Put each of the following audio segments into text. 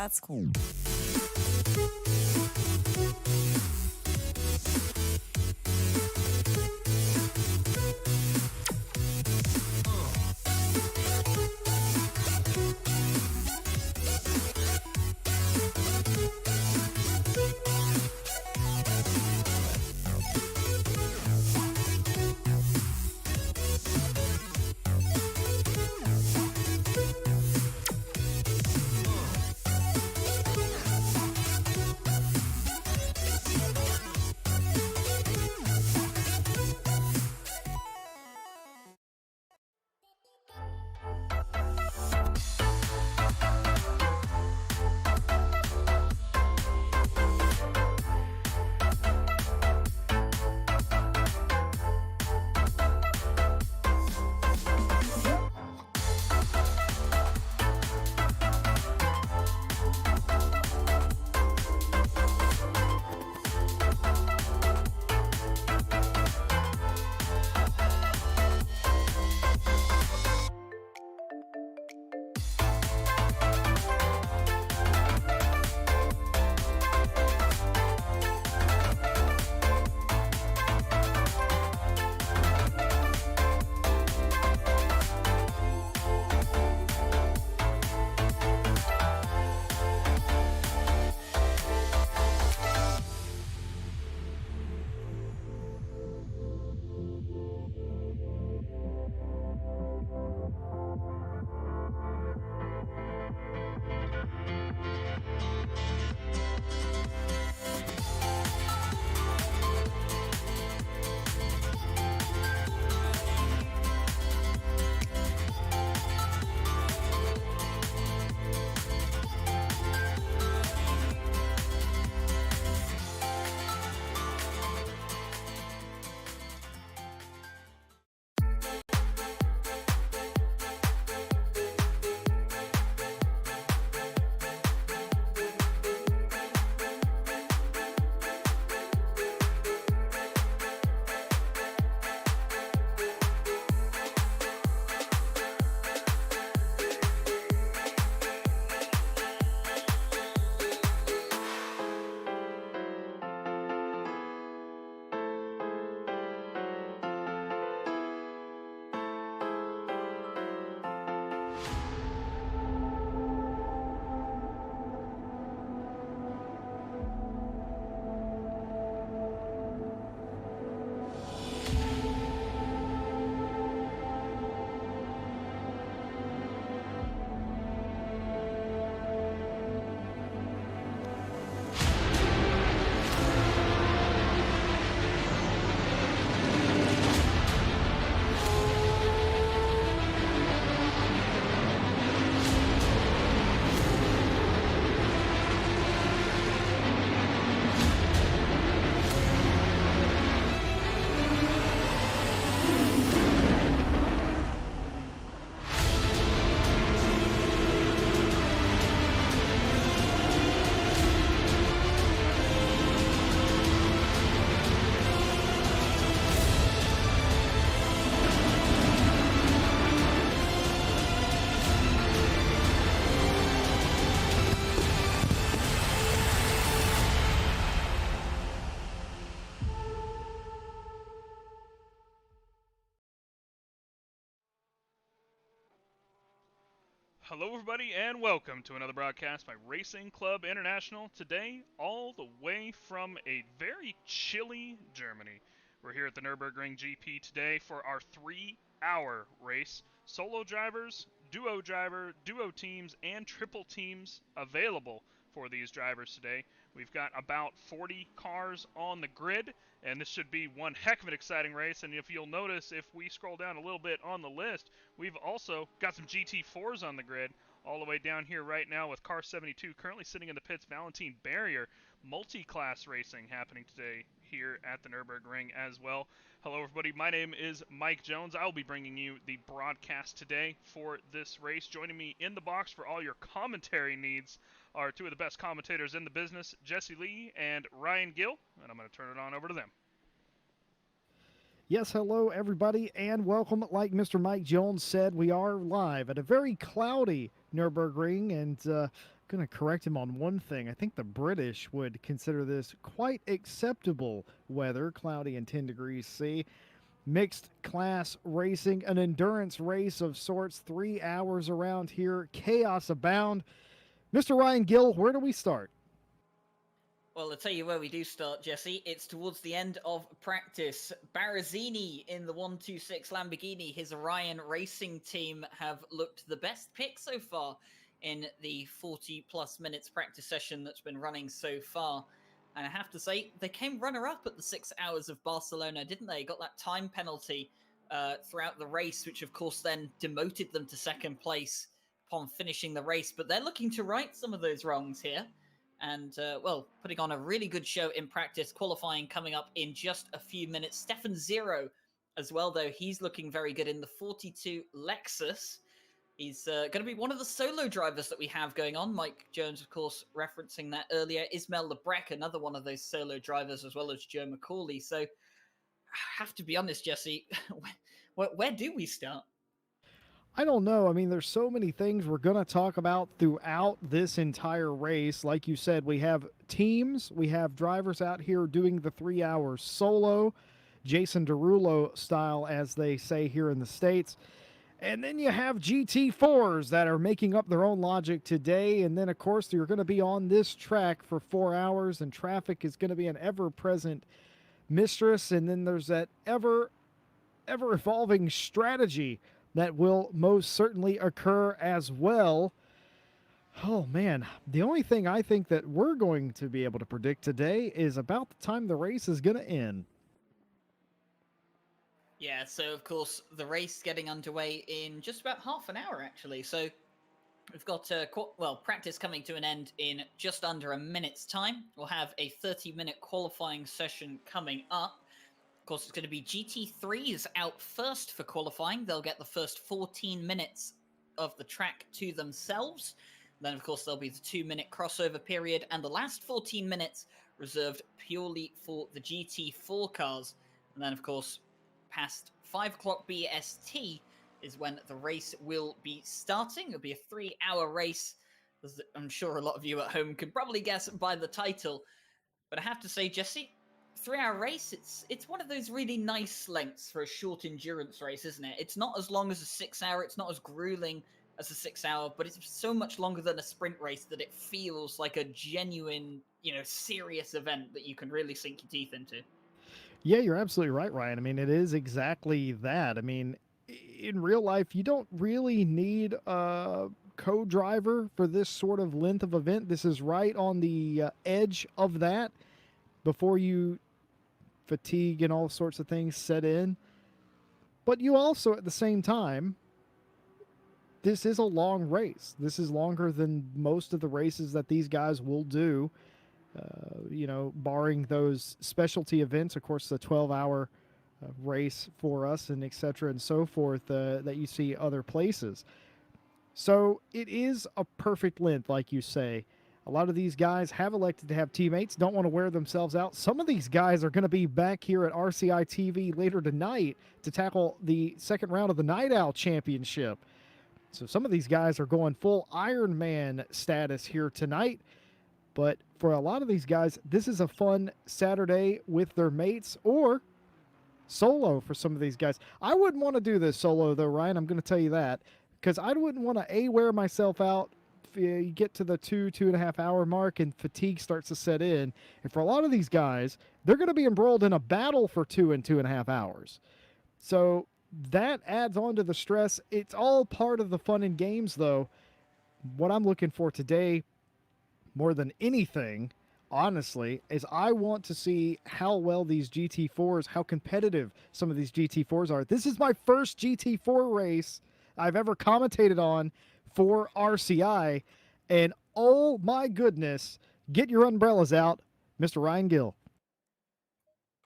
That's cool. Hello everybody and welcome to another broadcast by Racing Club International. Today, all the way from a very chilly Germany. We're here at the Nurburgring GP today for our 3-hour race. Solo drivers, duo teams, and triple teams available for these drivers today. We've got about 40 cars on the grid, and this should be one heck of an exciting race. And if you'll notice, if we scroll down a little bit on the list, we've also got some GT4s on the grid, all the way down here right now with car 72 currently sitting in the pits, Valentine Barrier. Multi-class racing happening today here at the Nürburgring as well. Hello everybody, my name is Mike Jones. I will be bringing you the broadcast today for this race. Joining me in the box for all your commentary needs are two of the best commentators in the business, Jesse Lee and Ryan Gill, and I'm going to turn it on over to them. Yes, hello everybody, and welcome. Like Mr. Mike Jones said, we are live at a very cloudy Nürburgring, and Going to correct him on one thing. I think the British would consider this quite acceptable weather, cloudy and 10 degrees C. Mixed class racing, an endurance race of sorts, 3 hours around here, chaos abound. Mr. Ryan Gill, where do we start? Well, I'll tell you where we do start, Jesse. It's towards the end of practice. Barazzini in the 126 Lamborghini, his Orion racing team, have looked the best pick so far in the 40-plus minutes practice session that's been running so far. And I have to say, they came runner-up at the 6 hours of Barcelona, didn't they? Got that time penalty throughout the race, which of course then demoted them to second place upon finishing the race. But they're looking to right some of those wrongs here. And, putting on a really good show in practice, qualifying coming up in just a few minutes. Stefan Zero as well, though. He's looking very good in the 42 Lexus. He's going to be one of the solo drivers that we have going on. Mike Jones, of course, referencing that earlier. Ismail Lebrec, another one of those solo drivers, as well as Joe McCauley. So, I have to be honest, Jesse, where do we start? I don't know. I mean, there's so many things we're going to talk about throughout this entire race. Like you said, we have teams, we have drivers out here doing the 3 hours solo, Jason Derulo style, as they say here in the States. And then you have GT4s that are making up their own logic today. And then, of course, you're going to be on this track for 4 hours, and traffic is going to be an ever-present mistress. And then there's that ever-evolving strategy that will most certainly occur as well. Oh man, the only thing I think that we're going to be able to predict today is about the time the race is going to end. Yeah, so of course the race getting underway in just about half an hour actually. So we've got practice coming to an end in just under a minute's time. We'll have a 30-minute qualifying session coming up. Of course, it's going to be GT3s out first for qualifying. They'll get the first 14 minutes of the track to themselves. Then, of course, there'll be the 2-minute crossover period, and the last 14 minutes reserved purely for the GT4 cars. And then, of course, past 5 o'clock BST is when the race will be starting. It'll be a 3-hour race, as I'm sure a lot of you at home can probably guess by the title. But I have to say, Jesse, 3-hour race, it's one of those really nice lengths for a short endurance race, isn't it? It's not as long as a 6-hour, it's not as grueling as a 6-hour, but it's so much longer than a sprint race that it feels like a genuine, serious event that you can really sink your teeth into. Yeah, you're absolutely right, Ryan. I mean, it is exactly that. I mean, in real life, you don't really need a co-driver for this sort of length of event. This is right on the edge of that before you fatigue and all sorts of things set in. But you also, at the same time, this is a long race. This is longer than most of the races that these guys will do, barring those specialty events. Of course, the 12-hour race for us and et cetera and so forth that you see other places. So it is a perfect length, like you say. A lot of these guys have elected to have teammates, don't want to wear themselves out. Some of these guys are going to be back here at RCI TV later tonight to tackle the second round of the Night Owl Championship. So some of these guys are going full Ironman status here tonight. But for a lot of these guys, this is a fun Saturday with their mates or solo for some of these guys. I wouldn't want to do this solo, though, Ryan. I'm going to tell you that. Because I wouldn't want to, wear myself out. You get to the 2.5 hour mark and fatigue starts to set in. And for a lot of these guys, they're going to be embroiled in a battle for 2.5 hours. So that adds on to the stress. It's all part of the fun and games, though. What I'm looking for today, more than anything, honestly, is I want to see how well these GT4s, how competitive some of these GT4s are. This is my first GT4 race I've ever commentated on for RCI, and oh my goodness, get your umbrellas out, Mr. Ryan Gill.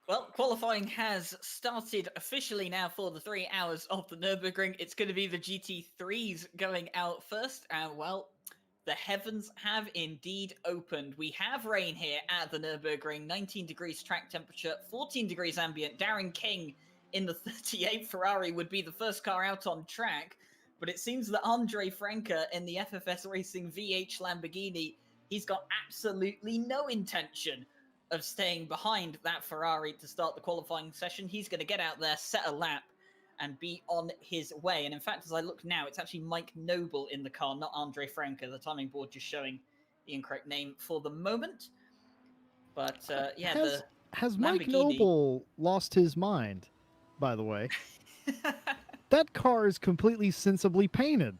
Well, qualifying has started officially now for the 3 hours of the Nurburgring. It's going to be the GT3s going out first, and the heavens have indeed opened. We have rain here at the Nurburgring, 19 degrees track temperature, 14 degrees ambient. Darren King in the 38 Ferrari would be the first car out on track. But it seems that Andre Franke in the FFS Racing VH Lamborghini, he's got absolutely no intention of staying behind that Ferrari to start the qualifying session. He's going to get out there, set a lap, and be on his way. And in fact, as I look now, it's actually Mike Noble in the car, not Andre Franke. The timing board just showing the incorrect name for the moment. But yeah, has Mike Lamborghini... Noble lost his mind, by the way? That car is completely sensibly painted.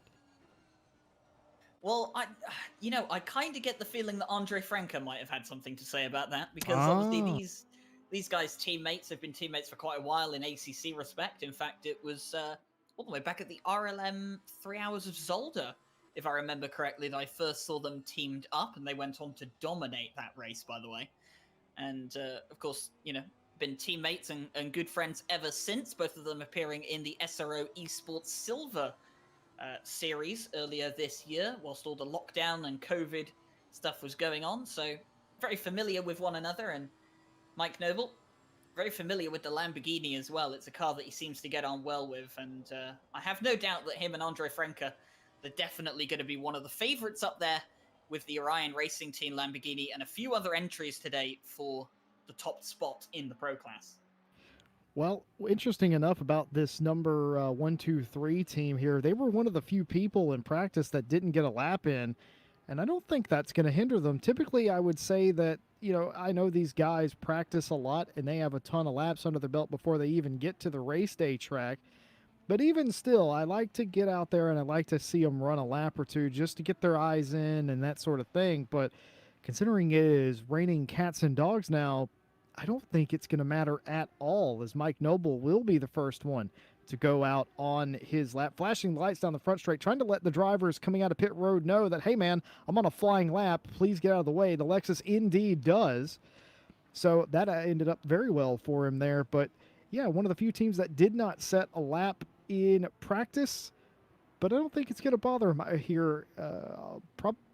Well, I kind of get the feeling that Andre Franke might have had something to say about that, because obviously these guys' teammates have been teammates for quite a while in ACC respect. In fact, it was all the way back at the RLM 3 Hours of Zolder, if I remember correctly, that I first saw them teamed up, and they went on to dominate that race, by the way. And of course, been teammates and good friends ever since, both of them appearing in the SRO Esports Silver series earlier this year, whilst all the lockdown and COVID stuff was going on. So very familiar with one another. And Mike Noble, very familiar with the Lamborghini as well. It's a car that he seems to get on well with. And I have no doubt that him and Andre Franke, they're definitely going to be one of the favorites up there with the Orion Racing Team Lamborghini and a few other entries today for the top spot in the Pro class. Well, interesting enough about this number 123 team here, they were one of the few people in practice that didn't get a lap in, and I don't think that's going to hinder them. Typically, I would say that, I know these guys practice a lot and they have a ton of laps under their belt before they even get to the race day track. But even still, I like to get out there and I like to see them run a lap or two just to get their eyes in and that sort of thing. But considering it is raining cats and dogs now, I don't think it's going to matter at all, as Mike Noble will be the first one to go out on his lap, flashing the lights down the front straight, trying to let the drivers coming out of pit road know that, hey man, I'm on a flying lap, please get out of the way. The Lexus indeed does. So that ended up very well for him there. But yeah, one of the few teams that did not set a lap in practice, but I don't think it's going to bother him here,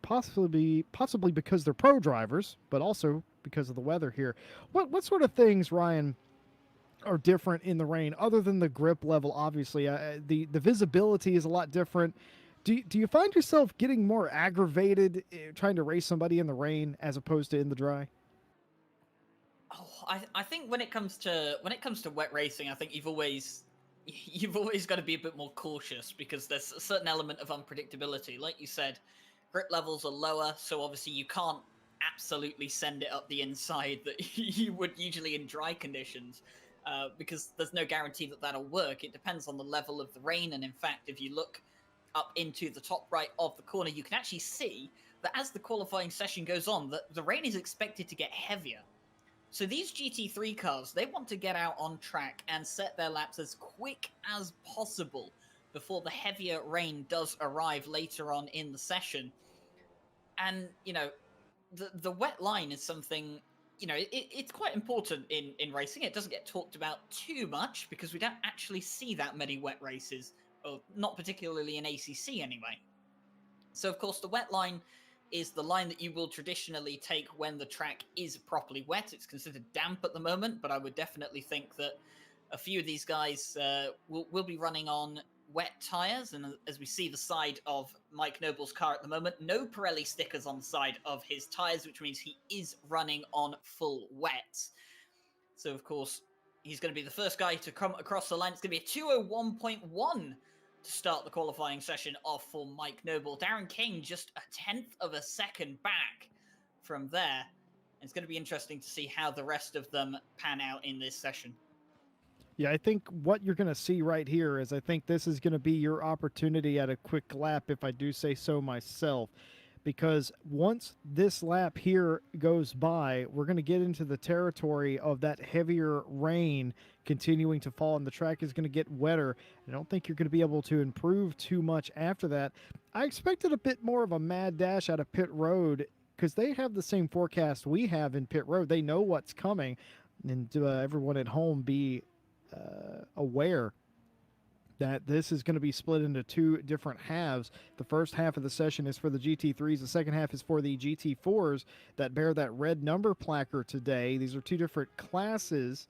possibly because they're pro drivers, but also because of the weather here. What sort of things, Ryan, are different in the rain other than the grip level? Obviously, the visibility is a lot different. Do you find yourself getting more aggravated trying to race somebody in the rain as opposed to in the dry? Oh, I think when it comes to wet racing, I think you've always got to be a bit more cautious, because there's a certain element of unpredictability. Like you said, grip levels are lower, so obviously you can't absolutely send it up the inside that you would usually in dry conditions, because there's no guarantee that that'll work. It depends on the level of the rain, and in fact, if you look up into the top right of the corner, you can actually see that as the qualifying session goes on, the rain is expected to get heavier. So these GT3 cars, they want to get out on track and set their laps as quick as possible before the heavier rain does arrive later on in the session. And, the wet line is something, it's quite important in racing. It doesn't get talked about too much because we don't actually see that many wet races, or not particularly in ACC anyway. So, of course, the wet line is the line that you will traditionally take when the track is properly wet. It's considered damp at the moment, but I would definitely think that a few of these guys will be running on wet tires. And as we see the side of Mike Noble's car at the moment, no Pirelli stickers on the side of his tires, which means he is running on full wet. So, of course, he's going to be the first guy to come across the line. It's going to be a 2:01.1 to start the qualifying session off for Mike Noble. Darren King just a tenth of a second back from there. It's going to be interesting to see how the rest of them pan out in this session. Yeah, I think what you're going to see right here is I think this is going to be your opportunity at a quick lap, if I do say so myself. Because once this lap here goes by, we're going to get into the territory of that heavier rain continuing to fall, and the track is going to get wetter. I don't think you're going to be able to improve too much after that. I expected a bit more of a mad dash out of pit road, because they have the same forecast we have in pit road. They know what's coming, and everyone at home be aware that this is going to be split into two different halves. The first half of the session is for the GT3s. The second half is for the GT4s that bear that red number placard today. These are two different classes,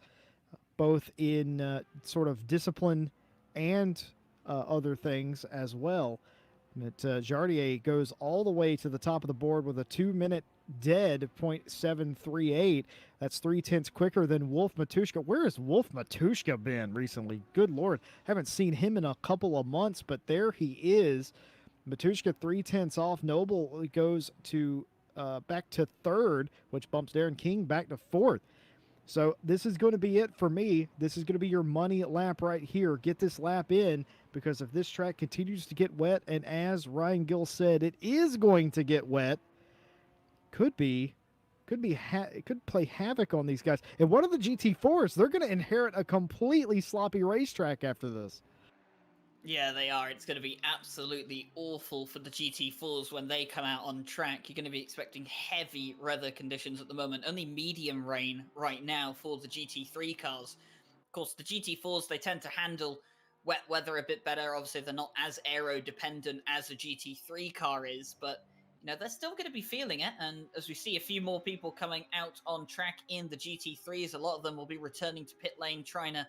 both in sort of discipline and other things as well. But Jardier goes all the way to the top of the board with a 2-minute dead .738. That's 3/10 quicker than Wolf Matushka. Where has Wolf Matushka been recently? Good Lord. Haven't seen him in a couple of months, but there he is. Matushka 3/10 off. Noble goes to back to third, which bumps Darren King back to fourth. So this is going to be it for me. This is going to be your money lap right here. Get this lap in, because if this track continues to get wet, and as Ryan Gill said, it is going to get wet, it could play havoc on these guys. And what are the GT4s? They're going to inherit a completely sloppy racetrack after this. Yeah, they are. It's going to be absolutely awful for the GT4s when they come out on track. You're going to be expecting heavy weather conditions at the moment. Only medium rain right now for the GT3 cars. Of course, the GT4s, they tend to handle wet weather a bit better. Obviously, they're not as aero dependent as a GT3 car is, but they're still going to be feeling it. And as we see a few more people coming out on track in the GT3s, a lot of them will be returning to pit lane, trying to,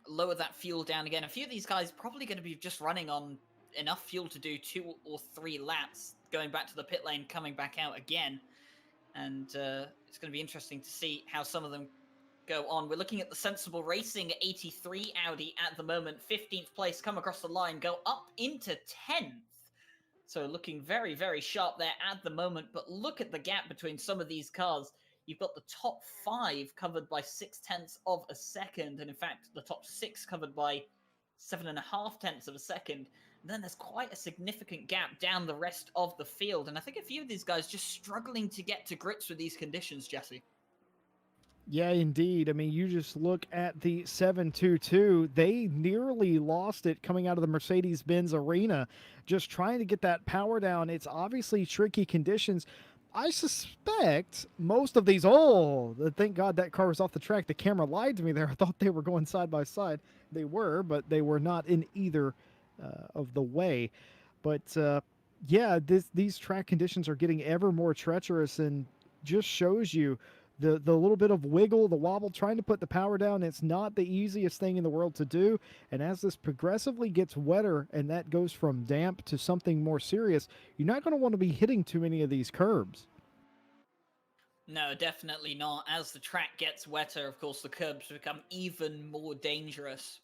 lower that fuel down again. A few of these guys probably going to be just running on enough fuel to do 2 or 3 laps, going back to the pit lane, coming back out again. And it's going to be interesting to see how some of them go on. We're looking at the Sensible Racing 83 Audi at the moment. 15th place, come across the line, go up into 10th. So looking very, very sharp there at the moment. But look at the gap between some of these cars. You've got the top 5 covered by 0.6 of a second. And in fact, the top 6 covered by 7.5 of a second. And then there's quite a significant gap down the rest of the field. And I think a few of these guys just struggling to get to grips with these conditions, Jesse. Yeah, indeed. I mean, you just look at the 722. They nearly lost it coming out of the Mercedes-Benz arena, just trying to get that power down. It's obviously tricky conditions. I suspect most of these, thank God that car was off the track. The camera lied to me there. I thought they were going side by side. They were, but they were not in either of the way. But yeah, these track conditions are getting ever more treacherous, and just shows you the little bit of wiggle, the wobble, trying to put the power down. It's not the easiest thing in the world to do. And as this progressively gets wetter and that goes from damp to something more serious, you're not going to want to be hitting too many of these curbs. No, definitely not. As the track gets wetter, of course, the curbs become even more dangerous.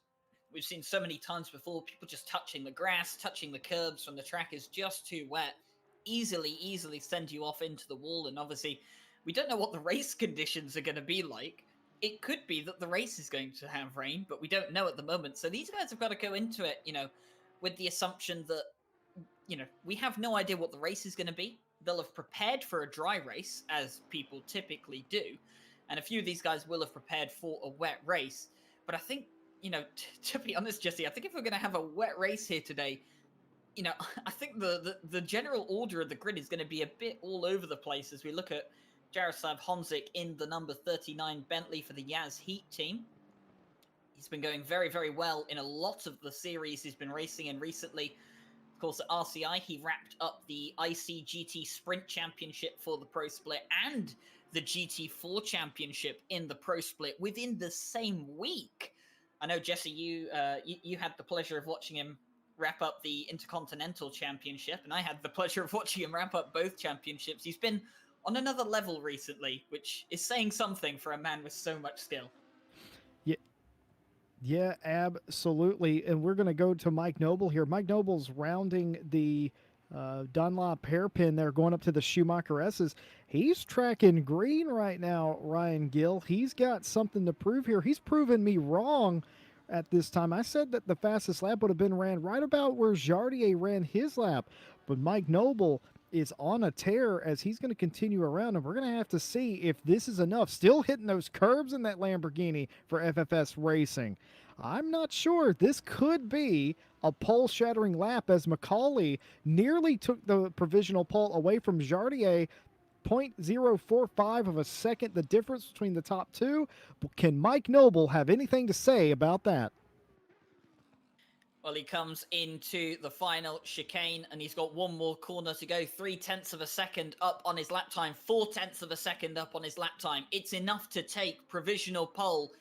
We've seen so many times before, people just touching the grass, touching the curbs when the track is just too wet. Easily send you off into the wall. And obviously, we don't know what the race conditions are going to be like. It could be that the race is going to have rain, but we don't know at the moment. So these guys have got to go into it, with the assumption that, we have no idea what the race is going to be. They'll have prepared for a dry race, as people typically do. And a few of these guys will have prepared for a wet race. But I think, to be honest, Jesse, I think if we're going to have a wet race here today, I think the general order of the grid is going to be a bit all over the place as we look at Jaroslav Honzik in the number 39 Bentley for the Yaz Heat team. He's been going very, very well in a lot of the series he's been racing in recently. Of course, at RCI, he wrapped up the ICGT Sprint Championship for the Pro Split and the GT4 Championship in the Pro Split within the same week. I know, Jesse, you had the pleasure of watching him wrap up the Intercontinental Championship, and I had the pleasure of watching him wrap up both championships. He's been on another level recently, which is saying something for a man with so much skill. Yeah, absolutely. And we're going to go to Mike Noble here. Mike Noble's rounding the Dunlop hairpin there, going up to the Schumacher S's. He's tracking green right now, Ryan Gill. He's got something to prove here. He's proven me wrong at this time. I said that the fastest lap would have been ran right about where Jardier ran his lap. But Mike Noble is on a tear as he's going to continue around, and we're going to have to see if this is enough. Still hitting those curbs in that Lamborghini for FFS Racing. I'm not sure. This could be a pole-shattering lap as Macaulay nearly took the provisional pole away from Jardier. 0.045 of a second, the difference between the top two. Can Mike Noble have anything to say about that? Well, he comes into the final chicane, and he's got one more corner to go. 0.3 of a second up on his lap time. 0.4 of a second up on his lap time. It's enough to take provisional pole.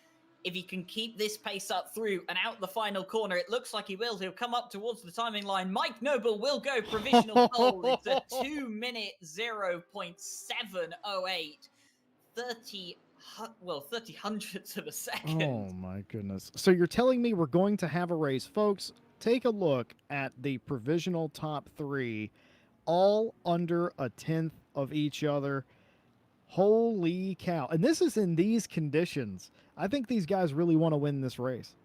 if he can keep this pace up through and out the final corner, it looks like he will. He'll come up towards the timing line. Mike Noble will go provisional pole. It's a 2-minute 0.708. 30 hundredths of a second. Oh my goodness. So you're telling me we're going to have a race. Folks, take a look at the provisional top 3, all under a tenth of each other. Holy cow. And this is in these conditions. I think these guys really want to win this race.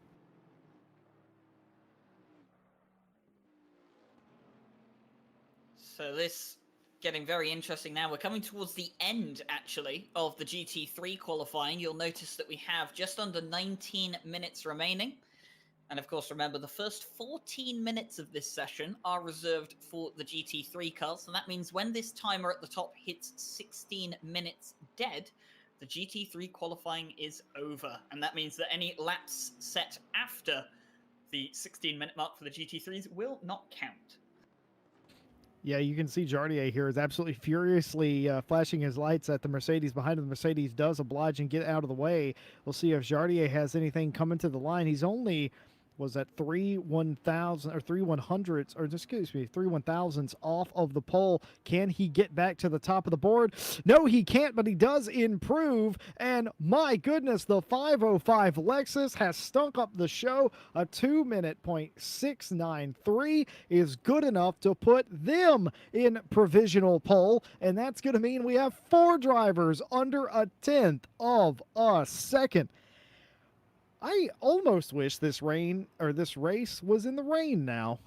So this getting very interesting now. We're coming towards the end, actually, of the GT3 qualifying. You'll notice that we have just under 19 minutes remaining. And of course, remember, the first 14 minutes of this session are reserved for the GT3 cars. And that means when this timer at the top hits 16 minutes dead, the GT3 qualifying is over. And that means that any laps set after the 16-minute mark for the GT3s will not count. Yeah, you can see Jardier here is absolutely furiously flashing his lights at the Mercedes behind him. The Mercedes does oblige and get out of the way. We'll see if Jardier has anything coming to the line. He's only was at 3/1000 or 3/100s, or excuse me, 3/1000s off of the pole. Can he get back to the top of the board? No, he can't, but he does improve. And my goodness, the 505 Lexus has stunk up the show. A 2-minute .693 is good enough to put them in provisional pole, and that's going to mean we have 4 drivers under a tenth of a second. I almost wish this race was in the rain now.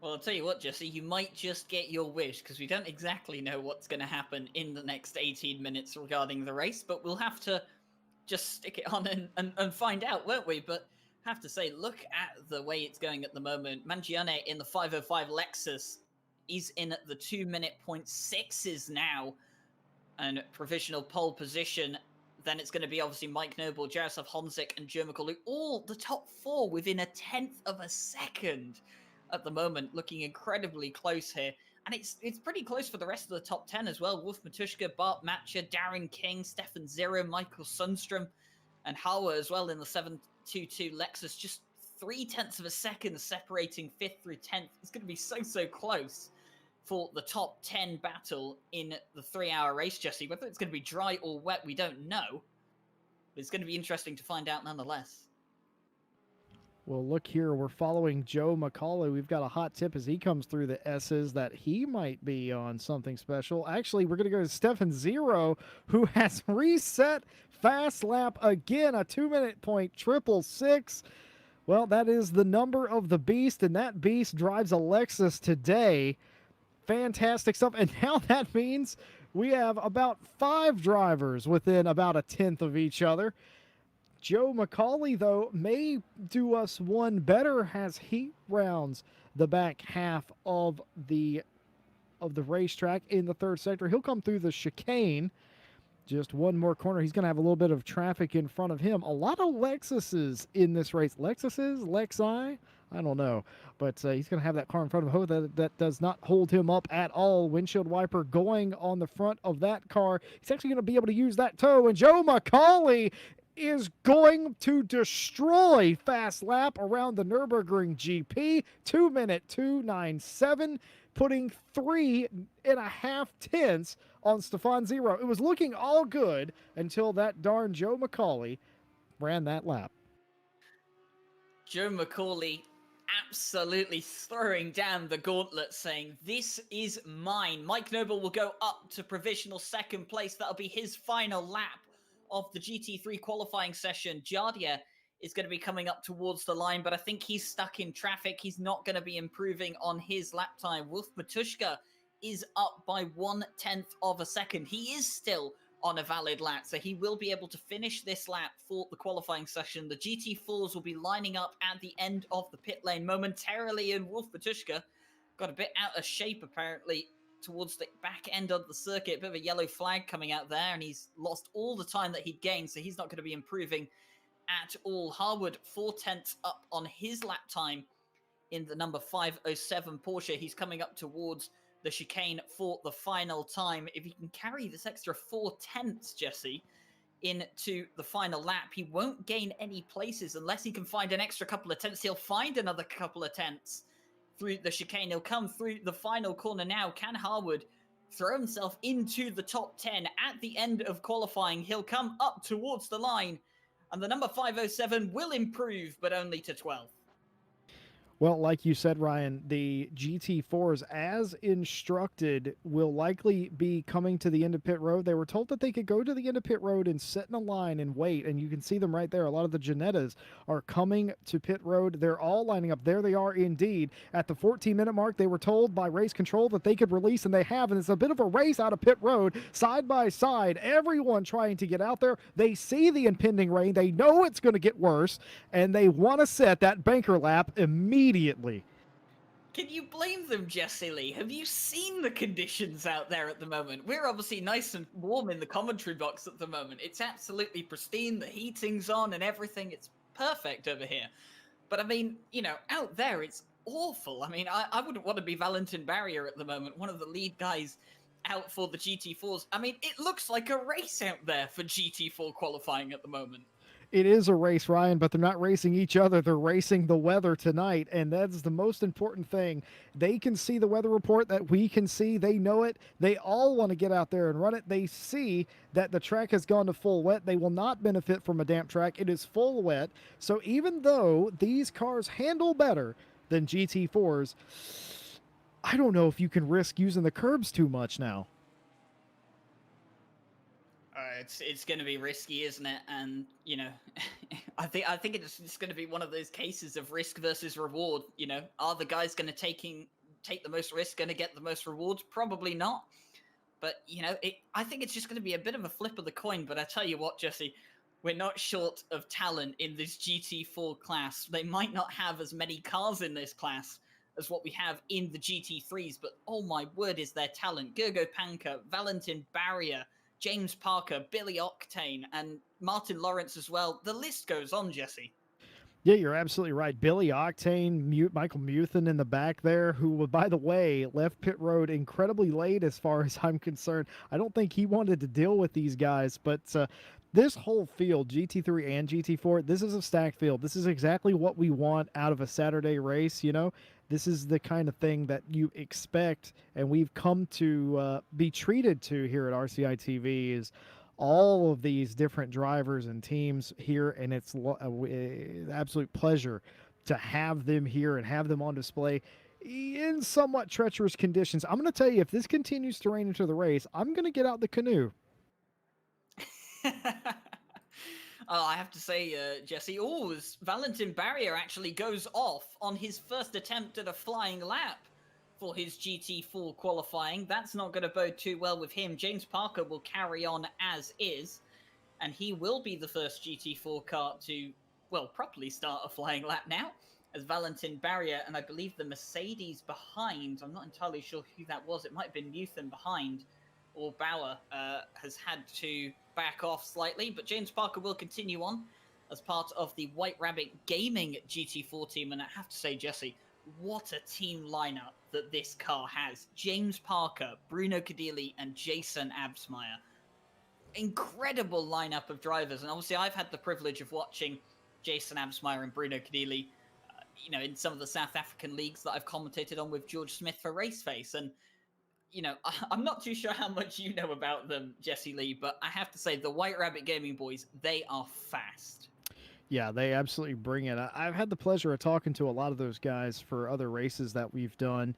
Well, I'll tell you what, Jesse, you might just get your wish, because we don't exactly know what's going to happen in the next 18 minutes regarding the race, but we'll have to just stick it on and find out, won't we? But I have to say, look at the way it's going at the moment. Mangione in the 505 Lexus is in the 2-minute .6s now, and provisional pole position. Then it's going to be obviously Mike Noble, Jaroslav Honzik, and Joe McCauley, all the top 4 within a tenth of a second at the moment, looking incredibly close here. And it's pretty close for the rest of the top 10 as well. Wolf Matuszka, Bart Matcher, Darren King, Stefan Zero, Michael Sundstrom, and Hawa as well in the 722 Lexus. Just 0.3 of a second separating 5th through 10th. It's going to be so close for the top 10 battle in the 3-hour race, Jesse. Whether it's going to be dry or wet, we don't know. But it's going to be interesting to find out nonetheless. Well, look here. We're following Joe McCauley. We've got a hot tip as he comes through the S's that he might be on something special. Actually, we're going to go to Stefan Zero, who has reset fast lap again, a 2-minute .666. Well, that is the number of the beast, and that beast drives a Lexus today. Fantastic stuff. And now that means we have about 5 drivers within about a tenth of each other. Joe McCauley, though, may do us one better as he rounds the back half of the racetrack in the 3rd sector. He'll come through the chicane. Just one more corner. He's going to have a little bit of traffic in front of him. A lot of Lexuses in this race. Lexuses? Lexi? I don't know. But he's going to have that car in front of him. That does not hold him up at all. Windshield wiper going on the front of that car. He's actually going to be able to use that toe. And Joe McCauley is going to destroy fast lap around the Nurburgring GP. 2-minute .297, putting 3.5 tenths on Stefan Zero. It was looking all good until that darn Joe McCauley ran that lap. Joe McCauley absolutely throwing down the gauntlet, saying, "This is mine." Mike Noble will go up to provisional 2nd place. That'll be his final lap of the GT3 qualifying session. Jardia is going to be coming up towards the line, but I think he's stuck in traffic. He's not going to be improving on his lap time. Wolf Matuszka is up by 1/10 of a second. He is still on a valid lap, so he will be able to finish this lap for the qualifying session. The GT4s will be lining up at the end of the pit lane momentarily, and Wolf Matuszka got a bit out of shape apparently towards the back end of the circuit. A bit of a yellow flag coming out there, and he's lost all the time that he'd gained, so he's not going to be improving at all. Harwood 4/10 up on his lap time in the number 507 Porsche. He's coming up towards the chicane for the final time. If he can carry this extra 4/10, Jesse, into the final lap. He won't gain any places unless he can find an extra couple of tenths. He'll find another couple of tenths through the chicane. He'll come through the final corner now. Can Harwood throw himself into the top 10 at the end of qualifying? He'll come up towards the line, and the number 507 will improve, but only to 12th. Well, like you said, Ryan, the GT4s, as instructed, will likely be coming to the end of pit road. They were told that they could go to the end of pit road and sit in a line and wait, and you can see them right there. A lot of the Janettas are coming to pit road. They're all lining up. There they are indeed. At the 14-minute mark, they were told by race control that they could release, and they have, and it's a bit of a race out of pit road, side by side. Everyone trying to get out there. They see the impending rain. They know it's going to get worse, and they want to set that banker lap immediately. Can you blame them, Jesse Lee? Have you seen the conditions out there at the moment? We're obviously nice and warm in the commentary box at the moment. It's absolutely pristine. The heating's on and everything. It's perfect over here. But I mean, you know, out there, it's awful. I mean, I wouldn't want to be Valentin Barrier at the moment, one of the lead guys out for the GT4s. I mean, it looks like a race out there for GT4 qualifying at the moment. It is a race, Ryan, but they're not racing each other. They're racing the weather tonight, and that's the most important thing. They can see the weather report that we can see. They know it. They all want to get out there and run it. They see that the track has gone to full wet. They will not benefit from a damp track. It is full wet. So even though these cars handle better than GT4s, I don't know if you can risk using the curbs too much now. It's going to be risky, isn't it? And you know, I think it's going to be one of those cases of risk versus reward. You know, are the guys going to take the most risk going to get the most rewards? Probably not. But you know, I think it's just going to be a bit of a flip of the coin. But I tell you what, Jesse, we're not short of talent in this GT4 class. They might not have as many cars in this class as what we have in the GT3s, but oh my word, is there talent? Gergo Panka, Valentin Barrier, James Parker, Billy Octane, and Martin Lawrence as well. The list goes on, Jesse. Yeah, you're absolutely right. Billy Octane, Michael Muthen in the back there, who, by the way, left pit road incredibly late as far as I'm concerned. I don't think he wanted to deal with these guys, but this whole field, GT3 and GT4, this is a stacked field. This is exactly what we want out of a Saturday race, you know? This is the kind of thing that you expect, and we've come to be treated to here at RCI TV, is all of these different drivers and teams here, and it's an absolute pleasure to have them here and have them on display in somewhat treacherous conditions. I'm going to tell you, if this continues to rain into the race, I'm going to get out the canoe. Oh, I have to say, Jesse, Valentin Barrier actually goes off on his first attempt at a flying lap for his GT4 qualifying. That's not going to bode too well with him. James Parker will carry on as is, and he will be the first GT4 car to, well, properly start a flying lap now, as Valentin Barrier, and I believe the Mercedes behind, I'm not entirely sure who that was, it might have been Muthen behind, or Bauer, has had to back off slightly, but James Parker will continue on as part of the White Rabbit Gaming GT4 team, and I have to say, Jesse, what a team lineup that this car has. James Parker, Bruno Cadilli, and Jason Absmeyer. Incredible lineup of drivers, and obviously I've had the privilege of watching Jason Absmeyer and Bruno Cadilli, you know, in some of the South African leagues that I've commentated on with George Smith for Raceface, and you know, I'm not too sure how much you know about them, Jesse Lee, but I have to say, the White Rabbit Gaming boys, they are fast. Yeah, they absolutely bring it. I've had the pleasure of talking to a lot of those guys for other races that we've done,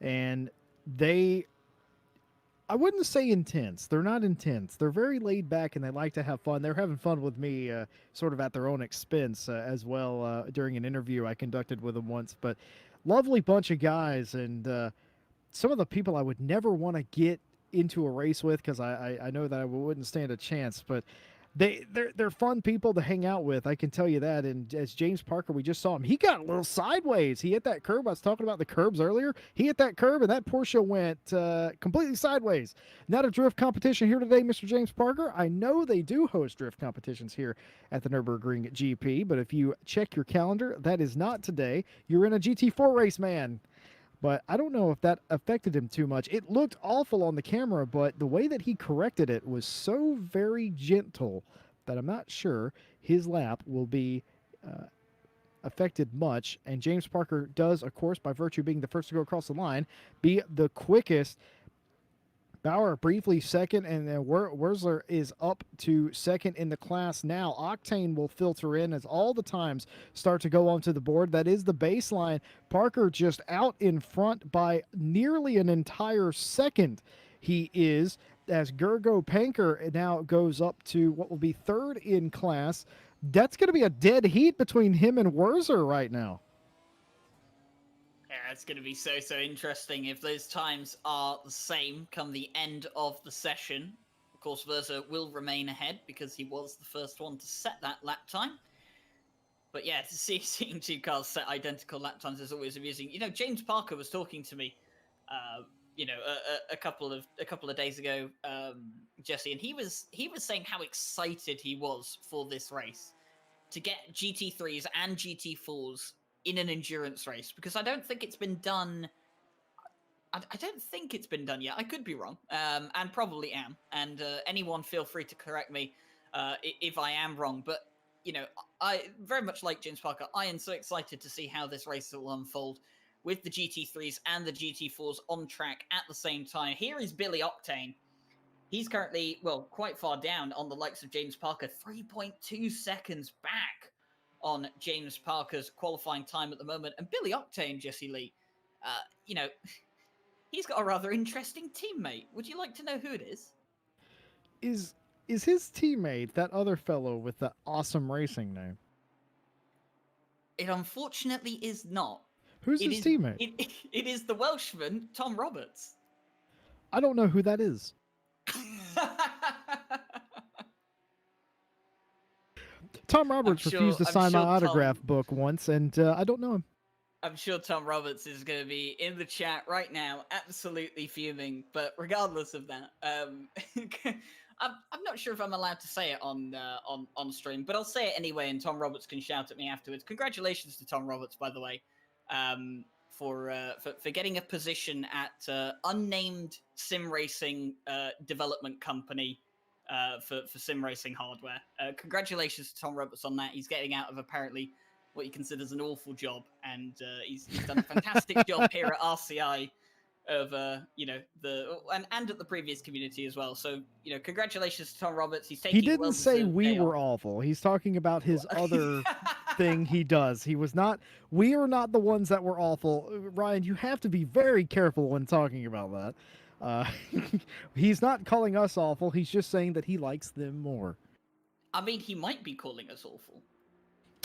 and I wouldn't say intense. They're not intense. They're very laid back, and they like to have fun. They're having fun with me sort of at their own expense as well during an interview I conducted with them once. But lovely bunch of guys, and some of the people I would never want to get into a race with, because I know that I wouldn't stand a chance, but they're fun people to hang out with, I can tell you that. And as James Parker, we just saw him, he got a little sideways. He hit that curb. I was talking about the curbs earlier. He hit that curb, and that Porsche went completely sideways. Not a drift competition here today, Mr. James Parker. I know they do host drift competitions here at the Nurburgring GP, but if you check your calendar, that is not today. You're in a GT4 race, man. But I don't know if that affected him too much. It looked awful on the camera, but the way that he corrected it was so very gentle that I'm not sure his lap will be affected much. And James Parker does, of course, by virtue of being the first to go across the line, be the quickest. Bauer briefly second, and then Wurzler is up to second in the class now. Octane will filter in as all the times start to go onto the board. That is the baseline. Parker just out in front by nearly an entire second. He is, as Gergo Panker now goes up to what will be third in class. That's going to be a dead heat between him and Wurzer right now. Yeah, it's going to be so interesting if those times are the same come the end of the session. Of course, Versa will remain ahead because he was the first one to set that lap time. But yeah, to seeing two cars set identical lap times is always amusing. You know, James Parker was talking to me, a couple of days ago, Jesse, and he was saying how excited he was for this race to get GT3s and GT4s in an endurance race, because I don't think it's been done. I don't think it's been done yet. I could be wrong, and probably am. And anyone feel free to correct me if I am wrong. But you know, I very much like James Parker. I am so excited to see how this race will unfold with the GT3s and the GT4s on track at the same time. Here is Billy Octane. He's currently, well, quite far down on the likes of James Parker, 3.2 seconds back on James Parker's qualifying time at the moment. And Billy Octane, Jesse Lee, he's got a rather interesting teammate. Would you like to know who it is? Is his teammate that other fellow with the awesome racing name? It unfortunately is not. Who's his teammate? It is the Welshman, Tom Roberts. I don't know who that is. Tom Roberts refused to sign my autograph book once, and I don't know him. I'm sure Tom Roberts is going to be in the chat right now, absolutely fuming. But regardless of that, I'm not sure if I'm allowed to say it on stream, but I'll say it anyway, and Tom Roberts can shout at me afterwards. Congratulations to Tom Roberts, by the way, for getting a position at unnamed sim racing development company for sim racing hardware. Congratulations to Tom Roberts on that. He's getting out of apparently what he considers an awful job, and he's done a fantastic job here at RCI of and at the previous community as well. So congratulations to Tom Roberts. He's taking. He didn't say we were awful. He's talking about his other thing he does. He was not. We are not the ones that were awful. Ryan, you have to be very careful when talking about that. He's not calling us awful. He's just saying that he likes them more. I mean, he might be calling us awful.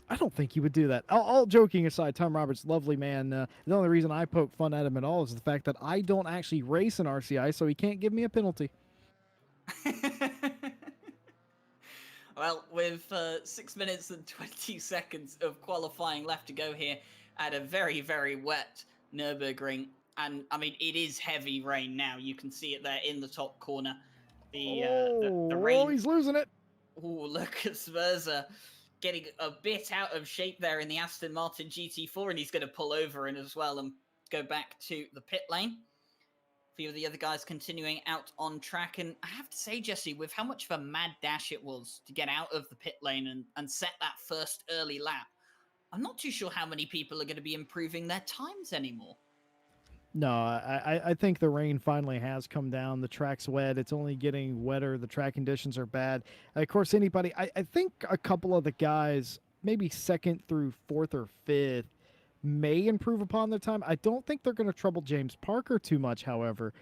I don't think he would do that. All joking aside, Tom Roberts, lovely man. The only reason I poke fun at him at all is the fact that I don't actually race in RCI, so he can't give me a penalty. Well, with 6 minutes and 20 seconds of qualifying left to go here at a very, very wet Nurburgring, and I mean, it is heavy rain now. You can see it there in the top corner. The rain. Oh, he's losing it. Oh, look at Sverza getting a bit out of shape there in the Aston Martin GT4, and he's going to pull over in as well and go back to the pit lane. A few of the other guys continuing out on track, and I have to say, Jesse, with how much of a mad dash it was to get out of the pit lane and set that first early lap, I'm not too sure how many people are going to be improving their times anymore. No, I think the rain finally has come down. The track's wet. It's only getting wetter. The track conditions are bad. Of course, I think a couple of the guys, maybe second through fourth or fifth, may improve upon their time. I don't think they're going to trouble James Parker too much, however,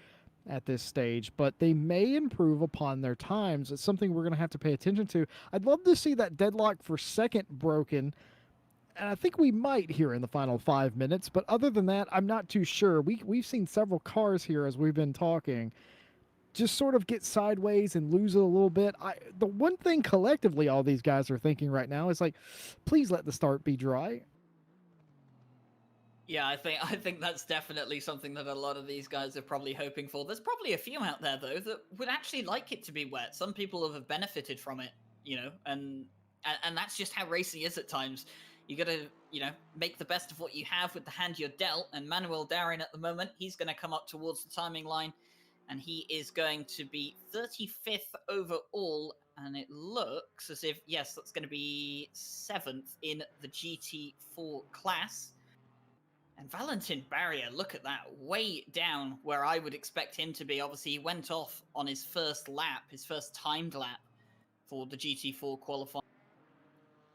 at this stage, but they may improve upon their times. It's something we're going to have to pay attention to. I'd love to see that deadlock for second broken. And I think we might here in the final 5 minutes, but other than that, I'm not too sure. We've seen several cars here as we've been talking just sort of get sideways and lose it a little bit. The one thing collectively all these guys are thinking right now is like, please let the start be dry. Yeah, I think that's definitely something that a lot of these guys are probably hoping for. There's probably a few out there though that would actually like it to be wet. Some people have benefited from it, and that's just how racing is at times. You got to, make the best of what you have with the hand you're dealt. And Manuel Darren at the moment, he's going to come up towards the timing line, and he is going to be 35th overall And it looks as if, yes, that's going to be 7th in the GT4 class. And Valentin Barrier, look at that, way down where I would expect him to be. Obviously, he went off on his first lap, his first timed lap for the GT4 qualifying.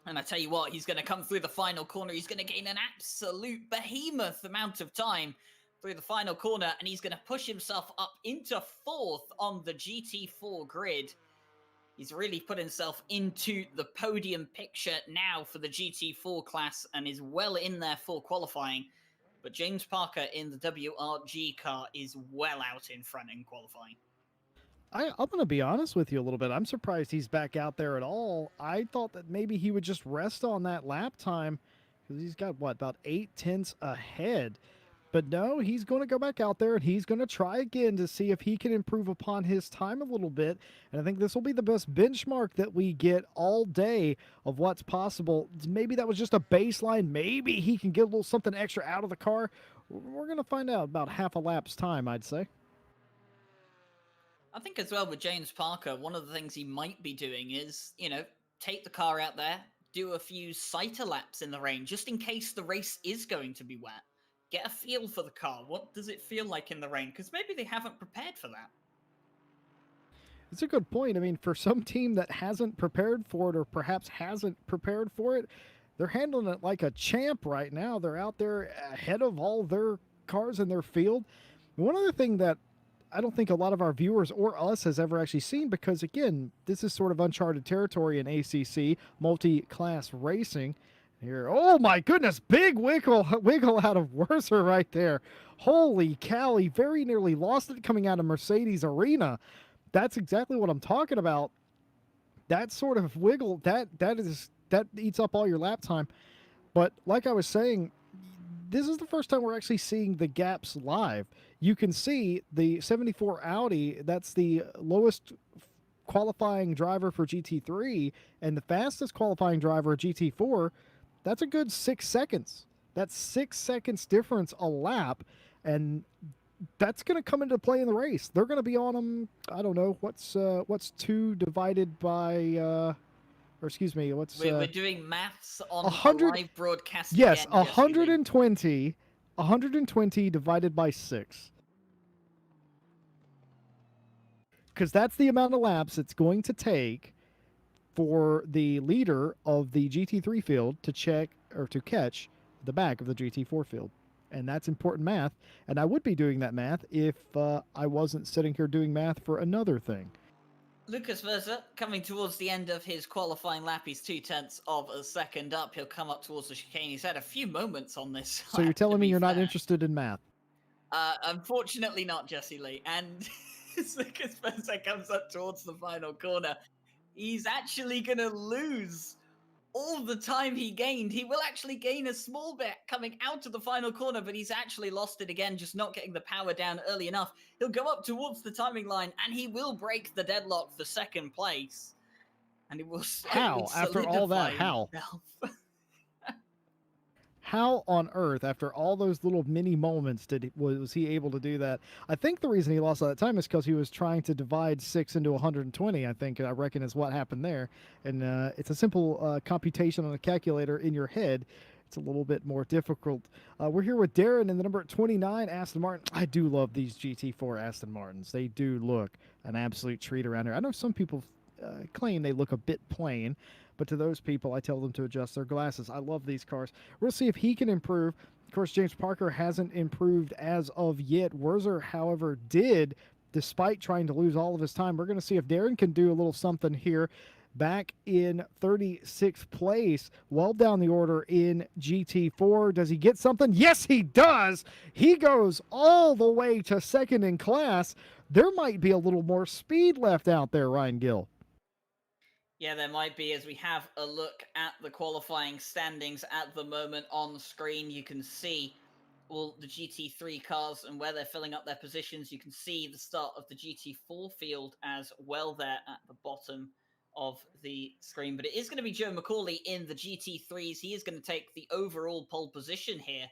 And I tell you what, he's going to come through the final corner. He's going to gain an absolute behemoth amount of time through the final corner, and he's going to push himself up into 4th on the GT4 grid. He's really put himself into the podium picture now for the GT4 class and is well in there for qualifying. But James Parker in the WRG car is well out in front in qualifying. I'm going to be honest with you a little bit. I'm surprised he's back out there at all. I thought that maybe he would just rest on that lap time because he's got, what, about 8/10 ahead. But no, he's going to go back out there and he's going to try again to see if he can improve upon his time a little bit. And I think this will be the best benchmark that we get all day of what's possible. Maybe that was just a baseline. Maybe he can get a little something extra out of the car. We're going to find out about half a lap's time, I'd say. I think as well with James Parker, one of the things he might be doing is, take the car out there, do a few sighter laps in the rain, just in case the race is going to be wet. Get a feel for the car. What does it feel like in the rain? Because maybe they haven't prepared for that. It's a good point. I mean, for some team that hasn't prepared for it or perhaps hasn't prepared for it, they're handling it like a champ right now. They're out there ahead of all their cars in their field. One other thing that I don't think a lot of our viewers or us has ever actually seen, because, again, this is sort of uncharted territory in ACC, multi-class racing. Here, oh my goodness, big wiggle out of Wurzer right there. Holy cow, he very nearly lost it coming out of Mercedes Arena. That's exactly what I'm talking about. That sort of wiggle, that eats up all your lap time. But like I was saying, this is the first time we're actually seeing the gaps live. You can see the 74 Audi, that's the lowest qualifying driver for GT3, and the fastest qualifying driver GT4. That's a good 6 seconds. That's 6 seconds difference a lap, and that's going to come into play in the race. They're going to be on them. I don't know what's 2 divided by, or excuse me, what's we're doing maths on 100 a live broadcast. Yes, again, 120 divided by 6. Because that's the amount of laps it's going to take for the leader of the GT3 field to check or to catch the back of the GT4 field. And that's important math. And I would be doing that math if I wasn't sitting here doing math for another thing. Lucas Verza coming towards the end of his qualifying lap. He's 0.2 of a second up. He'll come up towards the chicane. He's had a few moments on this. So you're telling me you're not interested in math? Unfortunately not, Jesse Lee. And as Lucas Verza comes up towards the final corner, he's actually going to lose all the time he gained. He will actually gain a small bit coming out of the final corner, but he's actually lost it again, just not getting the power down early enough. He'll go up towards the timing line, and he will break the deadlock for second place. And it will how? After all that, how? How on earth, after all those little mini moments, was he able to do that? I think the reason he lost all that time is because he was trying to divide 6 into 120, I reckon is what happened there. And it's a simple computation on a calculator in your head. It's a little bit more difficult. We're here with Darren in the number 29 Aston Martin. I do love these GT4 Aston Martins. They do look an absolute treat around here. I know some people claim they look a bit plain, but to those people, I tell them to adjust their glasses. I love these cars. We'll see if he can improve. Of course, James Parker hasn't improved as of yet. Wurzer, however, did, despite trying to lose all of his time. We're going to see if Darren can do a little something here. Back in 36th place, well down the order in GT4. Does he get something? Yes, he does. He goes all the way to second in class. There might be a little more speed left out there, Ryan Gill. Yeah, there might be. As we have a look at the qualifying standings at the moment on the screen, you can see all the GT3 cars and where they're filling up their positions. You can see the start of the GT4 field as well there at the bottom of the screen. But it is going to be Joe McCauley in the GT3s. He is going to take the overall pole position here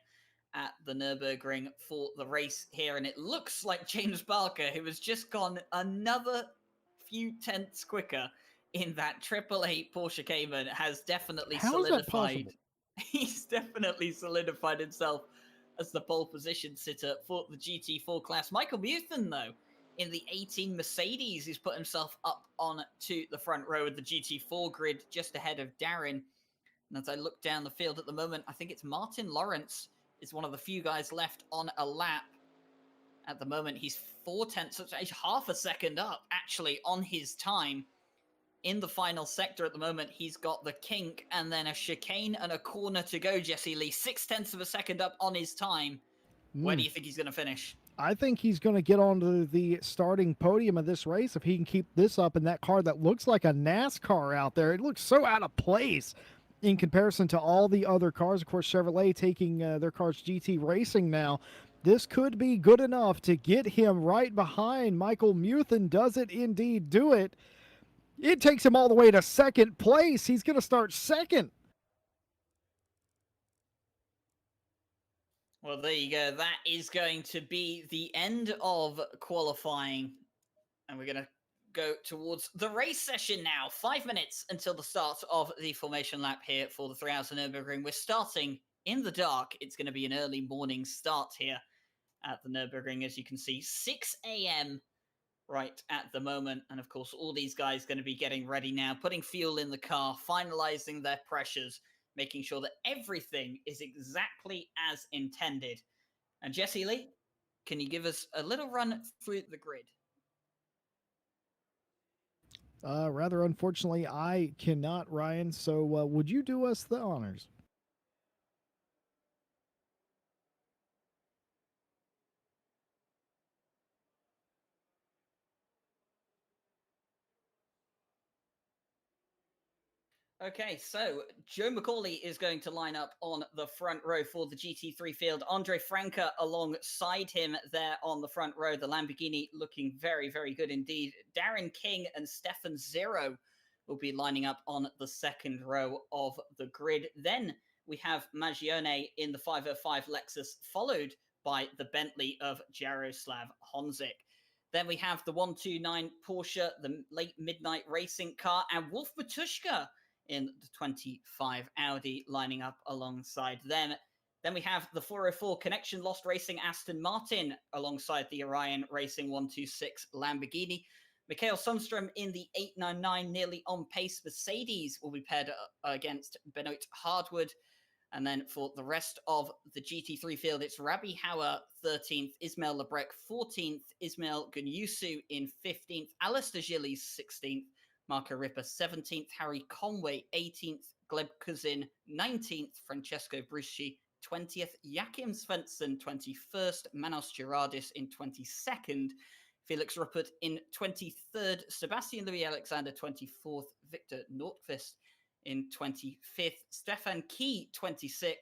at the Nurburgring for the race here. And it looks like James Parker, who has just gone another few tenths quicker, in that 888 Porsche Cayman has definitely How is that solidified. possible? He's definitely solidified himself as the pole position sitter for the GT4 class. Michael Muthen, though, in the 18 Mercedes, he's put himself up on to the front row of the GT4 grid, just ahead of Darren. And as I look down the field at the moment, I think it's Martin Lawrence is one of the few guys left on a lap. At the moment, he's 0.4, he's half a second up, actually, on his time. In the final sector at the moment, he's got the kink and then a chicane and a corner to go, Jesse Lee. 0.6 of a second up on his time. Where do you think he's going to finish? I think he's going to get onto the starting podium of this race if he can keep this up in that car that looks like a NASCAR out there. It looks so out of place in comparison to all the other cars. Of course, Chevrolet taking their cars GT racing now. This could be good enough to get him right behind Michael Muthen. Does it indeed do it? It takes him all the way to second place. He's going to start second. Well, there you go. That is going to be the end of qualifying. And we're going to go towards the race session now. 5 minutes until the start of the formation lap here for the 3 Hours of Nurburgring. We're starting in the dark. It's going to be an early morning start here at the Nurburgring, as you can see. 6 a.m. right at the moment. And of course, all these guys going to be getting ready now, putting fuel in the car, finalizing their pressures, making sure that everything is exactly as intended. And Jesse Lee, can you give us a little run through the grid? Rather unfortunately, I cannot, Ryan. So would you do us the honors? Okay, so Joe McCauley is going to line up on the front row for the GT3 field. Andre Franca alongside him there on the front row. The Lamborghini looking very, very good indeed. Darren King and Stefan Zero will be lining up on the second row of the grid. Then we have Magione in the 505 Lexus, followed by the Bentley of Jaroslav Honzik. Then we have the 129 Porsche, the late midnight racing car, and Wolf Matushka in the 25 Audi lining up alongside them. Then we have the 404 Connection Lost Racing Aston Martin alongside the Orion Racing 126 Lamborghini. Mikhail Sundstrom in the 899 nearly on pace Mercedes will be paired against Benoit Hardwood. And then for the rest of the GT3 field, it's Rabbi Hauer 13th, Ismail Lebrec 14th, Ismail Gunyusu in 15th, Alistair Gillies 16th, Marco Ripper 17th, Harry Conway 18th, Gleb Kuzin 19th, Francesco Bruschi 20th, Joachim Svensson 21st, Manos Gerardis in 22nd, Felix Ruppert in 23rd, Sebastian Louis Alexander 24th, Victor Nordqvist in 25th, Stefan Key 26th,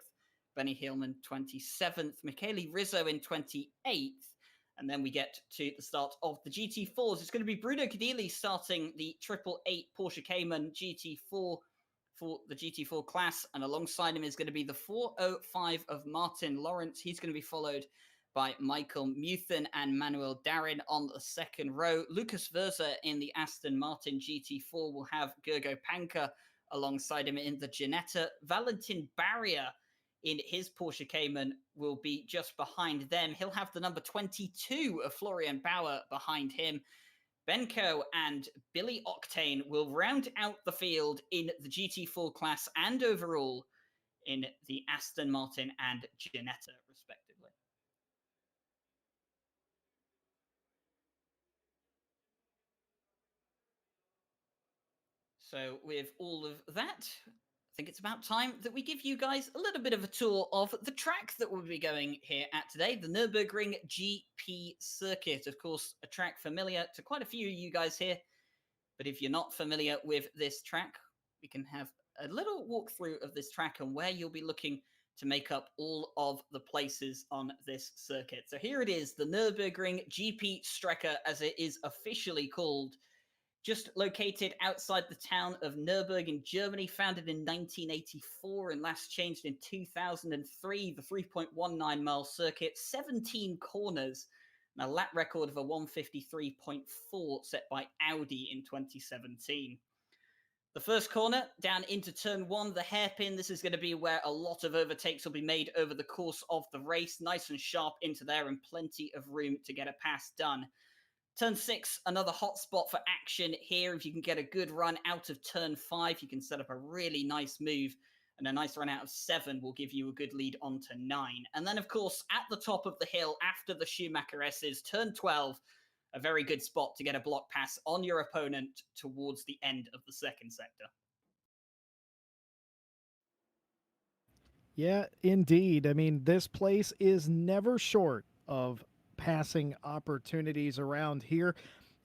Benny Hillman 27th, Michele Rizzo in 28th. And then we get to the start of the GT4s. It's going to be Bruno Cadilli starting the 888 Porsche Cayman GT4 for the GT4 class. And alongside him is going to be the 405 of Martin Lawrence. He's going to be followed by Michael Muthen and Manuel Darren on the second row. Lucas Verza in the Aston Martin GT4 will have Gergo Panka alongside him in the Ginetta. Valentin Barrier in his Porsche Cayman will be just behind them. He'll have the number 22 of Florian Bauer behind him. Benko and Billy Octane will round out the field in the GT4 class and overall in the Aston Martin and Ginetta, respectively. So with all of that, I think it's about time that we give you guys a little bit of a tour of the track that we'll be going here at today, the Nurburgring GP circuit. Of course, a track familiar to quite a few of you guys here. But if you're not familiar with this track, we can have a little walkthrough of this track and where you'll be looking to make up all of the places on this circuit. So here it is, the Nurburgring GP Strecke, as it is officially called. Just located outside the town of Nuremberg in Germany, founded in 1984 and last changed in 2003. The 3.19 mile circuit, 17 corners, and a lap record of a 153.4 set by Audi in 2017. The first corner down into turn 1, the hairpin. This is going to be where a lot of overtakes will be made over the course of the race. Nice and sharp into there and plenty of room to get a pass done. Turn 6, another hot spot for action here. If you can get a good run out of turn 5, you can set up a really nice move. And a nice run out of 7 will give you a good lead onto 9. And then, of course, at the top of the hill after the Schumacher S's, turn 12, a very good spot to get a block pass on your opponent towards the end of the second sector. Yeah, indeed. I mean, this place is never short of passing opportunities around here.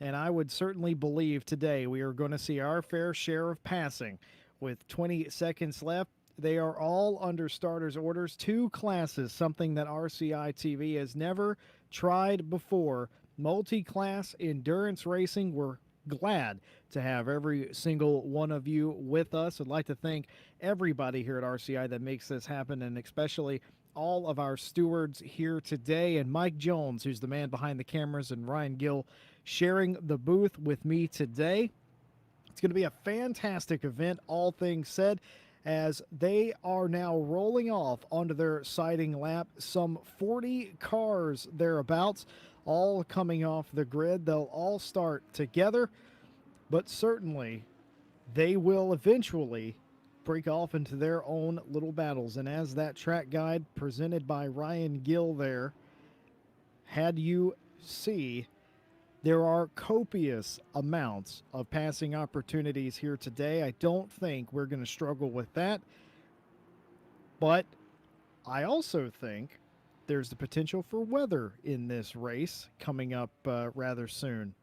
And I would certainly believe today we are going to see our fair share of passing. With 20 seconds left, they are all under starters orders. 2 classes, something that RCI TV has never tried before. Multi-class endurance racing. We're glad to have every single one of you with us. I'd like to thank everybody here at RCI that makes this happen, and especially all of our stewards here today, and Mike Jones, who's the man behind the cameras, and Ryan Gill sharing the booth with me today. It's going to be a fantastic event, all things said, as they are now rolling off onto their sighting lap. Some 40 cars thereabouts, all coming off the grid. They'll all start together, but certainly they will eventually break off into their own little battles. And as that track guide presented by Ryan Gill there had you see, there are copious amounts of passing opportunities here today. I don't think we're going to struggle with that. But I also think there's the potential for weather in this race coming up rather soon.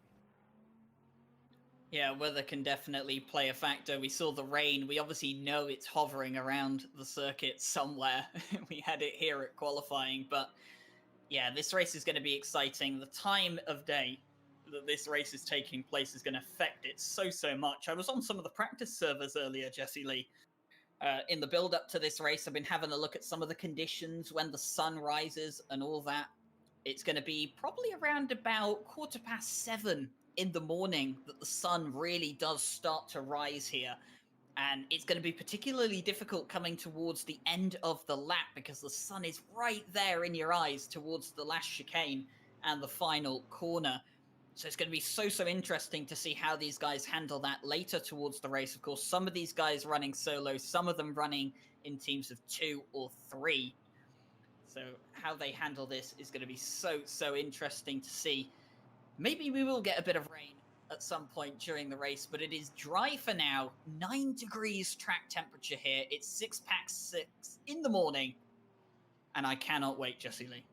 Yeah, weather can definitely play a factor. We saw the rain. We obviously know it's hovering around the circuit somewhere. We had it here at qualifying. But yeah, this race is going to be exciting. The time of day that this race is taking place is going to affect it so much. I was on some of the practice servers earlier, Jesse Lee. In the build up to this race, I've been having a look at some of the conditions when the sun rises and all that. It's going to be probably around about 7:15 in the morning that the sun really does start to rise here. And it's going to be particularly difficult coming towards the end of the lap because the sun is right there in your eyes towards the last chicane and the final corner. So it's going to be so interesting to see how these guys handle that later towards the race. Of course, some of these guys running solo, some of them running in teams of 2 or 3. So how they handle this is going to be so interesting to see. Maybe we will get a bit of rain at some point during the race, but it is dry for now. 9 degrees track temperature here. It's 6:06 in the morning, and I cannot wait, Jesse Lee.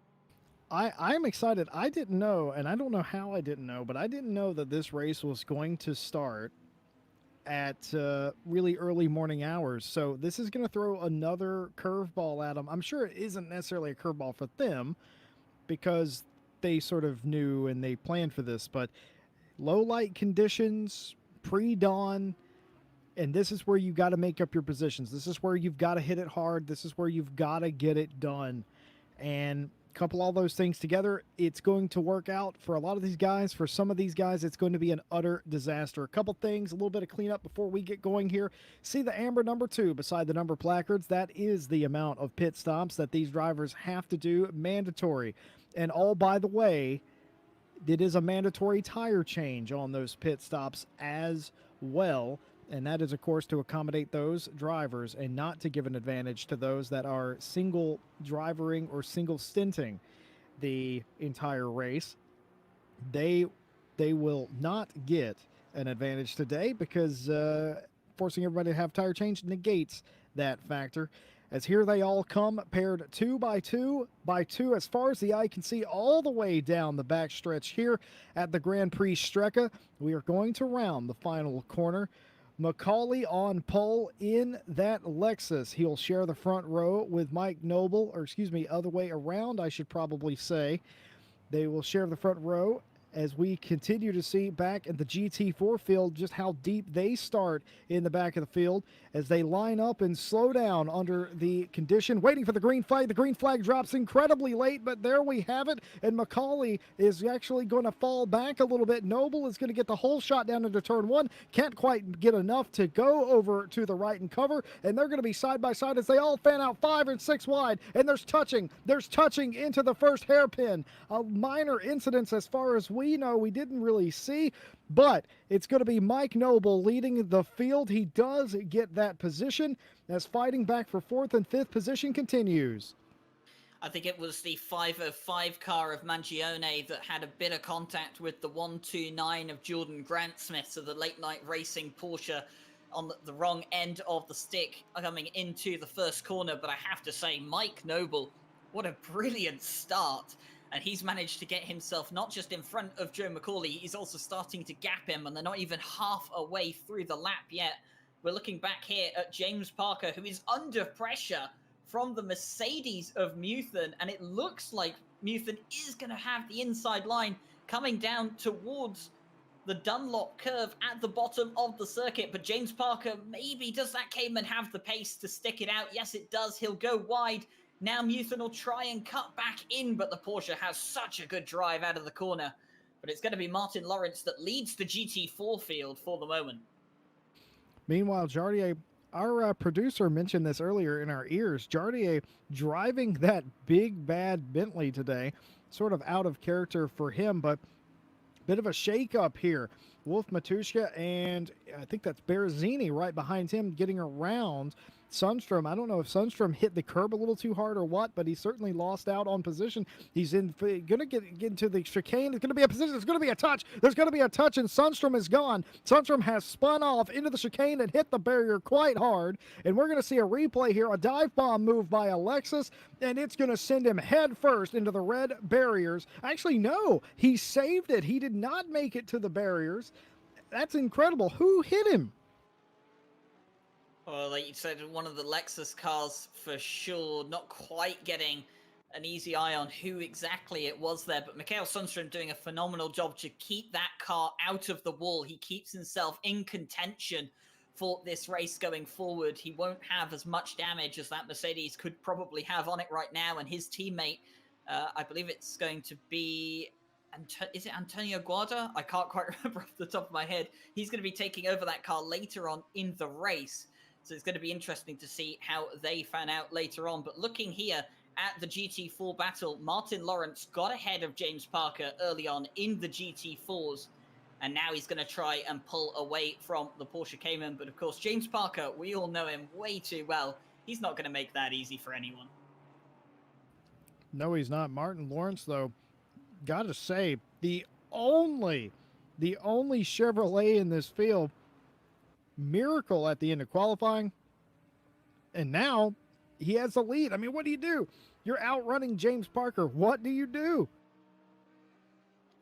I'm excited. I didn't know, and I don't know how I didn't know, but I didn't know that this race was going to start at really early morning hours. So this is going to throw another curveball at them. I'm sure it isn't necessarily a curveball for them because they sort of knew and they planned for this, but low light conditions, pre-dawn, and this is where you got to make up your positions. This is where you've got to hit it hard. This is where you've got to get it done. And couple all those things together, it's going to work out for a lot of these guys. For some of these guys, it's going to be an utter disaster. A couple things, a little bit of cleanup before we get going here. See the amber number 2 beside the number placards? That is the amount of pit stops that these drivers have to do, mandatory. And all, by the way, it is a mandatory tire change on those pit stops as well. And that is, of course, to accommodate those drivers and not to give an advantage to those that are single drivering or single stinting the entire race. They will not get an advantage today because forcing everybody to have tire change negates that factor. As here they all come, paired 2 by 2 by 2 as far as the eye can see, all the way down the back stretch here at the Grand Prix Strecke. We are going to round the final corner. Macaulay on pole in that Lexus. He'll share the front row with Mike Noble, or excuse me, other way around, I should probably say. They will share the front row as we continue to see back at the GT4 field just how deep they start in the back of the field as they line up and slow down under the condition, waiting for the green flag. The green flag drops incredibly late, but there we have it. And Macaulay is actually going to fall back a little bit. Noble is going to get the whole shot down into turn one. Can't quite get enough to go over to the right and cover. And they're going to be side by side as they all fan out 5 and 6 wide. And there's touching into the first hairpin. A minor incidents as far as we know. We didn't really see, but it's going to be Mike Noble leading the field. He does get that position as fighting back for 4th and 5th position continues. I think it was the 505 car of Mangione that had a bit of contact with the 129 of Jordan Grant-Smith, so the late night racing Porsche on the wrong end of the stick coming into the first corner. But I have to say, Mike Noble, what a brilliant start. And he's managed to get himself not just in front of Joe Macaulay, he's also starting to gap him, and they're not even half a way through the lap yet. We're looking back here at James Parker, who is under pressure from the Mercedes of Muthen, and it looks like Muthen is going to have the inside line coming down towards the Dunlop curve at the bottom of the circuit. But James Parker, maybe does that Cayman have the pace to stick it out? Yes, it does. He'll go wide. Now Muthen will try and cut back in, but the Porsche has such a good drive out of the corner. But it's going to be Martin Lawrence that leads the GT4 field for the moment. Meanwhile, Jardier, our producer mentioned this earlier in our ears, Jardier driving that big bad Bentley today, sort of out of character for him, but bit of a shake-up here. Wolf Matushka and I think that's Berrezzini right behind him getting around Sundstrom. I don't know if Sundstrom hit the curb a little too hard or what, but he certainly lost out on position. He's going to get into the chicane. There's going to be a position. There's going to be a touch. There's going to be a touch, and Sundstrom is gone. Sundstrom has spun off into the chicane and hit the barrier quite hard, and we're going to see a replay here, a dive bomb move by Alexis, and it's going to send him head first into the red barriers. Actually, no, he saved it. He did not make it to the barriers. That's incredible. Who hit him? Well, like you said, one of the Lexus cars for sure, not quite getting an easy eye on who exactly it was there, but Mikael Sundstrom doing a phenomenal job to keep that car out of the wall. He keeps himself in contention for this race going forward. He won't have as much damage as that Mercedes could probably have on it right now, and his teammate, I believe it's going to be... is it Antonio Guarda? I can't quite remember off the top of my head. He's going to be taking over that car later on in the race. So it's going to be interesting to see how they fan out later on. But looking here at the GT4 battle, Martin Lawrence got ahead of James Parker early on in the GT4s. And now he's going to try and pull away from the Porsche Cayman. But of course, James Parker, we all know him way too well. He's not going to make that easy for anyone. No, he's not. Martin Lawrence, though, got to say, the only Chevrolet in this field, miracle at the end of qualifying, and now he has the lead. I mean, what do you do? You're outrunning James Parker. What do you do?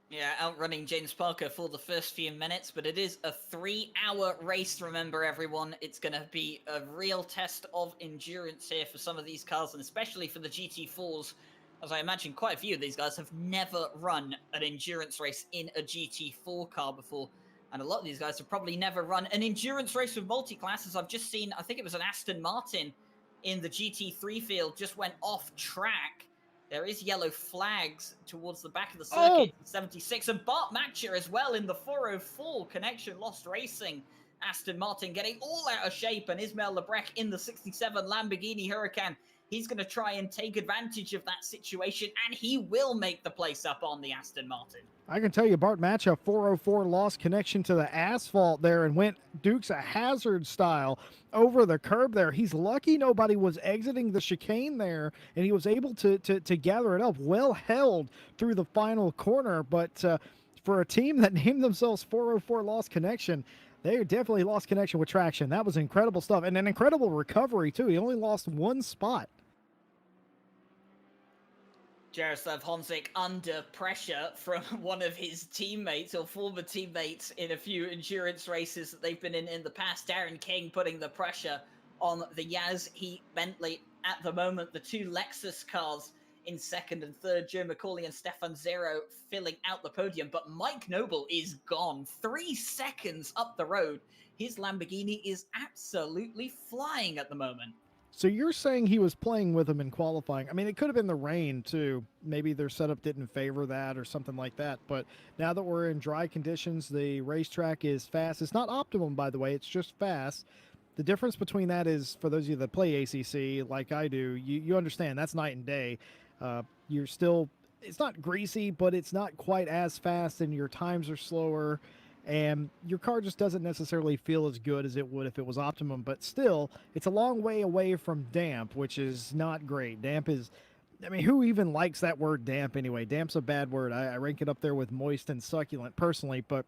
Yeah, outrunning James Parker for the first few minutes, but it is a 3-hour race, remember everyone. It's going to be a real test of endurance here for some of these cars, and especially for the GT4s, as I imagine quite a few of these guys have never run an endurance race in a GT4 car before. And a lot of these guys have probably never run an endurance race with multi-classes. I've just seen, I think it was an Aston Martin in the GT3 field, just went off track. There is yellow flags towards the back of the circuit, 76. And Bart Matcher as well in the 404 Connection Lost Racing. Aston Martin getting all out of shape, and Ismail Lebrecht in the 67 Lamborghini Huracan. He's going to try and take advantage of that situation, and he will make the place up on the Aston Martin. I can tell you, Bart Matcha 404 lost connection to the asphalt there and went Dukes of Hazzard style over the curb there. He's lucky nobody was exiting the chicane there, and he was able to gather it up. Well held through the final corner, but for a team that named themselves 404 lost connection, they definitely lost connection with traction. That was incredible stuff, and an incredible recovery, too. He only lost one spot. Jaroslav Honzik under pressure from one of his teammates or former teammates in a few endurance races that they've been in the past. Darren King putting the pressure on the Yaz Heat Bentley at the moment. The two Lexus cars in second and third. Joe McCauley and Stefan Zero filling out the podium, but Mike Noble is gone. 3 seconds up the road. His Lamborghini is absolutely flying at the moment. So you're saying he was playing with them in qualifying. I mean, it could have been the rain, too. Maybe their setup didn't favor that or something like that. But now that we're in dry conditions, the racetrack is fast. It's not optimum, by the way. It's just fast. The difference between that is, for those of you that play ACC like I do, you understand that's night and day. You're still, it's not greasy, but it's not quite as fast, and your times are slower. And your car just doesn't necessarily feel as good as it would if it was optimum, but still, it's a long way away from damp, which is not great. Damp is, I mean, who even likes that word damp anyway? Damp's a bad word. I rank it up there with moist and succulent personally, but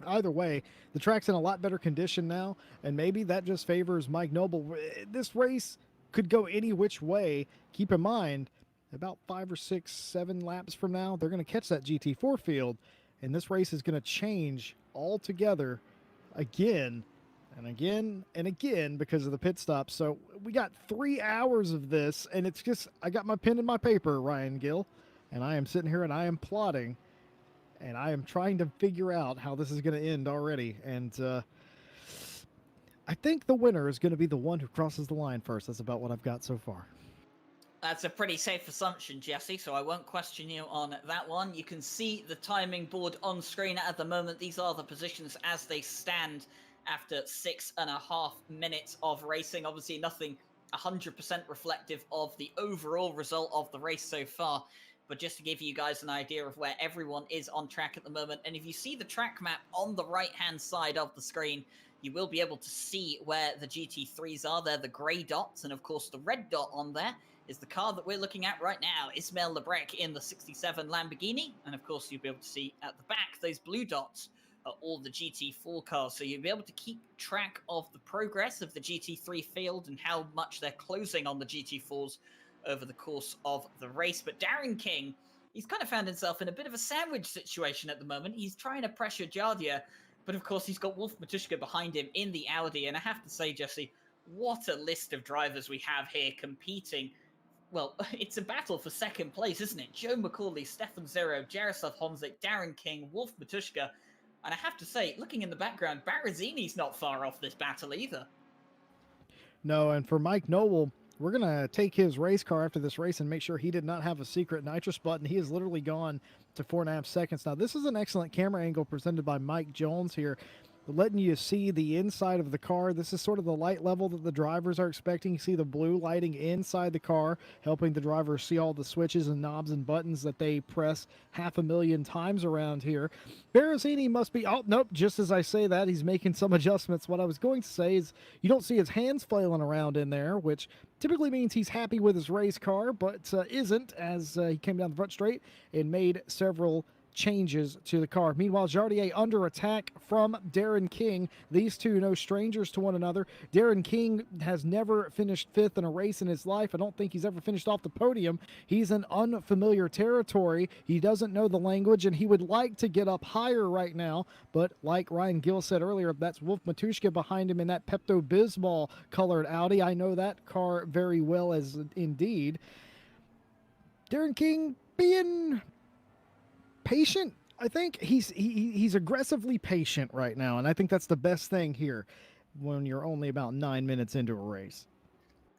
either way, the track's in a lot better condition now, and maybe that just favors Mike Noble. This race could go any which way. Keep in mind, about 5 or 6, 7 laps from now, they're going to catch that GT4 field, and this race is going to change altogether again and again and again because of the pit stop. So we got 3 hours of this, and it's just, I got my pen and my paper, Ryan Gill, and I am sitting here and I am plotting, and I am trying to figure out how this is going to end already. And I think the winner is going to be the one who crosses the line first. That's about what I've got so far. That's a pretty safe assumption, Jesse, so I won't question you on that one. You can see the timing board on screen at the moment. These are the positions as they stand after 6.5 minutes of racing. Obviously, nothing 100% reflective of the overall result of the race so far, but just to give you guys an idea of where everyone is on track at the moment. And if you see the track map on the right-hand side of the screen, you will be able to see where the GT3s are. They're the grey dots, and of course the red dot on there is the car that we're looking at right now, Ismail Lebrec in the 67 Lamborghini. And of course, you'll be able to see at the back, those blue dots are all the GT4 cars. So you'll be able to keep track of the progress of the GT3 field and how much they're closing on the GT4s over the course of the race. But Darren King, he's kind of found himself in a bit of a sandwich situation at the moment. He's trying to pressure Jardia, but of course he's got Wolf Matuszka behind him in the Audi. And I have to say, Jesse, what a list of drivers we have here competing. Well, it's a battle for second place, isn't it? Joe McCauley, Stefan Zero, Jaroslav Honzik, Darren King, Wolf Matuszka. And I have to say, looking in the background, Barazini's not far off this battle either. No, and for Mike Noble, we're going to take his race car after this race and make sure he did not have a secret nitrous button. He has literally gone to 4.5 seconds. Now, this is an excellent camera angle presented by Mike Jones here, letting you see the inside of the car. This is sort of the light level that the drivers are expecting. You see the blue lighting inside the car, helping the drivers see all the switches and knobs and buttons that they press 500,000 times around here. Barazini must be, oh, nope, just as I say that, he's making some adjustments. What I was going to say is you don't see his hands flailing around in there, which typically means he's happy with his race car, but isn't, as he came down the front straight and made several changes to the car. Meanwhile, Jardier under attack from Darren King. These two no strangers to one another. Darren King has never finished 5th in a race in his life. I don't think he's ever finished off the podium. He's in unfamiliar territory. He doesn't know the language, and he would like to get up higher right now, but like Ryan Gill said earlier, that's Wolf Matuszka behind him in that Pepto-Bismol colored Audi. I know that car very well as indeed. Darren King being patient. I think he's aggressively patient right now, and I think that's the best thing here when you're only about 9 minutes into a race.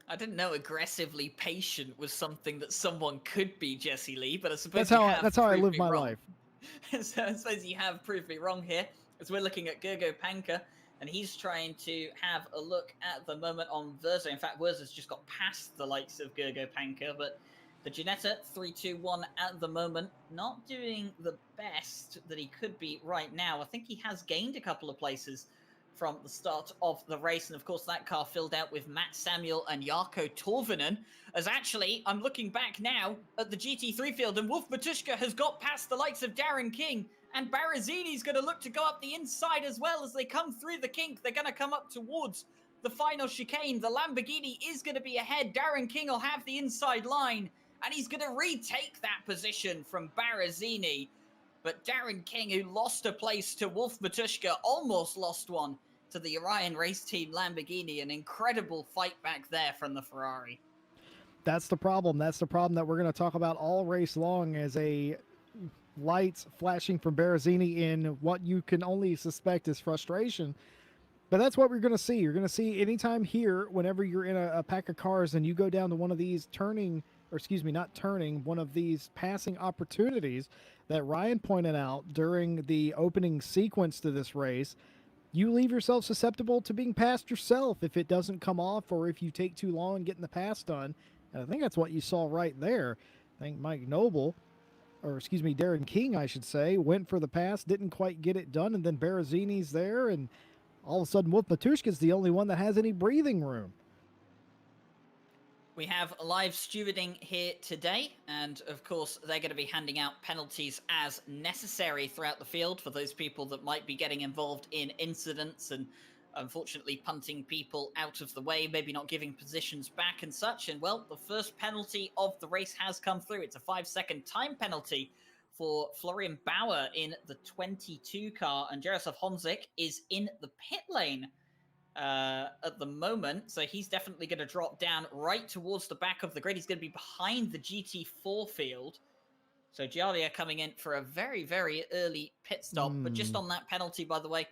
I didn't know aggressively patient was something that someone could be, Jesse Lee, but I suppose that's how I live my life. So I suppose you have proved me wrong here, as we're looking at Gergo Panka, and he's trying to have a look at the moment on Verza. In fact, Verza's just got past the likes of Gergo Panka, but the Ginetta 3-2-1 at the moment, not doing the best that he could be right now. I think he has gained a couple of places from the start of the race. And of course, that car filled out with Matt Samuel and Jarkko Torvinen. As actually, I'm looking back now at the GT3 field, and Wolf Matuszka has got past the likes of Darren King. And Barazini's going to look to go up the inside as well as they come through the kink. They're going to come up towards the final chicane. The Lamborghini is going to be ahead. Darren King will have the inside line, and he's going to retake that position from Barazini. But Darren King, who lost a place to Wolf Matuszka, almost lost one to the Orion Race Team Lamborghini. An incredible fight back there from the Ferrari. That's the problem. That's the problem that we're going to talk about all race long, as a lights flashing from Berrezzini in what you can only suspect is frustration. But that's what we're going to see. You're going to see anytime here, whenever you're in a pack of cars and you go down to one of these turning, or excuse me, not turning, one of these passing opportunities that Ryan pointed out during the opening sequence to this race, you leave yourself susceptible to being passed yourself if it doesn't come off, or if you take too long getting the pass done. And I think that's what you saw right there. I think Mike Noble, or excuse me, Darren King, I should say, went for the pass, didn't quite get it done, and then Berrezzini's there, and all of a sudden Wolf Matushka's the only one that has any breathing room. We have live stewarding here today, and of course they're going to be handing out penalties as necessary throughout the field for those people that might be getting involved in incidents and unfortunately punting people out of the way, maybe not giving positions back and such. And well, the first penalty of the race has come through. It's a 5-second time penalty for Florian Bauer in the 22 car, and Jaroslav Honzik is in the pit lane at the moment, so he's definitely going to drop down right towards the back of the grid. He's going to be behind the GT4 field. So Giardia coming in for a very, very early pit stop. But just on that penalty, by the way,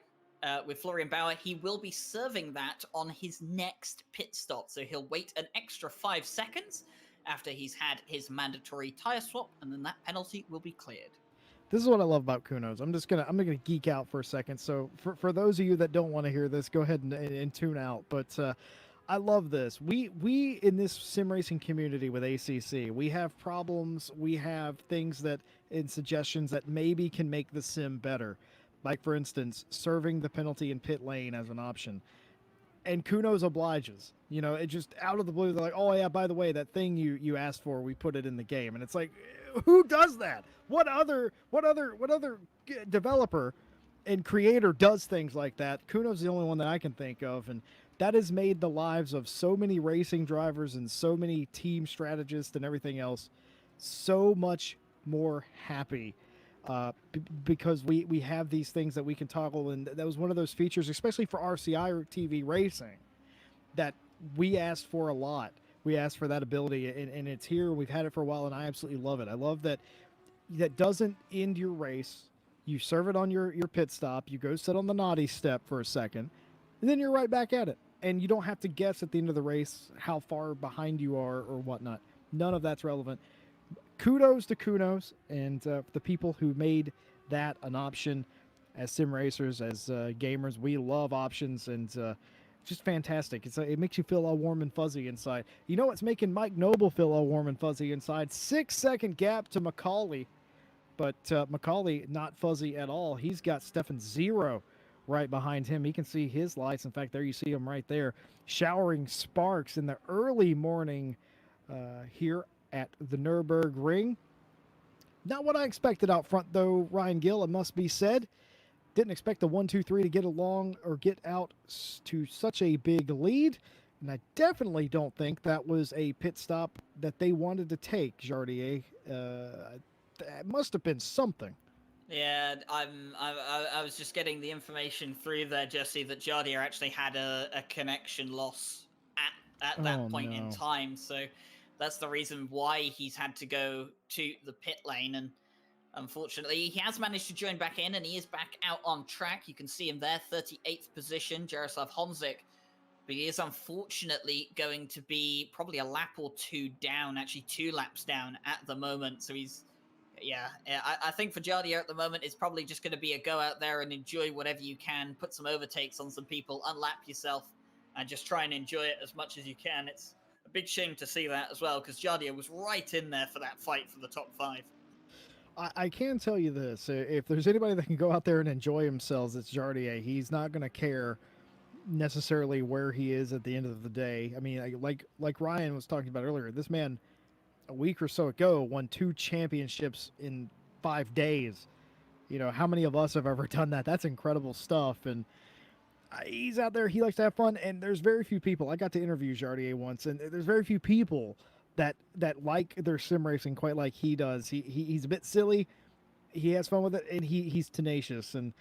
with Florian Bauer, he will be serving that on his next pit stop. So he'll wait an extra 5 seconds after he's had his mandatory tire swap, and then that penalty will be cleared. This is what I love about Kunos. I'm gonna geek out for a second. So for those of you that don't want to hear this, go ahead and tune out. But I love this. We in this sim racing community with ACC, we have problems. We have things that and suggestions that maybe can make the sim better. Like for instance, serving the penalty in pit lane as an option. And Kunos obliges. You know, it just out of the blue, they're like, oh yeah, by the way, that thing you asked for, we put it in the game. And it's like, who does that? What other developer and creator does things like that? Kunos is the only one that I can think of, and that has made the lives of so many racing drivers and so many team strategists and everything else so much more happy. Because we have these things that we can toggle, and that was one of those features, especially for RCI or TV racing, that we asked for a lot. We asked for that ability, and it's here. We've had it for a while, and I absolutely love it. I love that doesn't end your race. You serve it on your pit stop. You go sit on the naughty step for a second, and then you're right back at it. And you don't have to guess at the end of the race how far behind you are or whatnot. None of that's relevant. Kudos to Kunos and the people who made that an option. As sim racers, as gamers, we love options, and just fantastic. It makes you feel all warm and fuzzy inside. You know what's making Mike Noble feel all warm and fuzzy inside? 6-second gap to Macaulay, but Macaulay not fuzzy at all. He's got Stefan Zero right behind him. He can see his lights. In fact, there you see him right there, showering sparks in the early morning here at the Nurburgring. Not what I expected out front, though, Ryan Gill, it must be said. Didn't expect the 1-2-3 to get along or get out to such a big lead. And I definitely don't think that was a pit stop that they wanted to take, Jardier. That must have been something. Yeah, I was just getting the information through there, Jesse, that Jardier actually had a connection loss at that point in time. So that's the reason why he's had to go to the pit lane. And unfortunately, he has managed to join back in, and he is back out on track. You can see him there, 38th position, Jaroslav Honzik. But he is unfortunately going to be probably a lap or two down, actually 2 laps down at the moment. So he's, I think for Jardier at the moment, it's probably just going to be a go out there and enjoy whatever you can, put some overtakes on some people, unlap yourself, and just try and enjoy it as much as you can. It's a big shame to see that as well, because Jardier was right in there for that fight for the top 5. I can tell you this. If there's anybody that can go out there and enjoy themselves, it's Jardier. He's not going to care necessarily where he is at the end of the day. I mean, like Ryan was talking about earlier, this man a week or so ago won 2 championships in 5 days. You know, how many of us have ever done that? That's incredible stuff. And he's out there. He likes to have fun. And there's very few people. I got to interview Jardier once, and there's very few people that like their sim racing quite like he does. He's a bit silly. He has fun with it, and he's tenacious. And,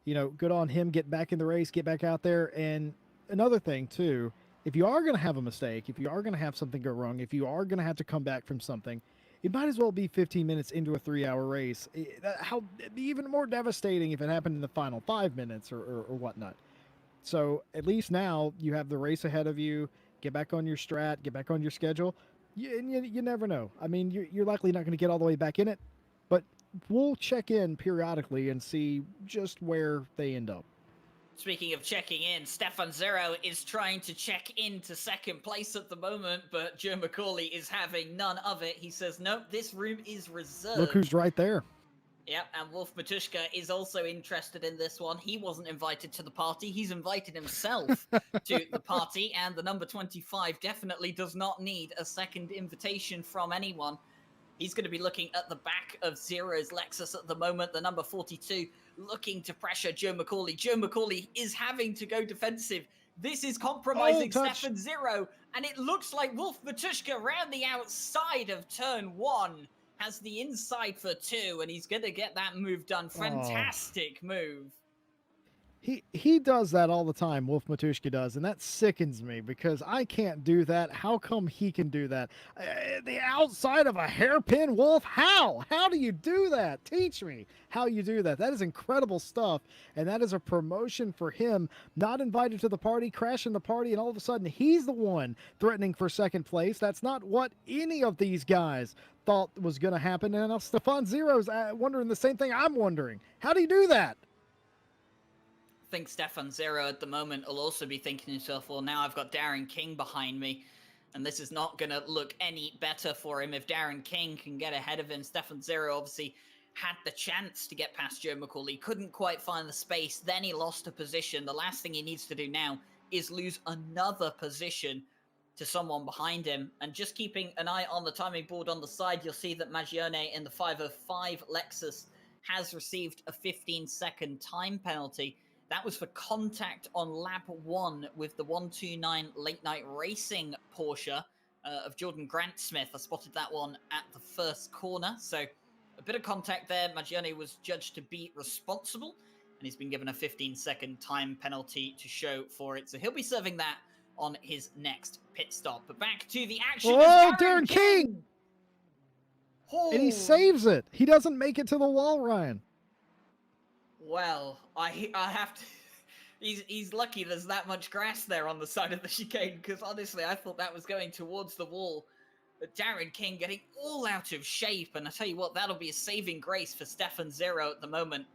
you know, good on him. Get back in the race, get back out there. And another thing, too, if you are going to have a mistake, if you are going to have something go wrong, if you are going to have to come back from something, it might as well be 15 minutes into a 3-hour race. It'd be even more devastating if it happened in the final 5 minutes or whatnot. So at least now you have the race ahead of you. Get back on your strat, get back on your schedule. You never know. I mean, you're likely not going to get all the way back in it, but we'll check in periodically and see just where they end up. Speaking of checking in, Stefan Zero is trying to check into second place at the moment, but Joe McCauley is having none of it. He says, nope, this room is reserved. Look who's right there. Yep, and Wolf Matushka is also interested in this one. He wasn't invited to the party. He's invited himself to the party, and the number 25 definitely does not need a second invitation from anyone. He's going to be looking at the back of Zero's Lexus at the moment, the number 42, looking to pressure Joe McCauley. Joe McCauley is having to go defensive. This is compromising Stefan Zero, and it looks like Wolf Matushka around the outside of turn 1 has the inside for 2, and he's going to get that move done. Fantastic move. He does that all the time, Wolf Matushka does, and that sickens me because I can't do that. How come he can do that? The outside of a hairpin, Wolf? How? How do you do that? Teach me how you do that. That is incredible stuff, and that is a promotion for him. Not invited to the party, crashing the party, and all of a sudden he's the one threatening for second place. That's not what any of these guys thought was going to happen, and now Stefan Zero's wondering the same thing I'm wondering. How do you do that? I think Stefan Zero at the moment will also be thinking to himself, well, now I've got Darren King behind me, and this is not going to look any better for him if Darren King can get ahead of him. Stefan Zero obviously had the chance to get past Joe McCauley, couldn't quite find the space, then he lost a position. The last thing he needs to do now is lose another position to someone behind him. And just keeping an eye on the timing board on the side, you'll see that Magione in the 505 Lexus has received a 15-second time penalty. That was for contact on lap 1 with the 129 Late Night Racing Porsche of Jordan Grant Smith. I spotted that one at the first corner. So a bit of contact there. Magione was judged to be responsible, and he's been given a 15-second time penalty to show for it. So he'll be serving that on his next pit stop. But back to the action. Oh, Darren King! Oh. And he saves it. He doesn't make it to the wall, Ryan. Well, I have to... He's lucky there's that much grass there on the side of the chicane, because honestly, I thought that was going towards the wall. But Darren King getting all out of shape, and I tell you what, that'll be a saving grace for Stefan Zero at the moment.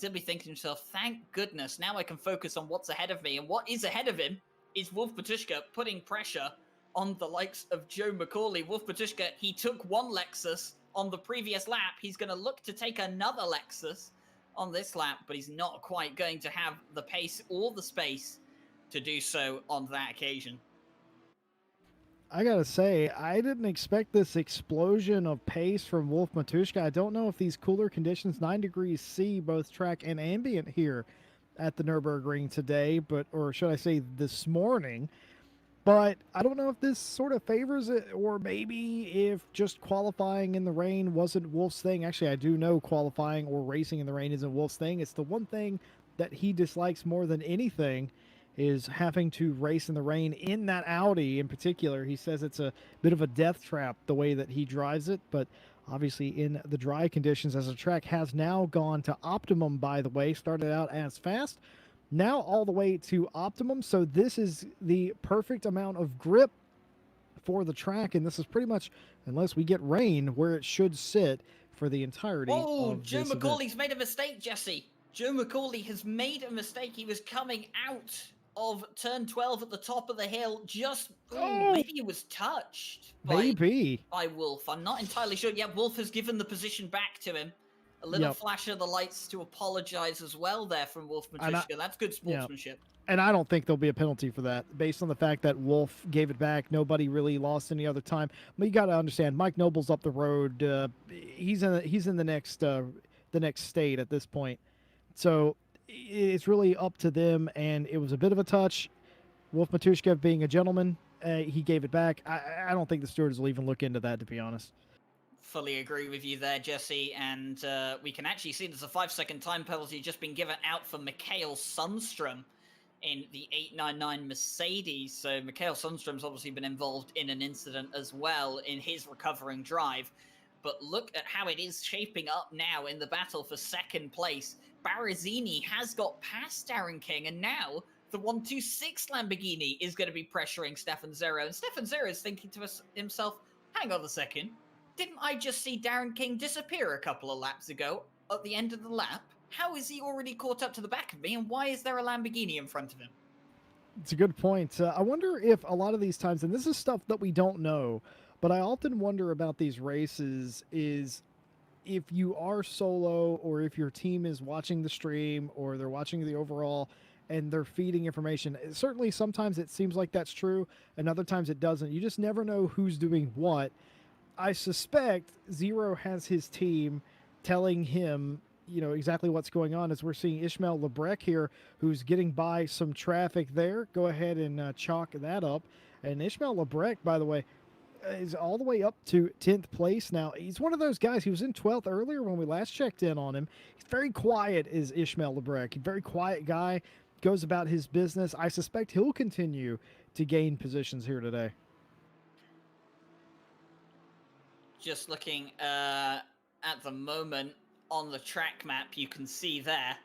He'll be thinking to himself, thank goodness, now I can focus on what's ahead of me, and what is ahead of him is Wolf Matushka putting pressure on the likes of Joe McCauley. Wolf Matushka, he took one Lexus on the previous lap. He's going to look to take another Lexus on this lap, but he's not quite going to have the pace or the space to do so on that occasion. I gotta say, I didn't expect this explosion of pace from Wolf Matushka. I don't know if these cooler conditions, 9 degrees C, both track and ambient here at the Nurburgring today, or should I say this morning, but I don't know if this sort of favors it, or maybe if just qualifying in the rain wasn't Wolf's thing. Actually, I do know qualifying or racing in the rain isn't Wolf's thing. It's the one thing that he dislikes more than anything is having to race in the rain in that Audi in particular. He says it's a bit of a death trap the way that he drives it, but obviously in the dry conditions, as the track has now gone to optimum, by the way, started out as fast, now all the way to optimum. So this is the perfect amount of grip for the track, and this is pretty much, unless we get rain, where it should sit for the entirety of Joe this McCauley's event. made a mistake, Jesse. Joe McCauley has made a mistake. He was coming out of turn 12 at the top of the hill. Maybe he was touched by Wolf. I'm not entirely sure. Yeah, Wolf has given the position back to him. A little flash of the lights to apologize as well there from Wolf Matushka. That's good sportsmanship. And I don't think there'll be a penalty for that, based on the fact that Wolf gave it back. Nobody really lost any other time. But you got to understand, Mike Noble's up the road. He's in the next state at this point. So it's really up to them, and it was a bit of a touch. Wolf Matushka, being a gentleman, he gave it back. I don't think the stewards will even look into that, to be honest. Fully agree with you there, Jesse, and we can actually see there's a 5-second time penalty just been given out for Mikhail Sundstrom in the 899 Mercedes. So Mikael Sundstrom's obviously been involved in an incident as well in his recovering drive. But look at how it is shaping up now in the battle for second place. Barazini has got past Darren King, and now the 126 Lamborghini is going to be pressuring Stefan Zero. And Stefan Zero is thinking to himself, hang on a second, didn't I just see Darren King disappear a couple of laps ago at the end of the lap? How is he already caught up to the back of me, and why is there a Lamborghini in front of him? It's a good point. I wonder if a lot of these times, and this is stuff that we don't know, but I often wonder about these races is if you are solo or if your team is watching the stream or they're watching the overall and they're feeding information. Certainly sometimes it seems like that's true, and other times it doesn't. You just never know who's doing what. I suspect Zero has his team telling him exactly what's going on, as we're seeing Ishmael Lebrec here, who's getting by some traffic there. Go ahead and chalk that up. And Ishmael Lebrec, by the way, is all the way up to 10th place now. He's one of those guys. He was in 12th earlier when we last checked in on him. He's very quiet, is Ishmael Lebrec. He's a very quiet guy, goes about his business. I suspect he'll continue to gain positions here today. Just looking at the moment, on the track map, you can see there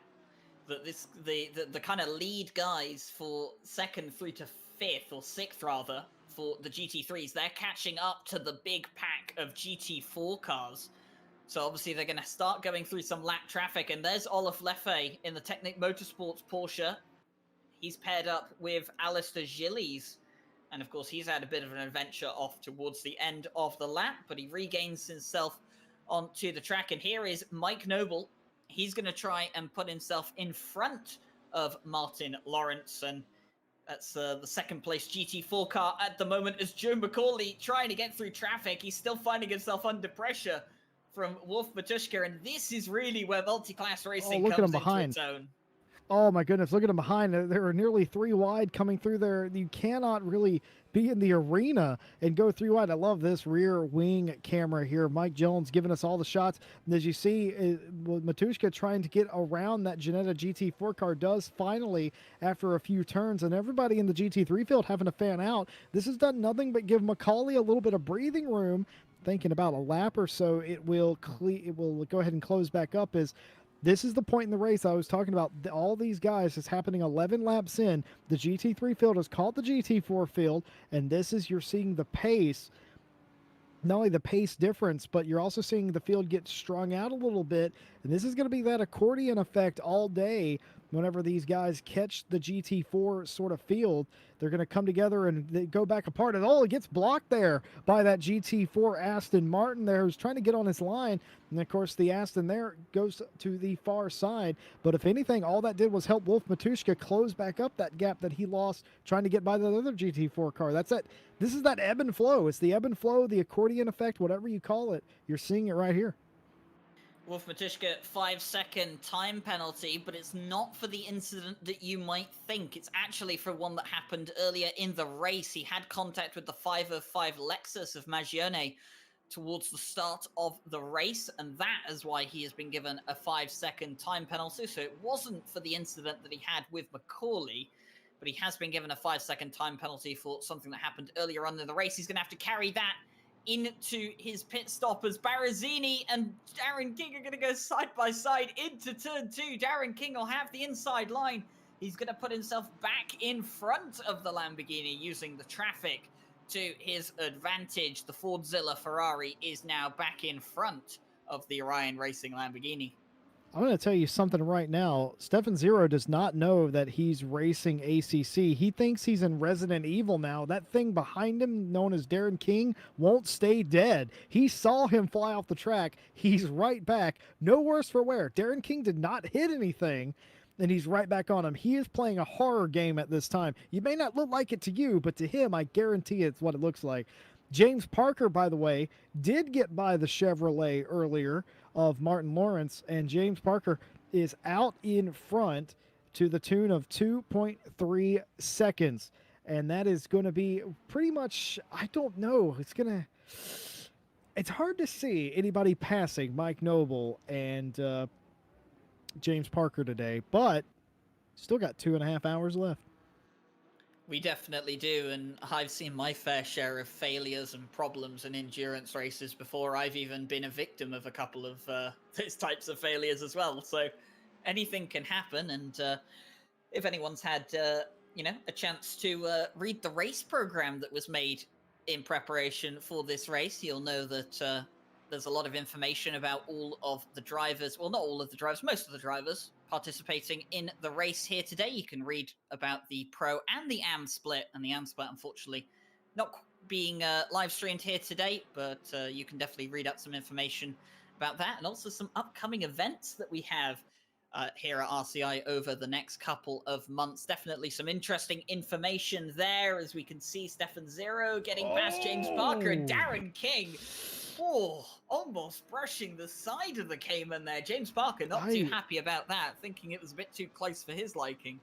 that the kind of lead guys for second through to fifth, or sixth rather, for the GT3s, they're catching up to the big pack of GT4 cars. So obviously they're going to start going through some lap traffic, and there's Olaf Leffe in the Technic Motorsports Porsche. He's paired up with Alistair Gillies, and of course he's had a bit of an adventure off towards the end of the lap, but he regains himself onto the track. And here is Mike Noble. He's going to try and put himself in front of Martin Lawrence, and that's the second place GT4 car at the moment, as Joe McCauley trying to get through traffic. He's still finding himself under pressure from Wolf Matuszka, and this is really where multi-class racing comes into its own. Oh my goodness, look at him behind. There are nearly 3 wide coming through there. You cannot really be in the arena and go 3 wide. I love this rear wing camera here. Mike Jones giving us all the shots. And as you see, Matuszka trying to get around that Ginetta GT4 car does finally after a few turns, and everybody in the GT3 field having to fan out. This has done nothing but give McCauley a little bit of breathing room. Thinking about a lap or so, it will go ahead and close back up. This is the point in the race I was talking about. All these guys, is happening 11 laps in. The GT3 field has caught the GT4 field, and you're seeing the pace, not only the pace difference, but you're also seeing the field get strung out a little bit. And this is going to be that accordion effect all day. Whenever these guys catch the GT4 sort of field, they're going to come together and they go back apart. And it gets blocked there by that GT4 Aston Martin there, who's trying to get on his line. And of course, the Aston there goes to the far side. But if anything, all that did was help Wolf Matuszka close back up that gap that he lost trying to get by the other GT4 car. This is that ebb and flow. It's the ebb and flow, the accordion effect, whatever you call it. You're seeing it right here. Wolf Matuszka, 5-second time penalty, but it's not for the incident that you might think. It's actually for one that happened earlier in the race. He had contact with the 505 Lexus of Magione towards the start of the race, and that is why he has been given a 5-second time penalty. So it wasn't for the incident that he had with McCauley, but he has been given a 5-second time penalty for something that happened earlier on in the race. He's going to have to carry that into his pit stop, as Barazini and Darren King are going to go side by side into turn 2. Darren King will have the inside line. He's going to put himself back in front of the Lamborghini using the traffic to his advantage. The Fordzilla Ferrari is now back in front of the Orion Racing Lamborghini. I'm going to tell you something right now. Stefan Zero does not know that he's racing ACC. He thinks he's in Resident Evil now. That thing behind him, known as Darren King, won't stay dead. He saw him fly off the track. He's right back. No worse for wear. Darren King did not hit anything, and he's right back on him. He is playing a horror game at this time. You may not look like it to you, but to him, I guarantee it's what it looks like. James Parker, by the way, did get by the Chevrolet earlier of Martin Lawrence, and James Parker is out in front to the tune of 2.3 seconds. And that is going to be pretty much, I don't know, it's hard to see anybody passing Mike Noble and James Parker today, but still got 2.5 hours left. We definitely do, and I've seen my fair share of failures and problems in endurance races before. I've even been a victim of a couple of those types of failures as well. So anything can happen, and if anyone's had a chance to read the race program that was made in preparation for this race, you'll know that there's a lot of information about all of the drivers. Well, not all of the drivers, most of the drivers participating in the race here today. You can read about the pro and the AM split, and the AM split, unfortunately, not being live streamed here today, but you can definitely read up some information about that, and also some upcoming events that we have here at RCI over the next couple of months. Definitely some interesting information there, as we can see Stefan Zero getting past James Parker and Darren King. Oh, almost brushing the side of the Cayman there. James Parker not too happy about that, thinking it was a bit too close for his liking.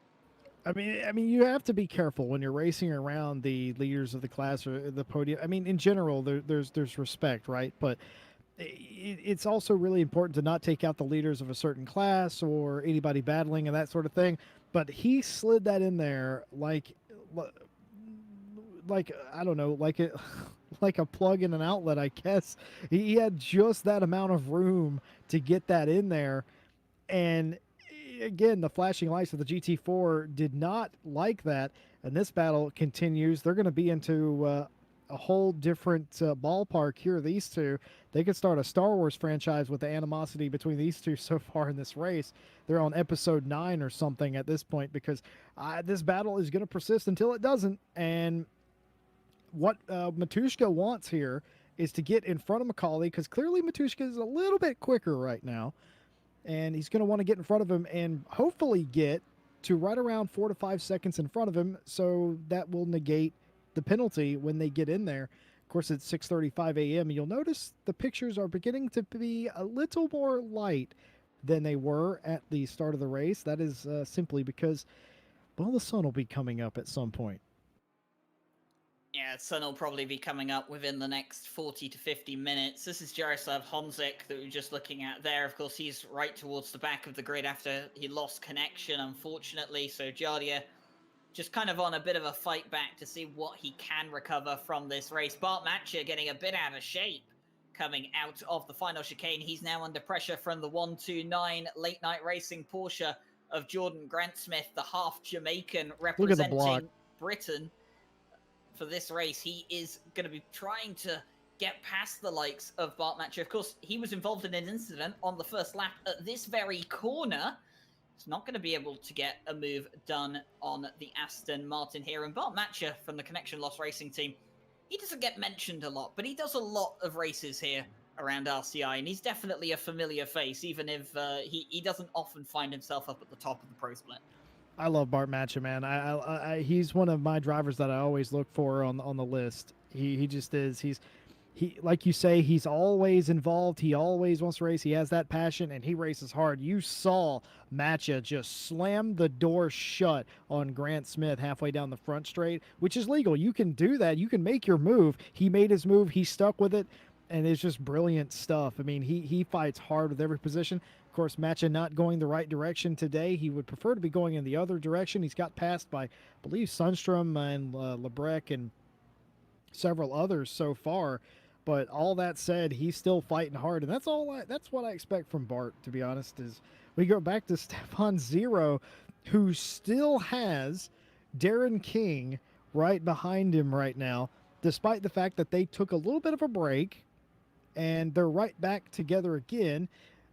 I mean, you have to be careful when you're racing around the leaders of the class or the podium. I mean, in general, there's respect, right? But it's also really important to not take out the leaders of a certain class or anybody battling and that sort of thing. But he slid that in there like I don't know, like like a plug in an outlet, I guess. He had just that amount of room to get that in there. And again, the flashing lights of the GT4 did not like that. And this battle continues. They're going to be into a whole different ballpark here, these two. They could start a Star Wars franchise with the animosity between these two so far in this race. They're on episode 9 or something at this point, because this battle is going to persist until it doesn't. And what Matushka wants here is to get in front of Macaulay, because clearly Matushka is a little bit quicker right now. And he's going to want to get in front of him and hopefully get to right around 4 to 5 seconds in front of him, so that will negate the penalty when they get in there. Of course, it's 6:35 a.m. You'll notice the pictures are beginning to be a little more light than they were at the start of the race. That is simply because, well, the sun will be coming up at some point. Yeah, sun will probably be coming up within the next 40 to 50 minutes. This is Jaroslav Honzik that we were just looking at there. Of course, he's right towards the back of the grid after he lost connection, unfortunately. So Jardia just kind of on a bit of a fight back to see what he can recover from this race. Bart Matcher getting a bit out of shape coming out of the final chicane. He's now under pressure from the 129 Late Night Racing Porsche of Jordan Grant-Smith, the half Jamaican representing Britain for this race. He is going to be trying to get past the likes of Bart Matcher. Of course, he was involved in an incident on the first lap at this very corner. He's not going to be able to get a move done on the Aston Martin here. And Bart Matcher from the Connection Loss Racing team, he doesn't get mentioned a lot, but he does a lot of races here around RCI, and he's definitely a familiar face, even if he doesn't often find himself up at the top of the Pro Split. I love Bart Matcher, man. He's one of my drivers that I always look for on the list. He just is. He like you say, he's always involved. He always wants to race. He has that passion, and he races hard. You saw Matcha just slam the door shut on Grant Smith halfway down the front straight, which is legal. You can do that. You can make your move. He made his move. He stuck with it, and it's just brilliant stuff. I mean, he fights hard with every position. Of course, Matcha not going the right direction today. He would prefer to be going in the other direction. He's got passed by, I believe, Sundstrom and Lebrecht and several others so far. But all that said, he's still fighting hard, and that's what I expect from Bart, to be honest. Is we go back to Stefan Zero, who still has Darren King right behind him right now, despite the fact that they took a little bit of a break, and they're right back together again.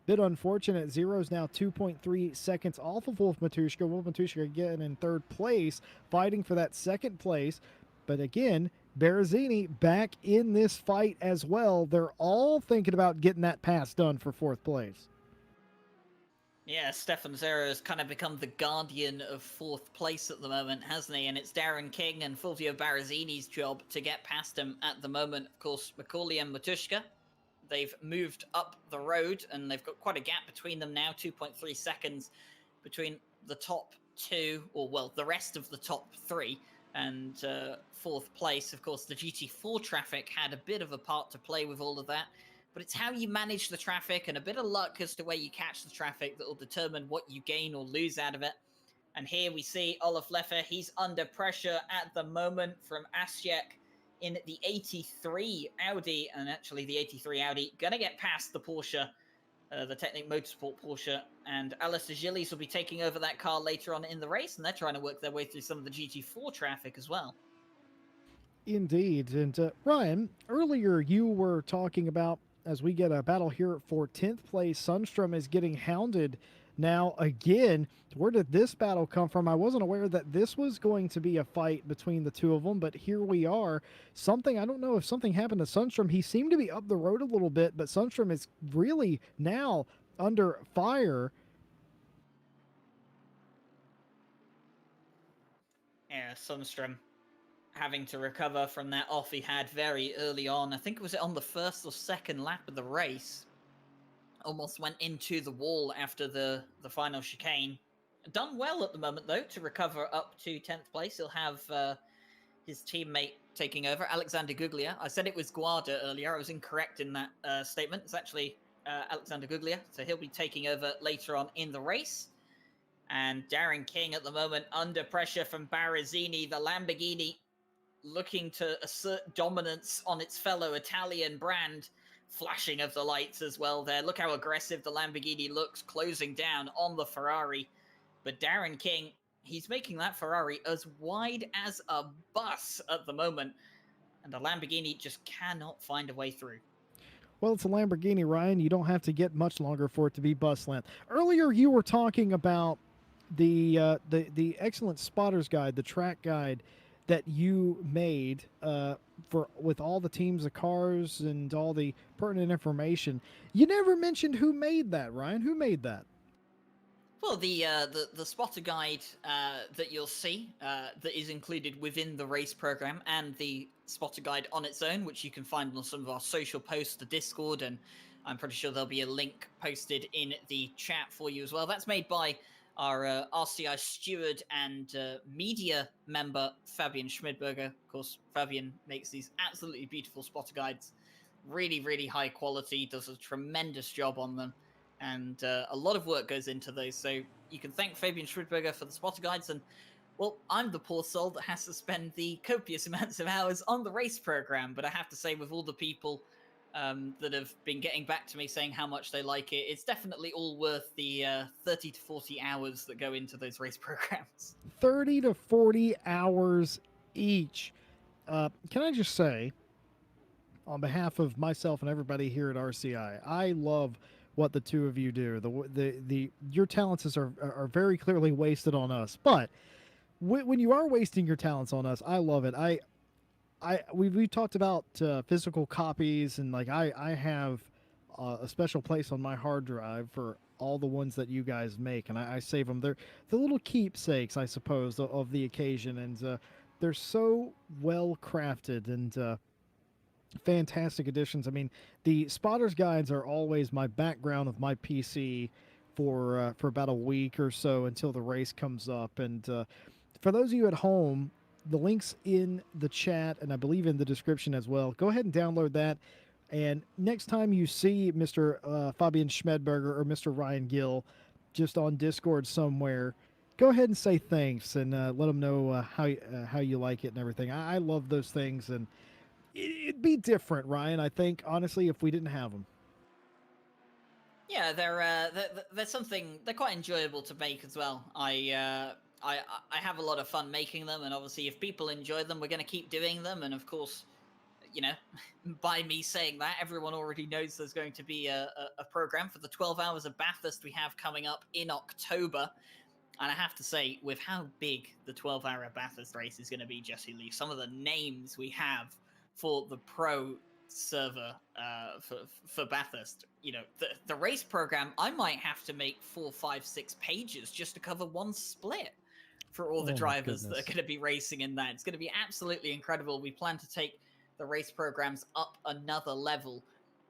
Bit unfortunate. Zero's now 2.3 seconds off of Wolf Matushka. Wolf Matushka again in third place, fighting for that second place. But again, Berrezzini back in this fight as well. They're all thinking about getting that pass done for fourth place. Yeah, Stefan Zero has kind of become the guardian of fourth place at the moment, hasn't he? And it's Darren King and Fulvio Berrezzini's job to get past him at the moment. Of course, Macaulay and Matushka, they've moved up the road, and they've got quite a gap between them now, 2.3 seconds between the top two, or well, the rest of the top three, and fourth place. Of course, the GT4 traffic had a bit of a part to play with all of that, but it's how you manage the traffic and a bit of luck as to where you catch the traffic that will determine what you gain or lose out of it. And here we see Olaf Leffer. He's under pressure at the moment from Asiek in the 83 Audi. And actually, the 83 Audi going to get past the Porsche, the Technic Motorsport Porsche. And Alistair Gillies will be taking over that car later on in the race. And they're trying to work their way through some of the GT4 traffic as well. Indeed. And Ryan, earlier you were talking about, as we get a battle here for 10th place, Sundstrom is getting hounded now again. Where did this battle come from? I wasn't aware that this was going to be a fight between the two of them, but here we are. I don't know if something happened to Sundstrom. He seemed to be up the road a little bit, but Sundstrom is really now under fire. Yeah, Sundstrom having to recover from that off he had very early on. I think it was on the first or second lap of the race. Almost went into the wall after the final chicane. Done well at the moment, though, to recover up to 10th place. He'll have his teammate taking over, Alexander Guglia. I said it was Guarda earlier. I was incorrect in that statement. It's actually Alexander Guglia. So he'll be taking over later on in the race. And Darren King at the moment under pressure from Barazzini, the Lamborghini, looking to assert dominance on its fellow Italian brand. Flashing of the lights as well there. Look how aggressive the Lamborghini looks, closing down on the Ferrari. But Darren King, he's making that Ferrari as wide as a bus at the moment. And the Lamborghini just cannot find a way through. Well, it's a Lamborghini, Ryan. You don't have to get much longer for it to be bus length. Earlier, you were talking about the excellent spotter's guide, the track guide that you made with all the teams of cars and all the pertinent information. You never mentioned who made that, Ryan. Who made that? Well, the spotter guide that you'll see that is included within the race program, and the spotter guide on its own, which you can find on some of our social posts, the Discord, and I'm pretty sure there'll be a link posted in the chat for you as well. That's made by our RCI steward and media member, Fabian Schmidberger. Of course, Fabian makes these absolutely beautiful spotter guides. Really, really high quality, does a tremendous job on them. And a lot of work goes into those. So you can thank Fabian Schmidberger for the spotter guides. And, well, I'm the poor soul that has to spend the copious amounts of hours on the race program. But I have to say, with all the people that have been getting back to me saying how much they like it, it's definitely all worth the 30 to 40 hours that go into those race programs. 30 to 40 hours each. Can I just say, on behalf of myself and everybody here at RCI, I love what the two of you do. Your talents are very clearly wasted on us, but when you are wasting your talents on us, I love it. We talked about physical copies, and like I have a special place on my hard drive for all the ones that you guys make, and I save them. They're the little keepsakes, I suppose, of the occasion, and they're so well crafted and fantastic additions. I mean, the spotters guides are always my background of my PC for about a week or so until the race comes up. And for those of you at home, the link's in the chat, and I believe in the description as well. Go ahead and download that. And next time you see Mr. Fabian Schmedberger or Mr. Ryan Gill just on Discord somewhere, go ahead and say thanks and let them know how you like it and everything. I love those things, and it'd be different, Ryan, I think, honestly, if we didn't have them. Yeah, they're something, they're quite enjoyable to make as well. I have a lot of fun making them, and obviously if people enjoy them, we're going to keep doing them. And of course, you know, by me saying that, everyone already knows there's going to be a program for the 12 Hours of Bathurst we have coming up in October. And I have to say, with how big the 12-hour Bathurst race is going to be, Jesse Lee, some of the names we have for the pro server for Bathurst, you know, the race program, I might have to make 4, 5, 6 pages just to cover one split for all the drivers that are going to be racing in that. It's going to be absolutely incredible. We plan to take the race programs up another level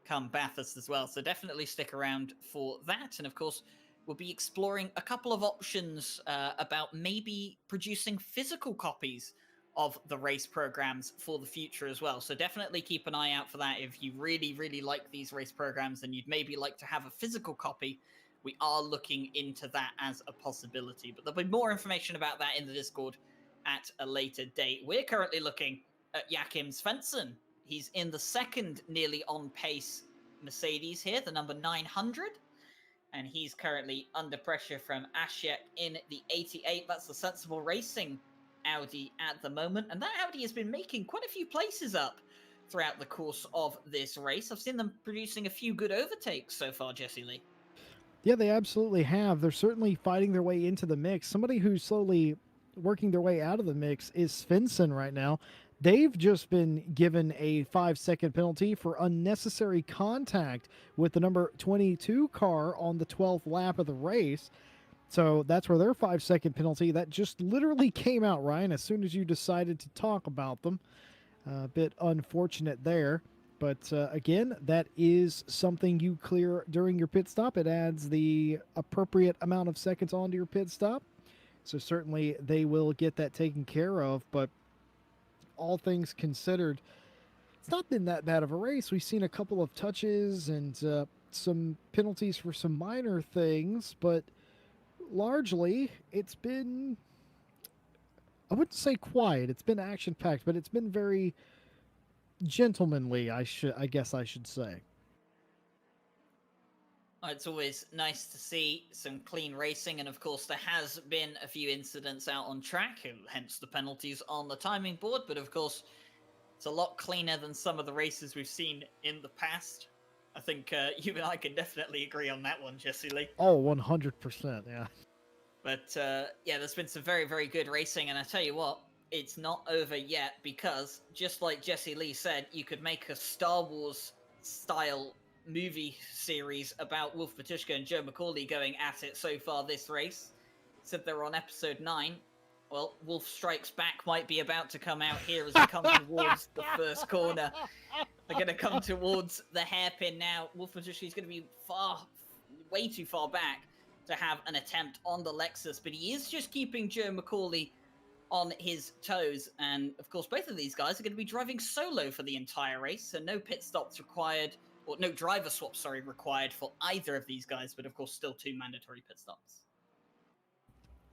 come Bathurst as well. So definitely stick around for that. And of course, we'll be exploring a couple of options about maybe producing physical copies of the race programs for the future as well. So definitely keep an eye out for that. If you really, really like these race programs and you'd maybe like to have a physical copy, we are looking into that as a possibility. But there'll be more information about that in the Discord at a later date. We're currently looking at Joachim Svensson. He's in the second nearly on pace Mercedes here, the number 900. And he's currently under pressure from Ashek in the 88. That's the Sensible Racing Audi at the moment. And that Audi has been making quite a few places up throughout the course of this race. I've seen them producing a few good overtakes so far, Jesse Lee. Yeah, they absolutely have. They're certainly fighting their way into the mix. Somebody who's slowly working their way out of the mix is Svensson right now. They've just been given a 5-second penalty for unnecessary contact with the number 22 car on the 12th lap of the race. So that's where their 5-second penalty, that just literally came out, Ryan, as soon as you decided to talk about them. A bit unfortunate there. But again, that is something you clear during your pit stop. It adds the appropriate amount of seconds onto your pit stop. So certainly they will get that taken care of. But all things considered, it's not been that bad of a race. We've seen a couple of touches and some penalties for some minor things. But largely, it's been, I wouldn't say quiet. It's been action-packed, but it's been very gentlemanly, I guess I should say. It's always nice to see some clean racing, and of course there has been a few incidents out on track, hence the penalties on the timing board, but of course it's a lot cleaner than some of the races we've seen in the past. I think you and I can definitely agree on that one, Jesse Lee. Oh, 100%, yeah. But yeah, there's been some very, very good racing, and I tell you what, it's not over yet, because just like Jesse Lee said, you could make a Star Wars style movie series about Wolf Matuszka and Joe McCauley going at it so far this race. Said they're on episode 9. Well, Wolf Strikes Back might be about to come out here as we come towards the first corner. They're going to come towards the hairpin now. Wolf Matuszka is going to be way too far back to have an attempt on the Lexus, but he is just keeping Joe McCauley on his toes. And of course, both of these guys are going to be driving solo for the entire race, so no pit stops required, or no driver swaps, required for either of these guys, but of course still 2 mandatory pit stops.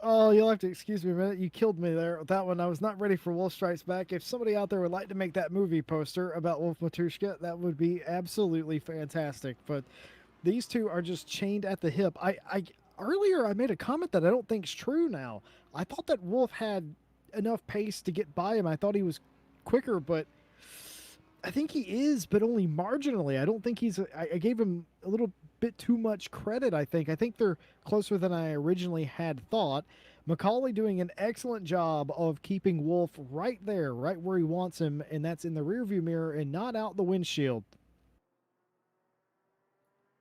Oh, you'll have to excuse me a minute. You killed me there with that one. I was not ready for Wolf Strikes Back. If somebody out there would like to make that movie poster about Wolf Matuszka, that would be absolutely fantastic. But these two are just chained at the hip. Earlier I made a comment that I don't think is true now. I thought that Wolf had enough pace to get by him. I thought he was quicker, but I think he is, but only marginally. I don't think he's... I gave him a little bit too much credit, I think. I think they're closer than I originally had thought. McCauley doing an excellent job of keeping Wolf right there, right where he wants him, and that's in the rearview mirror and not out the windshield.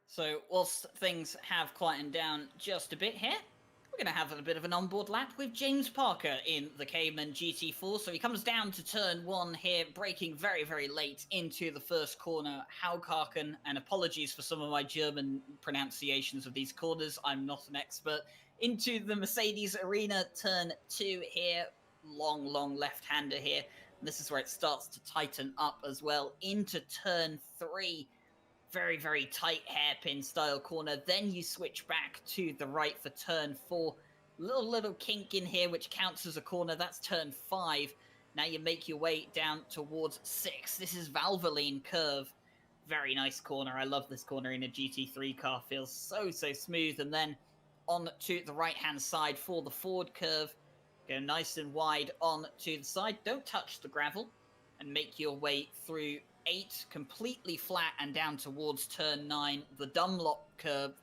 So, whilst things have quietened down just a bit here, we're going to have a bit of an onboard lap with James Parker in the Cayman GT4. So he comes down to turn 1 here, braking very, very late into the first corner. Haughaken, and apologies for some of my German pronunciations of these corners. I'm not an expert. Into the Mercedes Arena, turn 2 here. Long left-hander here. And this is where it starts to tighten up as well. Into turn 3. Very, very tight hairpin style corner. Then you switch back to the right for turn 4. Little kink in here, which counts as a corner. That's turn 5. Now you make your way down towards 6. This is Valvoline curve. Very nice corner. I love this corner in a GT3 car. Feels so smooth. And then on to the right-hand side for the Ford curve. Go nice and wide on to the side. Don't touch the gravel. And make your way through 8, completely flat and down towards turn 9, the Dunlop curve,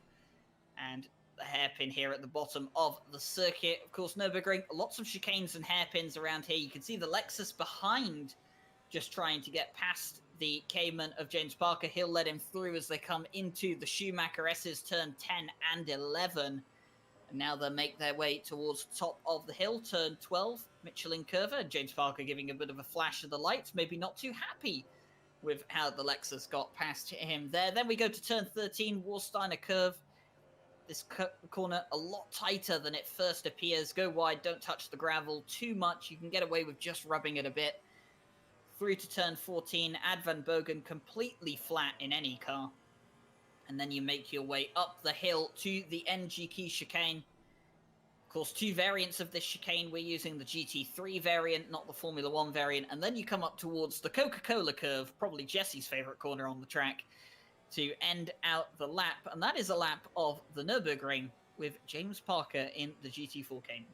and the hairpin here at the bottom of the circuit. Of course, Nurburgring, lots of chicanes and hairpins around here. You can see the Lexus behind, just trying to get past the Cayman of James Parker. He'll let him through as they come into the Schumacher S's turn 10 and 11. And now they'll make their way towards the top of the hill, turn 12, Michelin curve. James Parker giving a bit of a flash of the lights, maybe not too happy with how the Lexus got past him there. Then we go to turn 13, Warsteiner curve. This corner a lot tighter than it first appears. Go wide, don't touch the gravel too much. You can get away with just rubbing it a bit. Through to turn 14, Ad Van Bogen, completely flat in any car. and then you make your way up the hill to the NG Key chicane. Of course, 2 variants of this chicane. We're using the GT3 variant, not the Formula 1 variant. And then you come up towards the Coca-Cola curve, probably Jesse's favorite corner on the track, to end out the lap. And that is a lap of the Nurburgring with James Parker in the GT4 cane.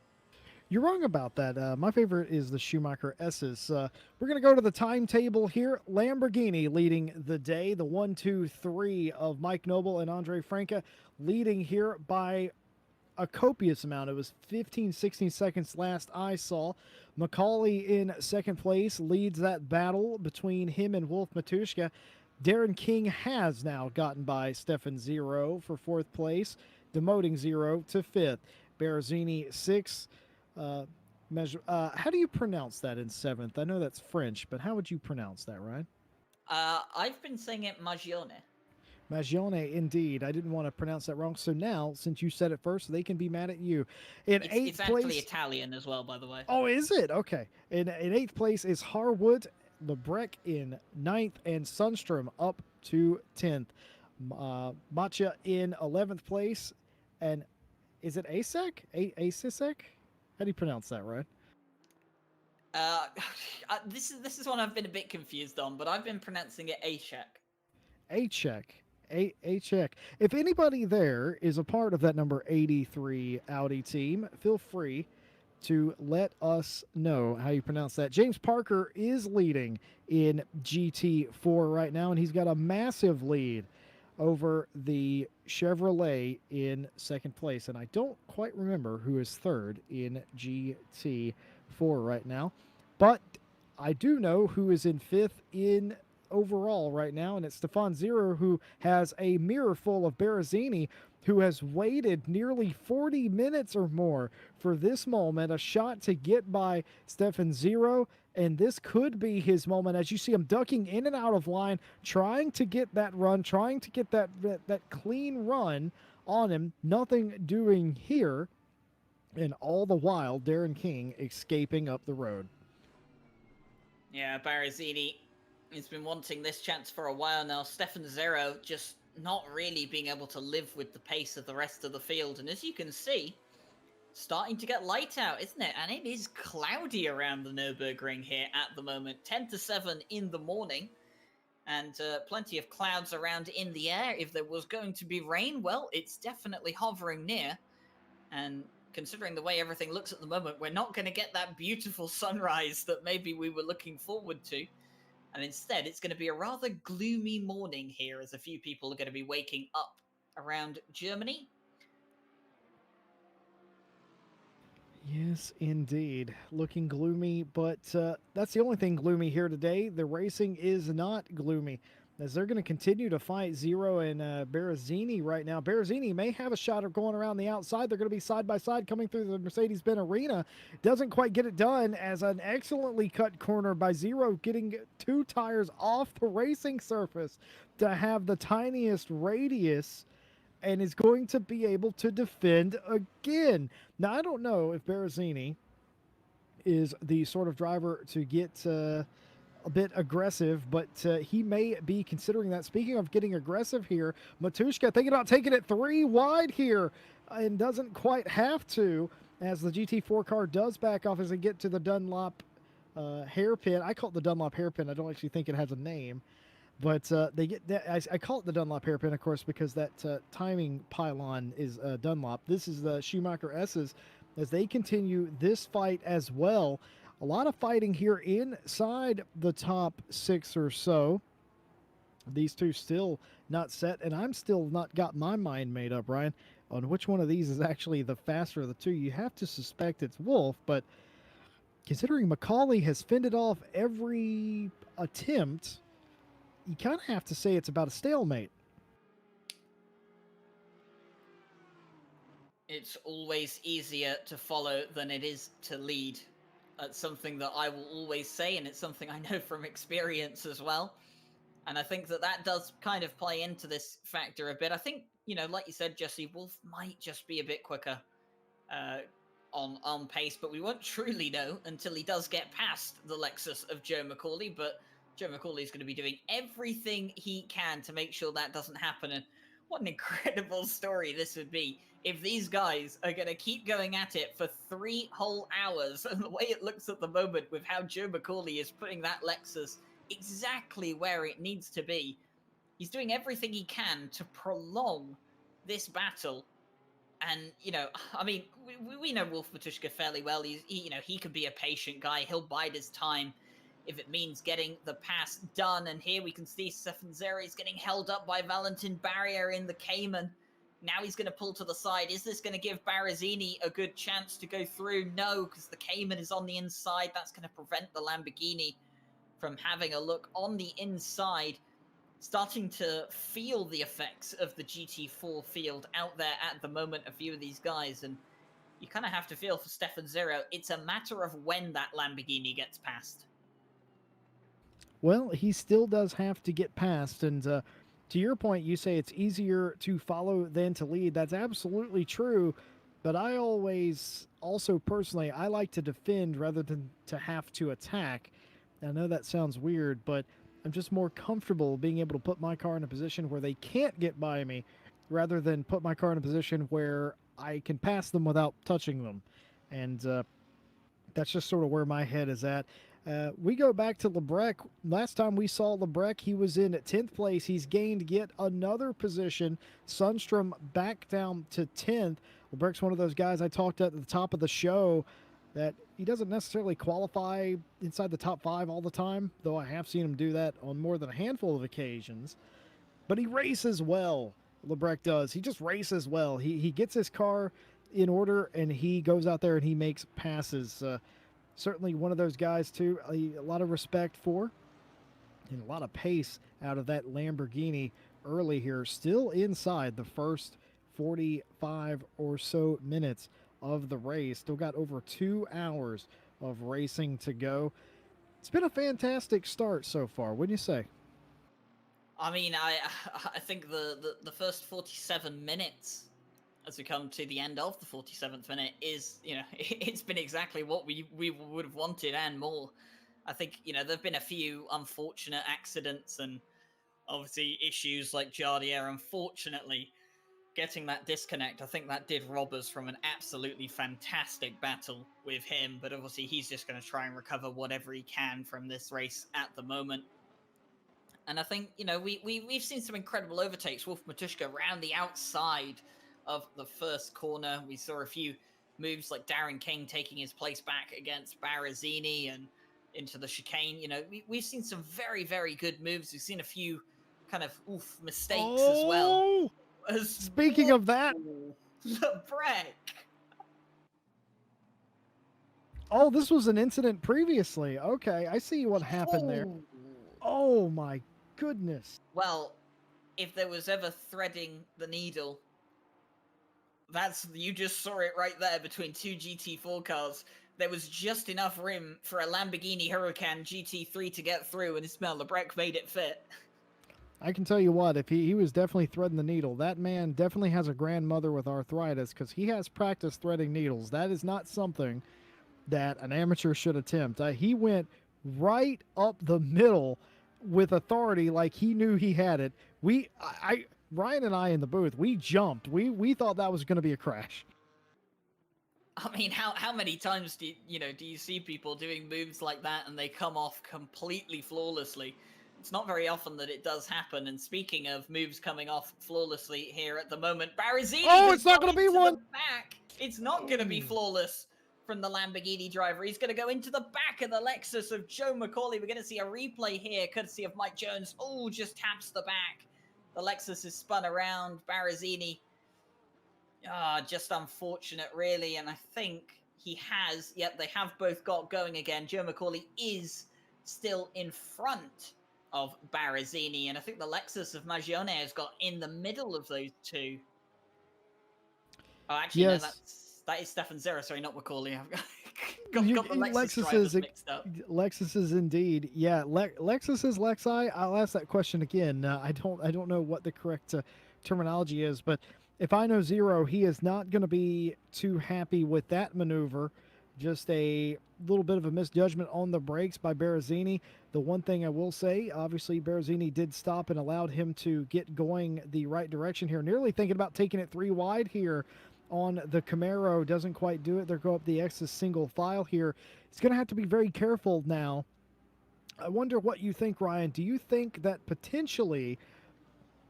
You're wrong about that. My favorite is the Schumacher S's. We're going to go to the timetable here. Lamborghini leading the day. The 1, 2, 3 of Mike Noble and Andre Franca leading here by a copious amount. It was 15, 16 seconds last I saw. Macaulay in second place leads that battle between him and Wolf Matuszka. Darren King has now gotten by Stefan Zero for fourth place, demoting Zero to fifth. Berrezzini sixth. How do you pronounce that in seventh? I know that's French, but how would you pronounce that, Ryan? I've been saying it Magione. Magione, indeed. I didn't want to pronounce that wrong. So now, since you said it first, they can be mad at you. In eighth it's place, actually Italian as well, by the way. Oh, is it? Okay. In eighth place is Harwood, Lebrecht in ninth, and Sundstrom up to 10th. Macha in 11th place. And is it Asek? Asisek? How do you pronounce that, right? This is one I've been a bit confused on, but I've been pronouncing it Achek. Achek. Achek. If anybody there is a part of that number 83 Audi team, feel free to let us know how you pronounce that. James Parker is leading in GT4 right now, and he's got a massive lead over the Chevrolet in second place. And I don't quite remember who is third in GT4 right now, but I do know who is in fifth in overall right now, and it's Stefan Zero, who has a mirror full of Berrezzini, who has waited nearly 40 minutes or more for this moment, a shot to get by Stefan Zero, and this could be his moment. As you see him ducking in and out of line, trying to get that run, trying to get that clean run on him, nothing doing here, and all the while, Darren King escaping up the road. Yeah, Berrezzini has been wanting this chance for a while now. Stefan Zero just not really being able to live with the pace of the rest of the field. And as you can see, starting to get light out, isn't it? And it is cloudy around the Nurburgring here at the moment. 10 to 7 in the morning. And plenty of clouds around in the air. If there was going to be rain, well, it's definitely hovering near. And considering the way everything looks at the moment, we're not going to get that beautiful sunrise that maybe we were looking forward to. And instead, it's going to be a rather gloomy morning here, as a few people are going to be waking up around Germany. Yes, indeed. Looking gloomy, but that's the only thing gloomy here today. The racing is not gloomy, as they're going to continue to fight Zero and Berrezzini right now. Berrezzini may have a shot of going around the outside. They're going to be side by side coming through the Mercedes-Benz arena. Doesn't quite get it done, as an excellently cut corner by Zero, getting 2 tires off the racing surface to have the tiniest radius, and is going to be able to defend again. Now, I don't know if Berrezzini is the sort of driver to get a bit aggressive, but he may be considering that. Speaking of getting aggressive here, Matuszka thinking about taking it 3 wide here, and doesn't quite have to, as the GT4 car does back off as they get to the Dunlop hairpin. I call it the Dunlop hairpin. I don't actually think it has a name. But they get that. I call it the Dunlop hairpin, of course, because that timing pylon is Dunlop. This is the Schumacher S's as they continue this fight as well. A lot of fighting here inside the top 6 or so. These two still not set, and I'm still not got my mind made up, Ryan, on which one of these is actually the faster of the two. You have to suspect it's Wolf, but considering Macaulay has fended off every attempt, you kind of have to say it's about a stalemate. It's always easier to follow than it is to lead. That's something that I will always say, and it's something I know from experience as well. And I think that does kind of play into this factor a bit. I think, like you said, Jesse, Wolf might just be a bit quicker on pace, but we won't truly know until he does get past the Lexus of Joe Macaulay. But Joe Macaulay is going to be doing everything he can to make sure that doesn't happen. And What an incredible story this would be if these guys are going to keep going at it for 3 whole hours. And the way it looks at the moment with how Joe McCauley is putting that Lexus exactly where it needs to be, he's doing everything he can to prolong this battle. And, you know, I mean, we know Wolf Matushka fairly well. He can be a patient guy. He'll bide his time if it means getting the pass done. And here we can see Stefan Zera is getting held up by Valentin Barrier in the Cayman. Now he's going to pull to the side. Is this going to give Barrazzini a good chance to go through? No, because the Cayman is on the inside. That's going to prevent the Lamborghini from having a look on the inside. Starting to feel the effects of the GT4 field out there at the moment, a few of these guys. And you kind of have to feel for Stefan Zero. It's a matter of when that Lamborghini gets past. Well, he still does have to get past. And to your point, you say it's easier to follow than to lead. That's absolutely true. But I always, also personally, I like to defend rather than to have to attack. I know that sounds weird, but I'm just more comfortable being able to put my car in a position where they can't get by me rather than put my car in a position where I can pass them without touching them. And that's just sort of where my head is at. We go back to Lebrec. Last time we saw Lebrec, he was in 10th place. He's gained yet another position. Sundstrom back down to 10th. Lebrec's one of those guys I talked at the top of the show that he doesn't necessarily qualify inside the top 5 all the time, though I have seen him do that on more than a handful of occasions. But he races well, Lebrec does. He just races well. He gets his car in order, and he goes out there and he makes passes. Certainly one of those guys, too, a lot of respect for, and a lot of pace out of that Lamborghini early here. Still inside the first 45 or so minutes of the race. Still got over 2 hours of racing to go. It's been a fantastic start so far, wouldn't you say? I mean, I think the first 47 minutes, as we come to the end of the 47th minute, is, you know, it's been exactly what we would have wanted and more. I think, you know, there have been a few unfortunate accidents and obviously issues like Jardier, unfortunately, getting that disconnect. I think that did rob us from an absolutely fantastic battle with him, but obviously he's just going to try and recover whatever he can from this race at the moment. And I think, you know, we've seen some incredible overtakes. Wolf Matushka around the outside of the first corner. We saw a few moves like Darren King taking his place back against Barrazzini and into the chicane. You know, we've seen some very, very good moves. We've seen a few kind of mistakes as well. Speaking of that, Lebrec. Oh, this was an incident previously. Okay, I see what happened there. Oh my goodness. Well, if there was ever threading the needle, you just saw it right there between 2 GT4 cars. There was just enough room for a Lamborghini Huracan GT3 to get through, and Ismail Lebrec made it fit. I can tell you what, if he was definitely threading the needle. That man definitely has a grandmother with arthritis because he has practiced threading needles. That is not something that an amateur should attempt. He went right up the middle with authority like he knew he had it. Ryan and I in the booth, we jumped. We thought that was going to be a crash. I mean, how many times do you see people doing moves like that and they come off completely flawlessly? It's not very often that it does happen. And speaking of moves coming off flawlessly here at the moment, Barrazzini. Oh, it's not going to be one. Back. It's not going to be flawless from the Lamborghini driver. He's going to go into the back of the Lexus of Joe McCauley. We're going to see a replay here, courtesy of Mike Jones. Oh, just taps the back. The Lexus is spun around. Barrazzini. Just unfortunate, really. And I think he has. Yep, they have both got going again. Joe McCauley is still in front of Barrazzini, and I think the Lexus of Magione has got in the middle of those two. Oh, actually, yes. No, that is Stefan Zera. Sorry, not McCauley. I've got the Lexus drivers mixed up. Lexus indeed. Yeah, Lexus is Lexi. I'll ask that question again. I don't know what the correct terminology is, but if I know Zero, he is not going to be too happy with that maneuver Just a little bit of a misjudgment on the brakes by Berrezzini. The one thing I will say, obviously, Berrezzini did stop and allowed him to get going the right direction here. Nearly thinking about taking it 3 wide here on the Camaro. Doesn't quite do it. They're going up the X's single file here. He's going to have to be very careful now. I wonder what you think, Ryan. Do you think that potentially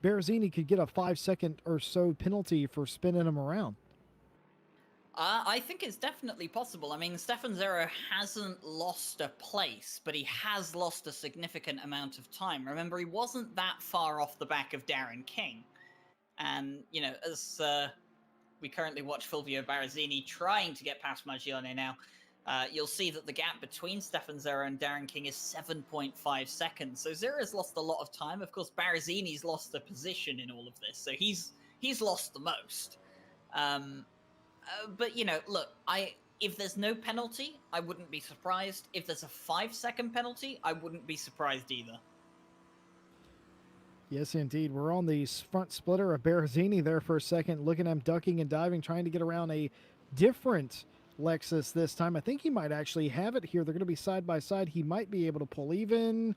Berrezzini could get a 5-second or so penalty for spinning him around? I think it's definitely possible. I mean, Stefan Zero hasn't lost a place, but he has lost a significant amount of time. Remember, he wasn't that far off the back of Darren King. And, you know, as we currently watch Fulvio Berrezzini trying to get past Maggione now, you'll see that the gap between Stefan Zero and Darren King is 7.5 seconds. So Zero's lost a lot of time. Of course, Berrezzini's lost a position in all of this, so he's lost the most. But, you know, look, if there's no penalty, I wouldn't be surprised. If there's a 5-second penalty, I wouldn't be surprised either. Yes, indeed. We're on the front splitter of Berrezzini there for a second, looking at him ducking and diving, trying to get around a different Lexus this time. I think he might actually have it here. They're going to be side by side. He might be able to pull even.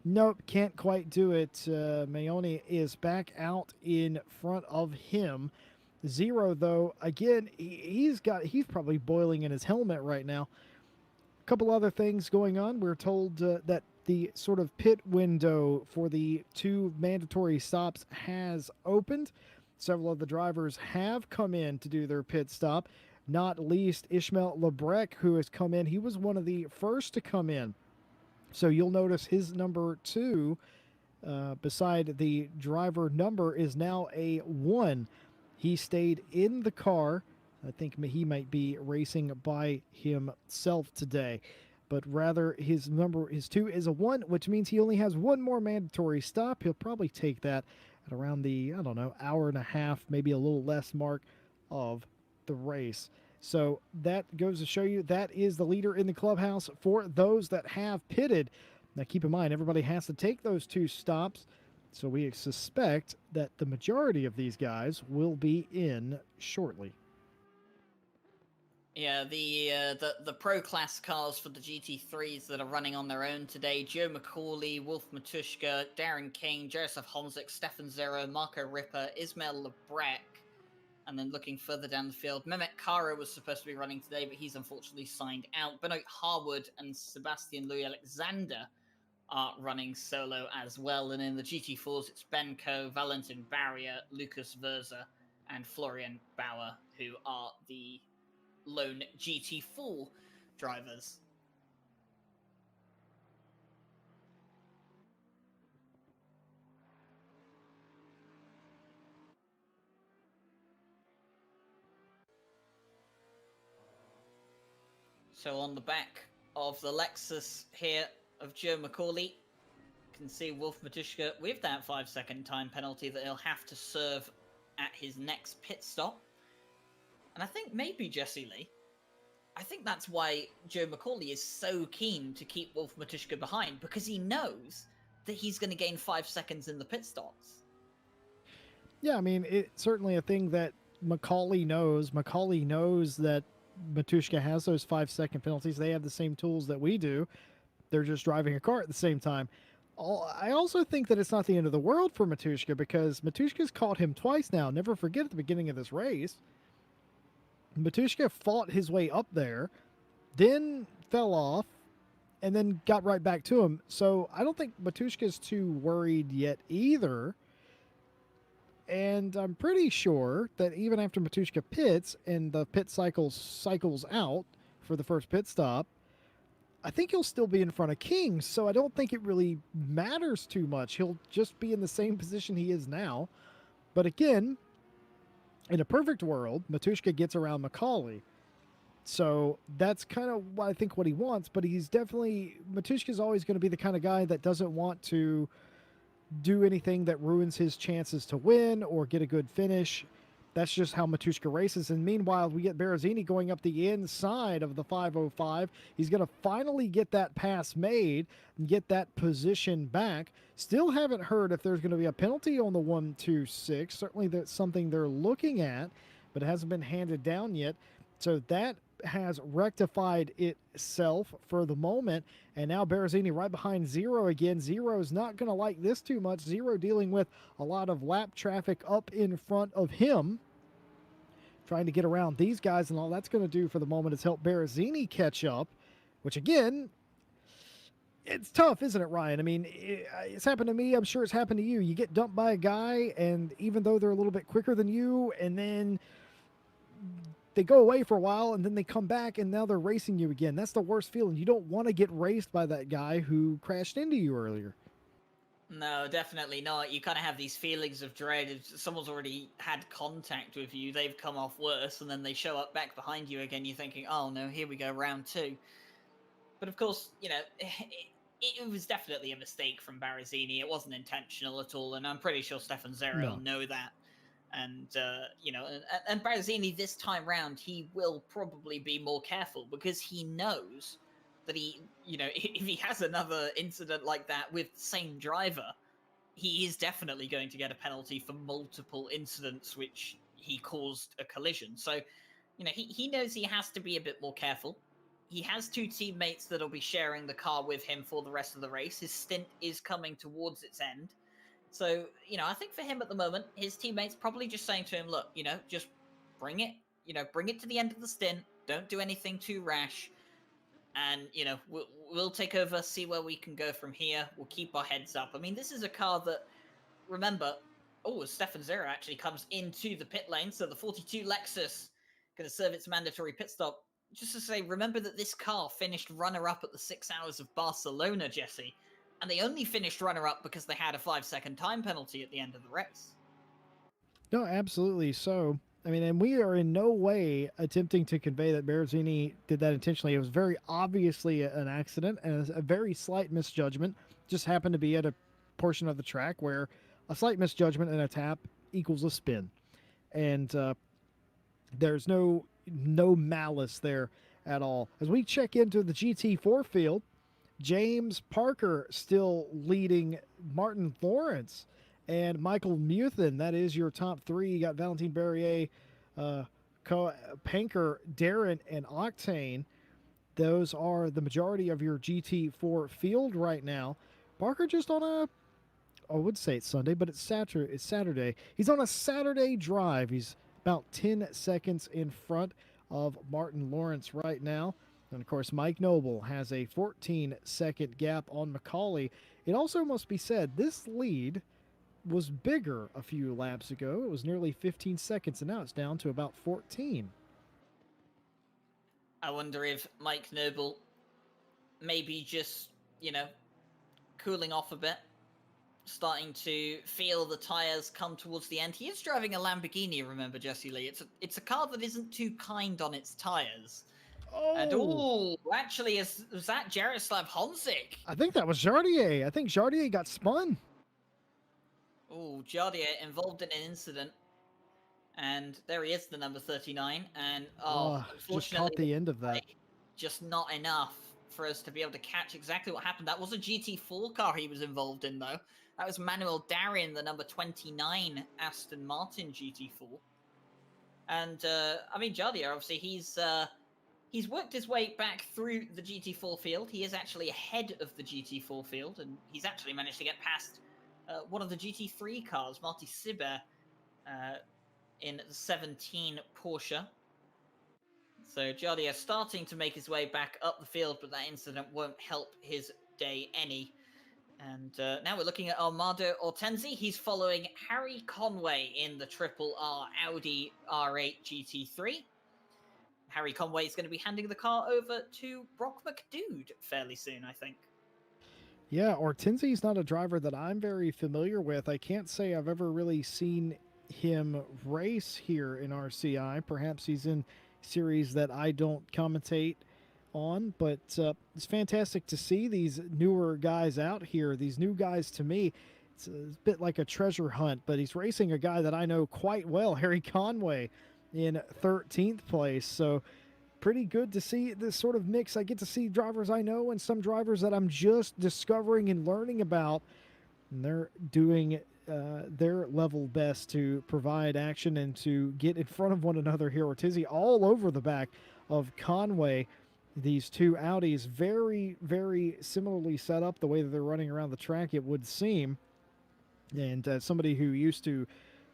Nope, can't quite do it. Mayoni is back out in front of him. Zero, though, again, he's probably boiling in his helmet right now. A couple other things going on. We're told that the sort of pit window for the 2 mandatory stops has opened. Several of the drivers have come in to do their pit stop, not least Ishmael Lebrec, who has come in. He was one of the first to come in. So you'll notice his number 2 beside the driver number is now a 1. He stayed in the car. I think he might be racing by himself today. But rather, his 2 is a 1, which means he only has 1 more mandatory stop. He'll probably take that at around the, I don't know, hour and a half, maybe a little less mark of the race. So that goes to show you that is the leader in the clubhouse for those that have pitted. Now, keep in mind, everybody has to take those 2 stops. So we suspect that the majority of these guys will be in shortly. Yeah, the pro class cars for the GT3s that are running on their own today: Joe McCauley, Wolf Matuszka, Darren King, Joseph Honzik, Stefan Zero, Marco Ripper, Ismail Lebrec, and then looking further down the field, Mehmet Kara was supposed to be running today, but he's unfortunately signed out. Benoit Harwood and Sebastian Louis Alexander are running solo as well. And in the GT4s, it's Ben Coe, Valentin Barrier, Lucas Verza, and Florian Bauer, who are the lone GT4 drivers. So on the back of the Lexus here of Joe McCauley, you can see Wolf Matuszka with that 5-second time penalty that he'll have to serve at his next pit stop. And I think maybe Jesse Lee, I think that's why Joe McCauley is so keen to keep Wolf Matuszka behind, because he knows that he's going to gain 5 seconds in the pit stops. Yeah, I mean, it's certainly a thing that McCauley knows. McCauley knows that Matuszka has those 5-second penalties. They have the same tools that we do. They're just driving a car at the same time. I also think that it's not the end of the world for Matuszka, because Matuszka's caught him twice now. Never forget, at the beginning of this race, Matuszka fought his way up there, then fell off, and then got right back to him. So I don't think Matuszka's too worried yet either. And I'm pretty sure that even after Matuszka pits and the pit cycles out for the first pit stop, I think he'll still be in front of King. So I don't think it really matters too much. He'll just be in the same position he is now. But again, in a perfect world, Matuszka gets around McCauley. So that's kind of what I think what he wants. But he's definitely, Matuszka's always going to be the kind of guy that doesn't want to do anything that ruins his chances to win or get a good finish. That's just how Matuszka races. And meanwhile, we get Berrezzini going up the inside of the 505. He's going to finally get that pass made and get that position back. Still haven't heard if there's going to be a penalty on the 126. Certainly that's something they're looking at, but it hasn't been handed down yet. So that has rectified itself for the moment. And now Berrezzini right behind Zero again. Zero's not going to like this too much. Zero dealing with a lot of lap traffic up in front of him, trying to get around these guys. And all that's going to do for the moment is help Berrezzini catch up, which again, it's tough, isn't it, Ryan? I mean, it's happened to me. I'm sure it's happened to you. You get dumped by a guy, and even though they're a little bit quicker than you, and then they go away for a while, and then they come back, and now they're racing you again. That's the worst feeling. You don't want to get raced by that guy who crashed into you earlier. No, definitely not. You kind of have these feelings of dread. If someone's already had contact with you, they've come off worse, and then they show up back behind you again. You're thinking, oh no, here we go, round two. But of course, you know, it was definitely a mistake from Berrezzini. It wasn't intentional at all, and I'm pretty sure Stefan Zero will know that. And, you know, and Berrezzini this time round, he will probably be more careful because he knows that he, you know, if he has another incident like that with the same driver, he is definitely going to get a penalty for multiple incidents which he caused a collision. So, you know, he knows he has to be a bit more careful. He has two teammates that'll be sharing the car with him for the rest of the race. His stint is coming towards its end. So, you know, I think for him at the moment, his teammates probably just saying to him, look, you know, just bring it, you know, bring it to the end of the stint. Don't do anything too rash. And, you know, we'll take over, see where we can go from here. We'll keep our heads up. I mean, this is a car that, remember, Stefan Zero actually comes into the pit lane. So the 42 Lexus going to serve its mandatory pit stop. Just to say, remember that this car finished runner-up at the 6 Hours of Barcelona, Jesse. And they only finished runner-up because they had a 5-second time penalty at the end of the race. No, absolutely. So, I mean, and we are in no way attempting to convey that Berrezzini did that intentionally. It was very obviously an accident and a very slight misjudgment. Just happened to be at a portion of the track where a slight misjudgment and a tap equals a spin. And there's no malice there at all. As we check into the GT4 field, James Parker still leading Martin Lawrence and Michael Muthen. That is your top three. You got Valentin Berrier, Panker, Darren, and Octane. Those are the majority of your GT4 field right now. Parker just on I would say it's Sunday, but it's Saturday. He's on a Saturday drive. He's about 10 seconds in front of Martin Lawrence right now. And, of course, Mike Noble has a 14-second gap on Macaulay. It also must be said, this lead was bigger a few laps ago. It was nearly 15 seconds, and now it's down to about 14. I wonder if Mike Noble maybe just, you know, cooling off a bit, starting to feel the tires come towards the end. He is driving a Lamborghini, remember, Jesse Lee. It's a car that isn't too kind on its tires. Oh! And actually, was that Jaroslav Honzik? I think that was Jardier. I think Jardier got spun. Oh, Jardier involved in an incident. And there he is, the number 39. And, unfortunately, just caught the end of that. Just not enough for us to be able to catch exactly what happened. That was a GT4 car he was involved in, though. That was Manuel Darin, the number 29 Aston Martin GT4. And, I mean, Jardier, obviously, he's worked his way back through the GT4 field. He is actually ahead of the GT4 field, and he's actually managed to get past one of the GT3 cars, Marty Sibber, in the 17 Porsche. So Jardier starting to make his way back up the field, but that incident won't help his day any. And now we're looking at Armando Ortenzi. He's following Harry Conway in the Triple R Audi R8 GT3. Harry Conway is going to be handing the car over to Brock McDood fairly soon, I think. Yeah, Ortenzi's not a driver that I'm very familiar with. I can't say I've ever really seen him race here in RCI. Perhaps he's in series that I don't commentate on, but it's fantastic to see these newer guys out here. These new guys, to me, it's a bit like a treasure hunt, but he's racing a guy that I know quite well, Harry Conway, in 13th place. So pretty good to see this sort of mix. I get to see drivers I know and some drivers that I'm just discovering and learning about, and they're doing their level best to provide action and to get in front of one another here. Ortiz all over the back of Conway. These two Audis very, very similarly set up the way that they're running around the track, it would seem. And somebody who used to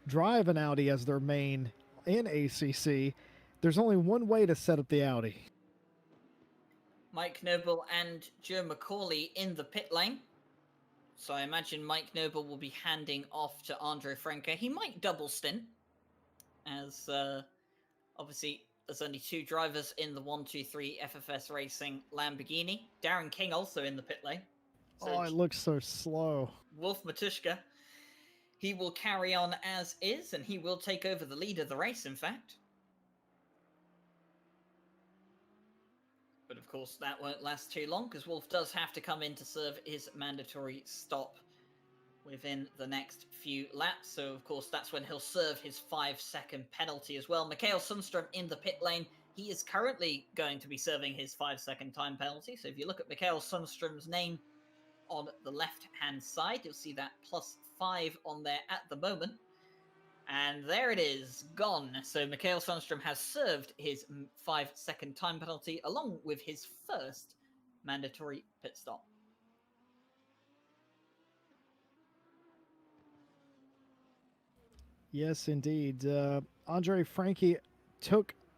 drive an Audi as their main in ACC, there's only one way to set up the Audi. Mike Noble and Joe McCauley in the pit lane. So I imagine Mike Noble will be handing off to Andre Franca. He might double stint, as obviously there's only two drivers in the 1-2-3 FFS Racing Lamborghini. Darren King also in the pit lane. So it looks so slow. Wolf Matuszka, he will carry on as is, and he will take over the lead of the race, in fact. But of course, that won't last too long, because Wolf does have to come in to serve his mandatory stop within the next few laps. So, of course, that's when he'll serve his 5-second penalty as well. Mikael Sundström in the pit lane. He is currently going to be serving his 5-second time penalty. So if you look at Mikael Sundström's name on the left-hand side, you'll see that +5 on there at the moment. And there it is, gone. So Mikael Sundström has served his 5-second time penalty along with his first mandatory pit stop. Yes, indeed. Andre Franke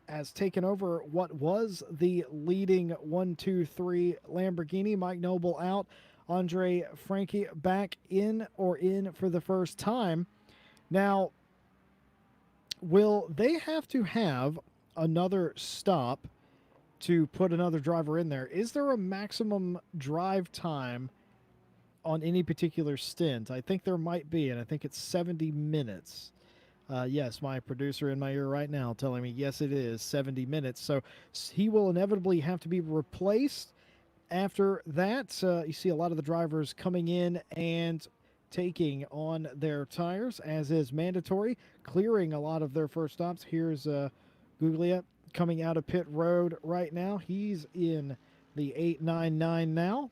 has taken over what was the leading 1-2-3 Lamborghini. Mike Noble out. Andre Franke back in for the first time. Now, will they have to have another stop to put another driver in there? Is there a maximum drive time on any particular stint? I think there might be, and I think it's 70 minutes. Yes, my producer in my ear right now telling me, yes, it is 70 minutes. So he will inevitably have to be replaced after that. You see a lot of the drivers coming in and taking on their tires, as is mandatory, clearing a lot of their first stops. Here's Guglia coming out of pit road right now. He's in the 899 now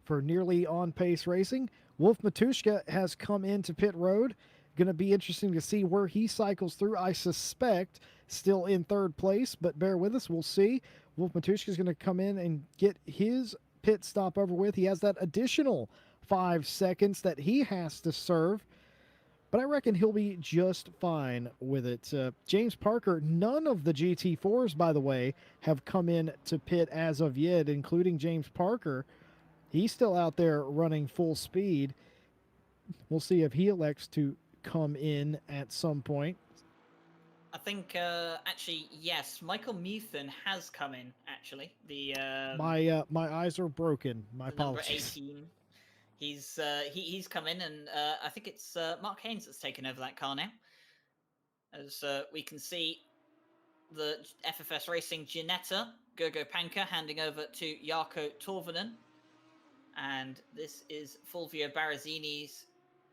for Nearly On Pace Racing. Wolf Matuszka has come into pit road. Going to be interesting to see where he cycles through. I suspect still in third place, but bear with us. We'll see. Wolf Matuszka is going to come in and get his pit stop over with. He has that additional 5 seconds that he has to serve, but I reckon he'll be just fine with it. James Parker, none of the GT4s, by the way, have come in to pit as of yet, including James Parker. He's still out there running full speed. We'll see if he elects to come in at some point. I think, actually, yes, Michael Muthen has come in, actually. The my eyes are broken. My apologies. Number 18. He's come in, and I think it's Mark Haynes that's taken over that car now. As we can see, the FFS Racing Ginetta, Gergo Panka, handing over to Jarkko Torvinen. And this is Fulvio Barazzini's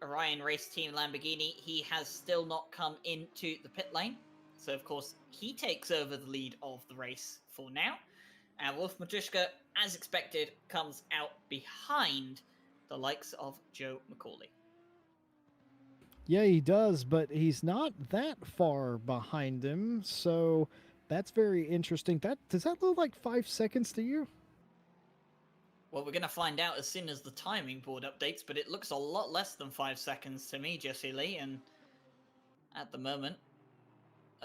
Orion Race Team Lamborghini. He has still not come into the pit lane. So, of course, he takes over the lead of the race for now. And Wolf Matuszka, as expected, comes out behind the likes of Joe McCauley. Yeah, he does, but he's not that far behind him. So that's very interesting. Does that look like 5 seconds to you? Well, we're going to find out as soon as the timing board updates, but it looks a lot less than 5 seconds to me, Jesse Lee. And at the moment,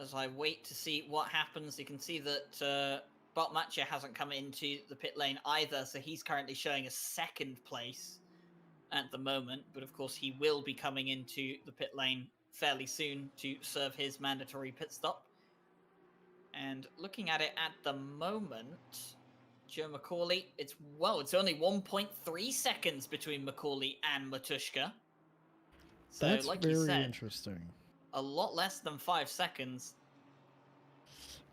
as I wait to see what happens, you can see that Bart Matcha hasn't come into the pit lane either, so he's currently showing a second place at the moment. But of course, he will be coming into the pit lane fairly soon to serve his mandatory pit stop. And looking at it at the moment, Joe McCauley, it's only 1.3 seconds between McCauley and Matuszka. So, that's like very you said, interesting. A lot less than 5 seconds.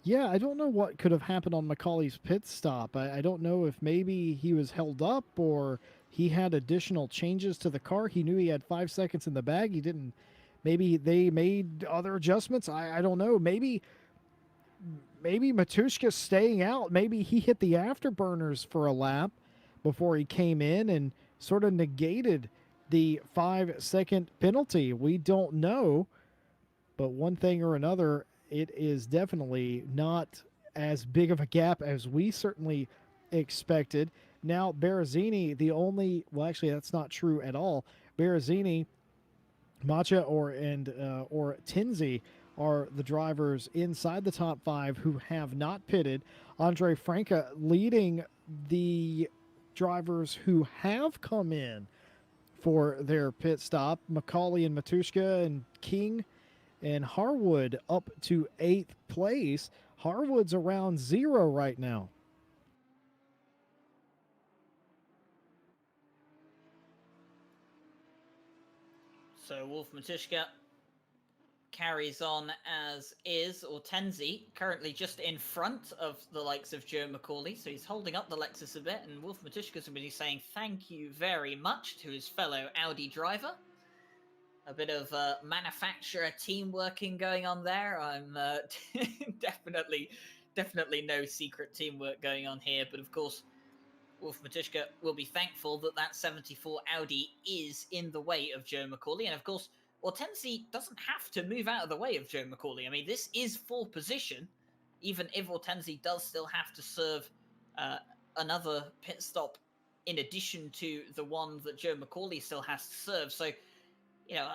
Yeah, I don't know what could have happened on McCauley's pit stop. I don't know if maybe he was held up or he had additional changes to the car. He knew he had 5 seconds in the bag. He didn't. Maybe they made other adjustments. I don't know. Maybe Matuszka staying out. Maybe he hit the afterburners for a lap before he came in and sort of negated the 5-second penalty. We don't know, but one thing or another, it is definitely not as big of a gap as we certainly expected. Now, Berrezzini, well, actually, that's not true at all. Berrezzini, Macha, or Tinzi are the drivers inside the top 5 who have not pitted. Andre Franca leading the drivers who have come in for their pit stop. Macaulay and Matushka and King and Harwood up to 8th place. Harwood's around 0 right now. So Wolf Matushka carries on as is. Ortenzi currently just in front of the likes of Joe Macaulay, so he's holding up the Lexus a bit, and Wolf Matushka's going to be saying thank you very much to his fellow Audi driver. A bit of manufacturer team working going on there. I'm definitely no secret teamwork going on here, but of course Wolf Matushka will be thankful that that 74 Audi is in the way of Joe Macaulay, and of course Ortenzi doesn't have to move out of the way of Joe Macaulay. I mean, this is full position, even if Ortenzi does still have to serve another pit stop in addition to the one that Joe Macaulay still has to serve. So, you know,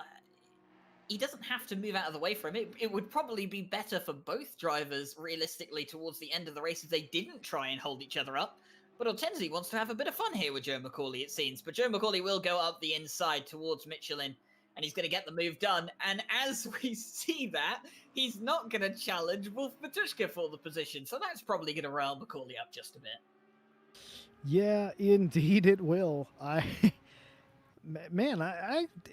he doesn't have to move out of the way for him. It would probably be better for both drivers, realistically, towards the end of the race if they didn't try and hold each other up. But Ortenzi wants to have a bit of fun here with Joe Macaulay, it seems. But Joe Macaulay will go up the inside towards Michelin, and he's going to get the move done. And as we see that, he's not going to challenge Wolf Matushka for the position. So that's probably going to rile Macaulay up just a bit. Yeah, indeed it will. I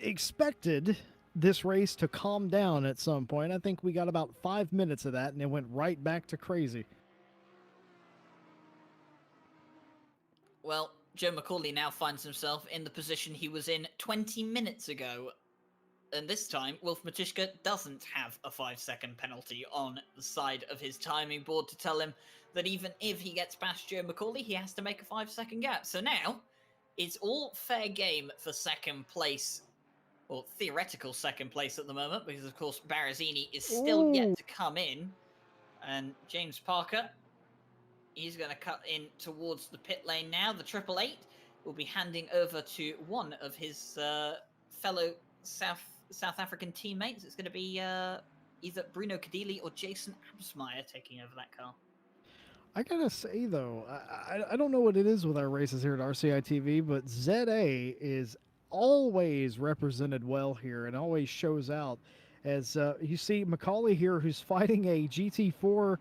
expected this race to calm down at some point. I think we got about 5 minutes of that, and it went right back to crazy. Well, Joe Macaulay now finds himself in the position he was in 20 minutes ago. And this time, Wolf Matushka doesn't have a 5-second penalty on the side of his timing board to tell him that even if he gets past Joe Macaulay, he has to make a 5-second gap. So now, it's all fair game for second place, or theoretical second place at the moment, because of course Berrezzini is still yet to come in. And James Parker, he's going to cut in towards the pit lane now. The 888 will be handing over to one of his fellow South African teammates. It's going to be either Bruno Cadili or Jason Absmeyer taking over that car. I gotta say though, I don't know what it is with our races here at RCI TV, but ZA is always represented well here and always shows out. As you see Macaulay here, who's fighting a GT4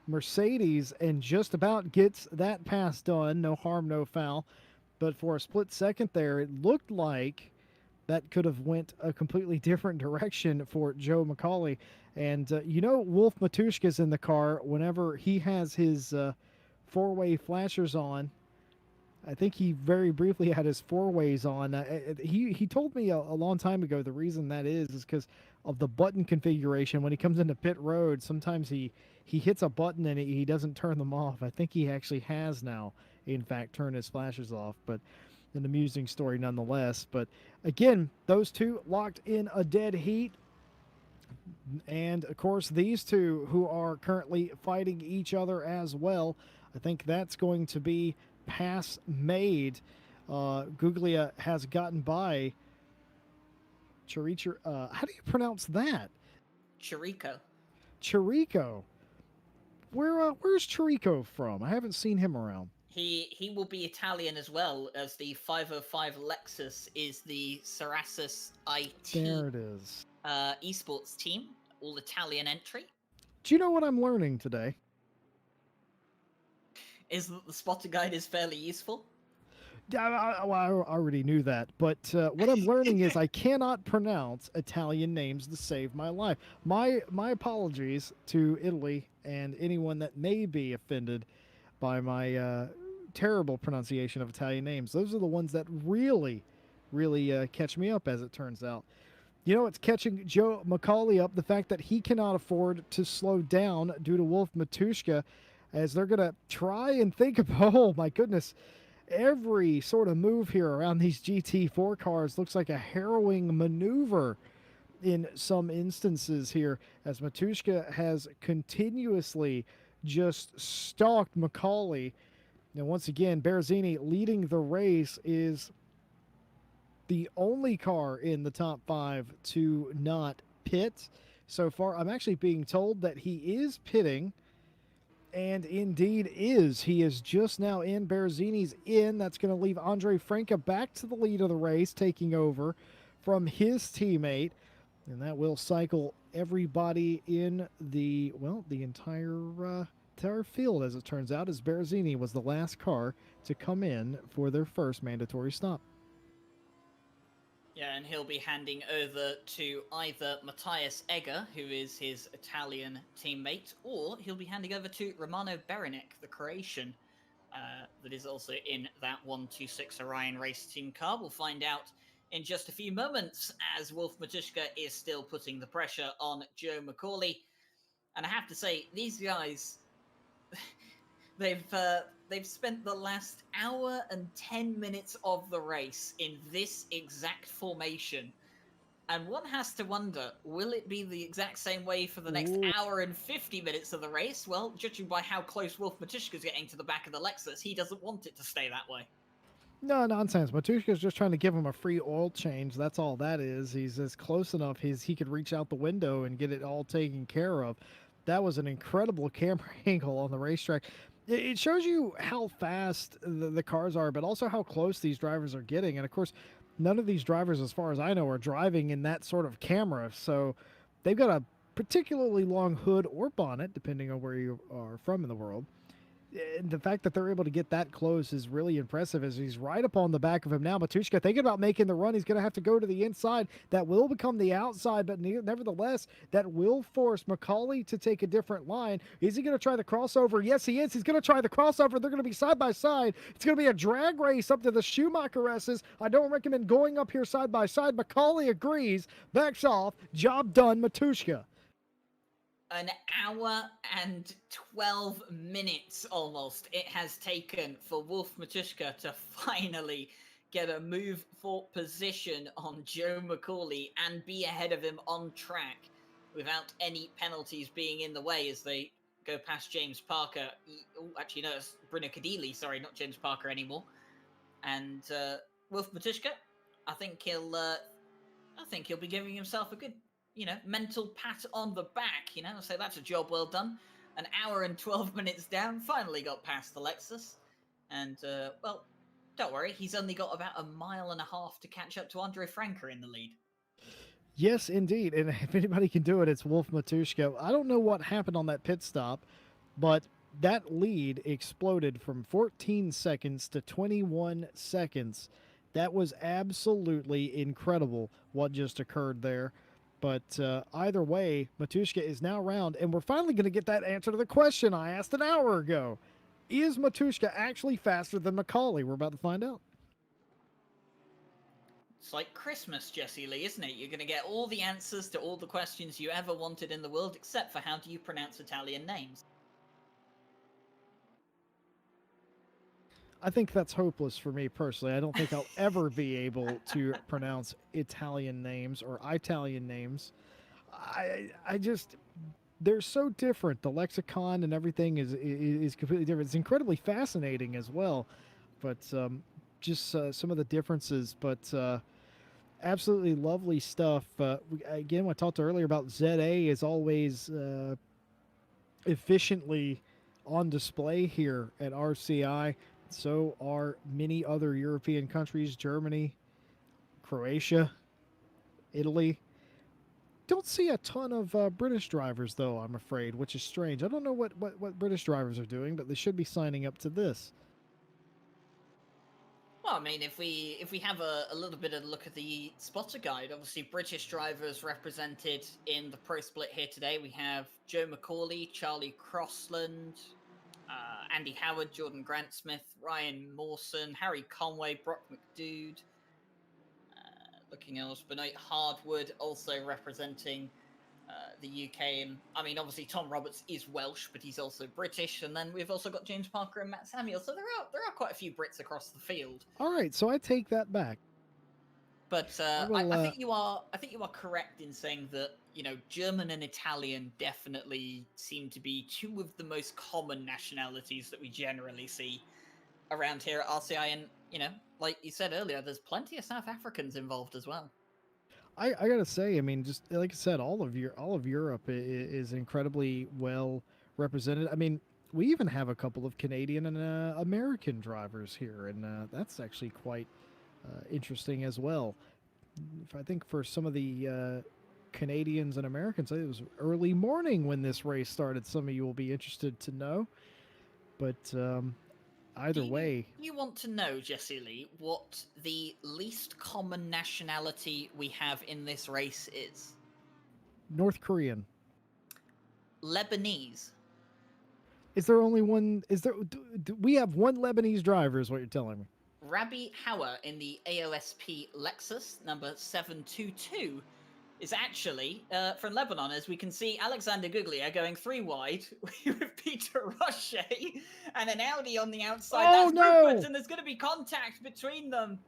Mercedes and just about gets that pass done. No harm, no foul. But for a split second there, it looked like that could have went a completely different direction for Joe Macaulay. And, Wolf Matushka's in the car whenever he has his four-way flashers on. I think he very briefly had his four-ways on. He told me a long time ago the reason that is because of the button configuration. When he comes into pit road, sometimes he hits a button and he doesn't turn them off. I think he actually has now, in fact, turned his flashers off. But an amusing story nonetheless. But again, those two locked in a dead heat. And of course, these two who are currently fighting each other as well. I think that's going to be pass made. Guglia has gotten by Chirico. How do you pronounce that? Chirico. Where's Chirico from? I haven't seen him around. He will be Italian as well, as the 505 Lexus is the Cerasus IT. There it is. Esports team, all Italian entry. Do you know what I'm learning today? Is that the spotter guide is fairly useful? I already knew that, but what I'm learning is I cannot pronounce Italian names to save my life. My apologies to Italy and anyone that may be offended by my terrible pronunciation of Italian names. Those are the ones that really catch me up, as it turns out. You know, it's catching Joe Macaulay up, the fact that he cannot afford to slow down due to Wolf Matushka, as they're going to try and think of, oh my goodness, Every sort of move here around these GT4 cars looks like a harrowing maneuver in some instances here, as Matushka has continuously just stalked Macaulay. Now, once again, Berrezzini leading the race, is the only car in the top 5 to not pit so far. I'm actually being told that he is pitting, and indeed is. He is just now in. Berrezzini's in. That's going to leave Andre Franka back to the lead of the race, taking over from his teammate. And that will cycle everybody in the, well, the entire field, as it turns out, as Berrezzini was the last car to come in for their first mandatory stop. Yeah, and he'll be handing over to either Matthias Egger, who is his Italian teammate, or he'll be handing over to Romano Berenik, the Croatian, that is also in that 126 Orion race team car. We'll find out in just a few moments, as Wolf Matuszka is still putting the pressure on Joe Macaulay. And I have to say, these guys, they've spent the last hour and 10 minutes of the race in this exact formation. And one has to wonder, will it be the exact same way for the next hour and 50 minutes of the race? Well, judging by how close Wolf Matuszka's getting to the back of the Lexus, he doesn't want it to stay that way. No, nonsense. Matuszka's just trying to give him a free oil change. That's all that is. He's as close enough he could reach out the window and get it all taken care of. That was an incredible camera angle on the racetrack. It shows you how fast the cars are, but also how close these drivers are getting. And, of course, none of these drivers, as far as I know, are driving in that sort of camera. So they've got a particularly long hood or bonnet, depending on where you are from in the world. And the fact that they're able to get that close is really impressive, as he's right up on the back of him now. Matuszka thinking about making the run. He's going to have to go to the inside. That will become the outside, but nevertheless, that will force Macaulay to take a different line. Is he going to try the crossover? Yes, he is. He's going to try the crossover. They're going to be side by side. It's going to be a drag race up to the Schumacher S's. I don't recommend going up here side by side. Macaulay agrees, backs off. Job done, Matuszka. An hour and 12 minutes almost it has taken for Wolf Matuszka to finally get a move for position on Joe Macaulay and be ahead of him on track without any penalties being in the way as they go past James Parker. Actually, no, it's Bruno Cadili, sorry, not James Parker anymore. And Wolf Matuszka, I think he'll be giving himself a good, mental pat on the back, so that's a job well done. An hour and 12 minutes down, finally got past the Lexus. And, well, don't worry, he's only got about a mile and a half to catch up to Andre Franka in the lead. Yes, indeed. And if anybody can do it, it's Wolf Matuszka. I don't know what happened on that pit stop, but that lead exploded from 14 seconds to 21 seconds. That was absolutely incredible what just occurred there. But either way, Matuszka is now around, and we're finally going to get that answer to the question I asked an hour ago. Is Matuszka actually faster than Macaulay? We're about to find out. It's like Christmas, Jesse Lee, isn't it? You're going to get all the answers to all the questions you ever wanted in the world, except for how do you pronounce Italian names. I think that's hopeless for me personally. I don't think I'll ever be able to pronounce Italian names or Italian names. I just, they're so different. The lexicon and everything is completely different. It's incredibly fascinating as well, but just some of the differences. But absolutely lovely stuff. Again, I talked earlier about ZA is always efficiently on display here at RCI. So are many other European countries, Germany, Croatia, Italy. Don't see a ton of British drivers, though, I'm afraid, which is strange. I don't know what British drivers are doing, but they should be signing up to this. Well, I mean, if we have a little bit of a look at the spotter guide, obviously British drivers represented in the pro split here today. We have Joe Macaulay, Charlie Crossland, Andy Howard, Jordan Grant-Smith, Ryan Mawson, Harry Conway, Brock McDood. Looking else, Benoit Hardwood also representing the UK. And I mean, obviously Tom Roberts is Welsh, but he's also British. And then we've also got James Parker and Matt Samuel. So there are quite a few Brits across the field. All right, so I take that back. But will, I think you are correct in saying that, you know, German and Italian definitely seem to be two of the most common nationalities that we generally see around here at RCI. And, you know, like you said earlier, there's plenty of South Africans involved as well. I gotta say, I mean, just like I said, all of Europe is incredibly well represented. I mean, we even have a couple of Canadian and American drivers here, and that's actually quite interesting as well. I think for some of the Canadians and Americans, it was early morning when this race started. Some of you will be interested to know, but either way, you want to know, Jesse Lee, what the least common nationality we have in this race is? North Korean. Lebanese. Is there only one? Is there? Do we have one Lebanese driver? Is what you're telling me? Rabbi Hauer in the AOSP Lexus number 722 is actually from Lebanon. As we can see, Alexander Guglia going 3 wide with Peter Roche and an Audi on the outside. Oh, That's no! Rupert, and there's going to be contact between them.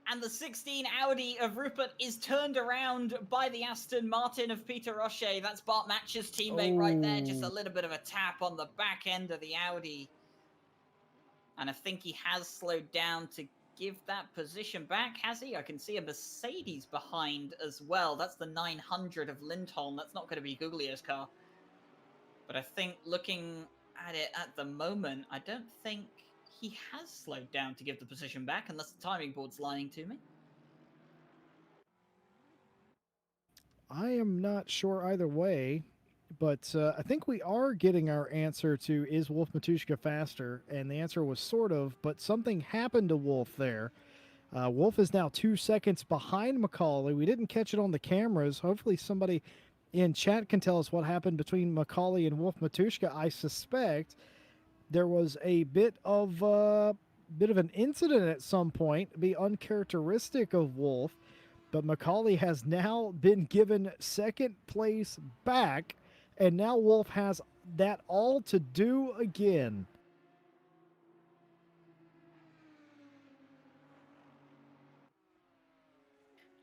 And the 16 Audi of Rupert is turned around by the Aston Martin of Peter Roche. That's Bart Match's teammate right there. Just a little bit of a tap on the back end of the Audi. And I think he has slowed down to give that position back, has he? I can see a Mercedes behind as well. That's the 900 of Lindholm. That's not going to be Guglia's car. But I think looking at it at the moment, I don't think he has slowed down to give the position back, unless the timing board's lying to me. I am not sure either way, but I think we are getting our answer to is Wolf Matuszka faster? And the answer was sort of, but something happened to Wolf there. Wolf is now 2 seconds behind Macaulay. We didn't catch it on the cameras. Hopefully somebody in chat can tell us what happened between Macaulay and Wolf Matuszka. I suspect there was a bit of an incident at some point, be uncharacteristic of Wolf, but Macaulay has now been given second place back, and now Wolf has that all to do again.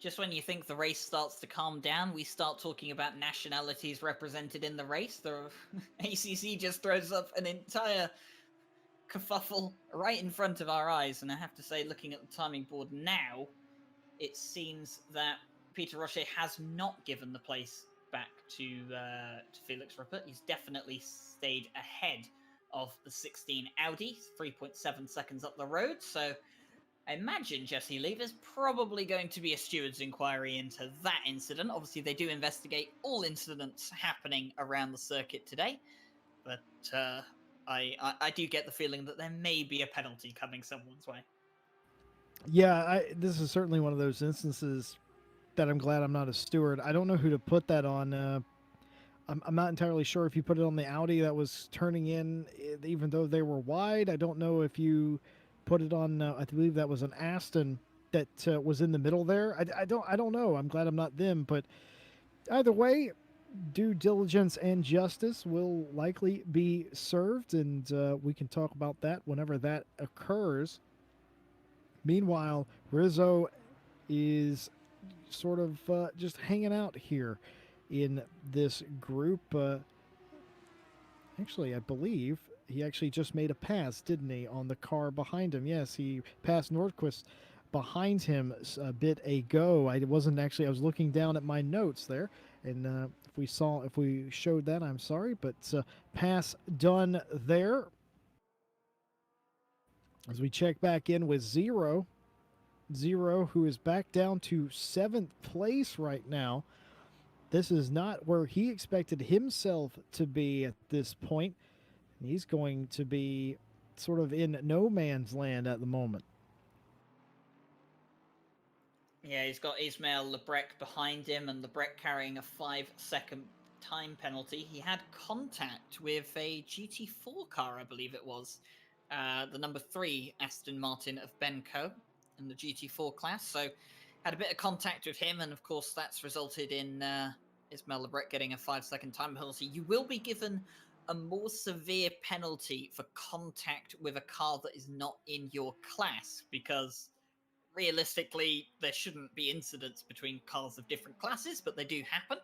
Just when you think the race starts to calm down, we start talking about nationalities represented in the race. The ACC just throws up an entire kerfuffle right in front of our eyes. And I have to say, looking at the timing board now, it seems that Peter Roche has not given the place back to Felix Rupert. He's definitely stayed ahead of the 16 Audi, 3.7 seconds up the road. So I imagine, Jesse Lee, there's probably going to be a steward's inquiry into that incident. Obviously, they do investigate all incidents happening around the circuit today. But I do get the feeling that there may be a penalty coming someone's way. Yeah, this is certainly one of those instances that I'm glad I'm not a steward. I don't know who to put that on. I'm not entirely sure if you put it on the Audi that was turning in, even though they were wide. I don't know if you put it on. I believe that was an Aston that was in the middle there. I don't know. I'm glad I'm not them. But either way, due diligence and justice will likely be served, and we can talk about that whenever that occurs. Meanwhile, Rizzo is sort of just hanging out here in this group. Actually, I believe he actually just made a pass, didn't he, on the car behind him? Yes, he passed Nordquist behind him a bit ago. I was looking down at my notes there, and if we showed that, I'm sorry, but pass done there. As we check back in with Zero, who is back down to 7th place right now. This is not where he expected himself to be at this point. He's going to be sort of in no man's land at the moment. Yeah, he's got Ismail Lebrec behind him, and Lebrec carrying a 5-second time penalty. He had contact with a GT4 car, I believe it was. The number 3 Aston Martin of Ben Coe in the GT4 class. So had a bit of contact with him, and of course that's resulted in Ismail Lebret getting a 5-second time penalty. You will be given a more severe penalty for contact with a car that is not in your class, because realistically, there shouldn't be incidents between cars of different classes, but they do happen.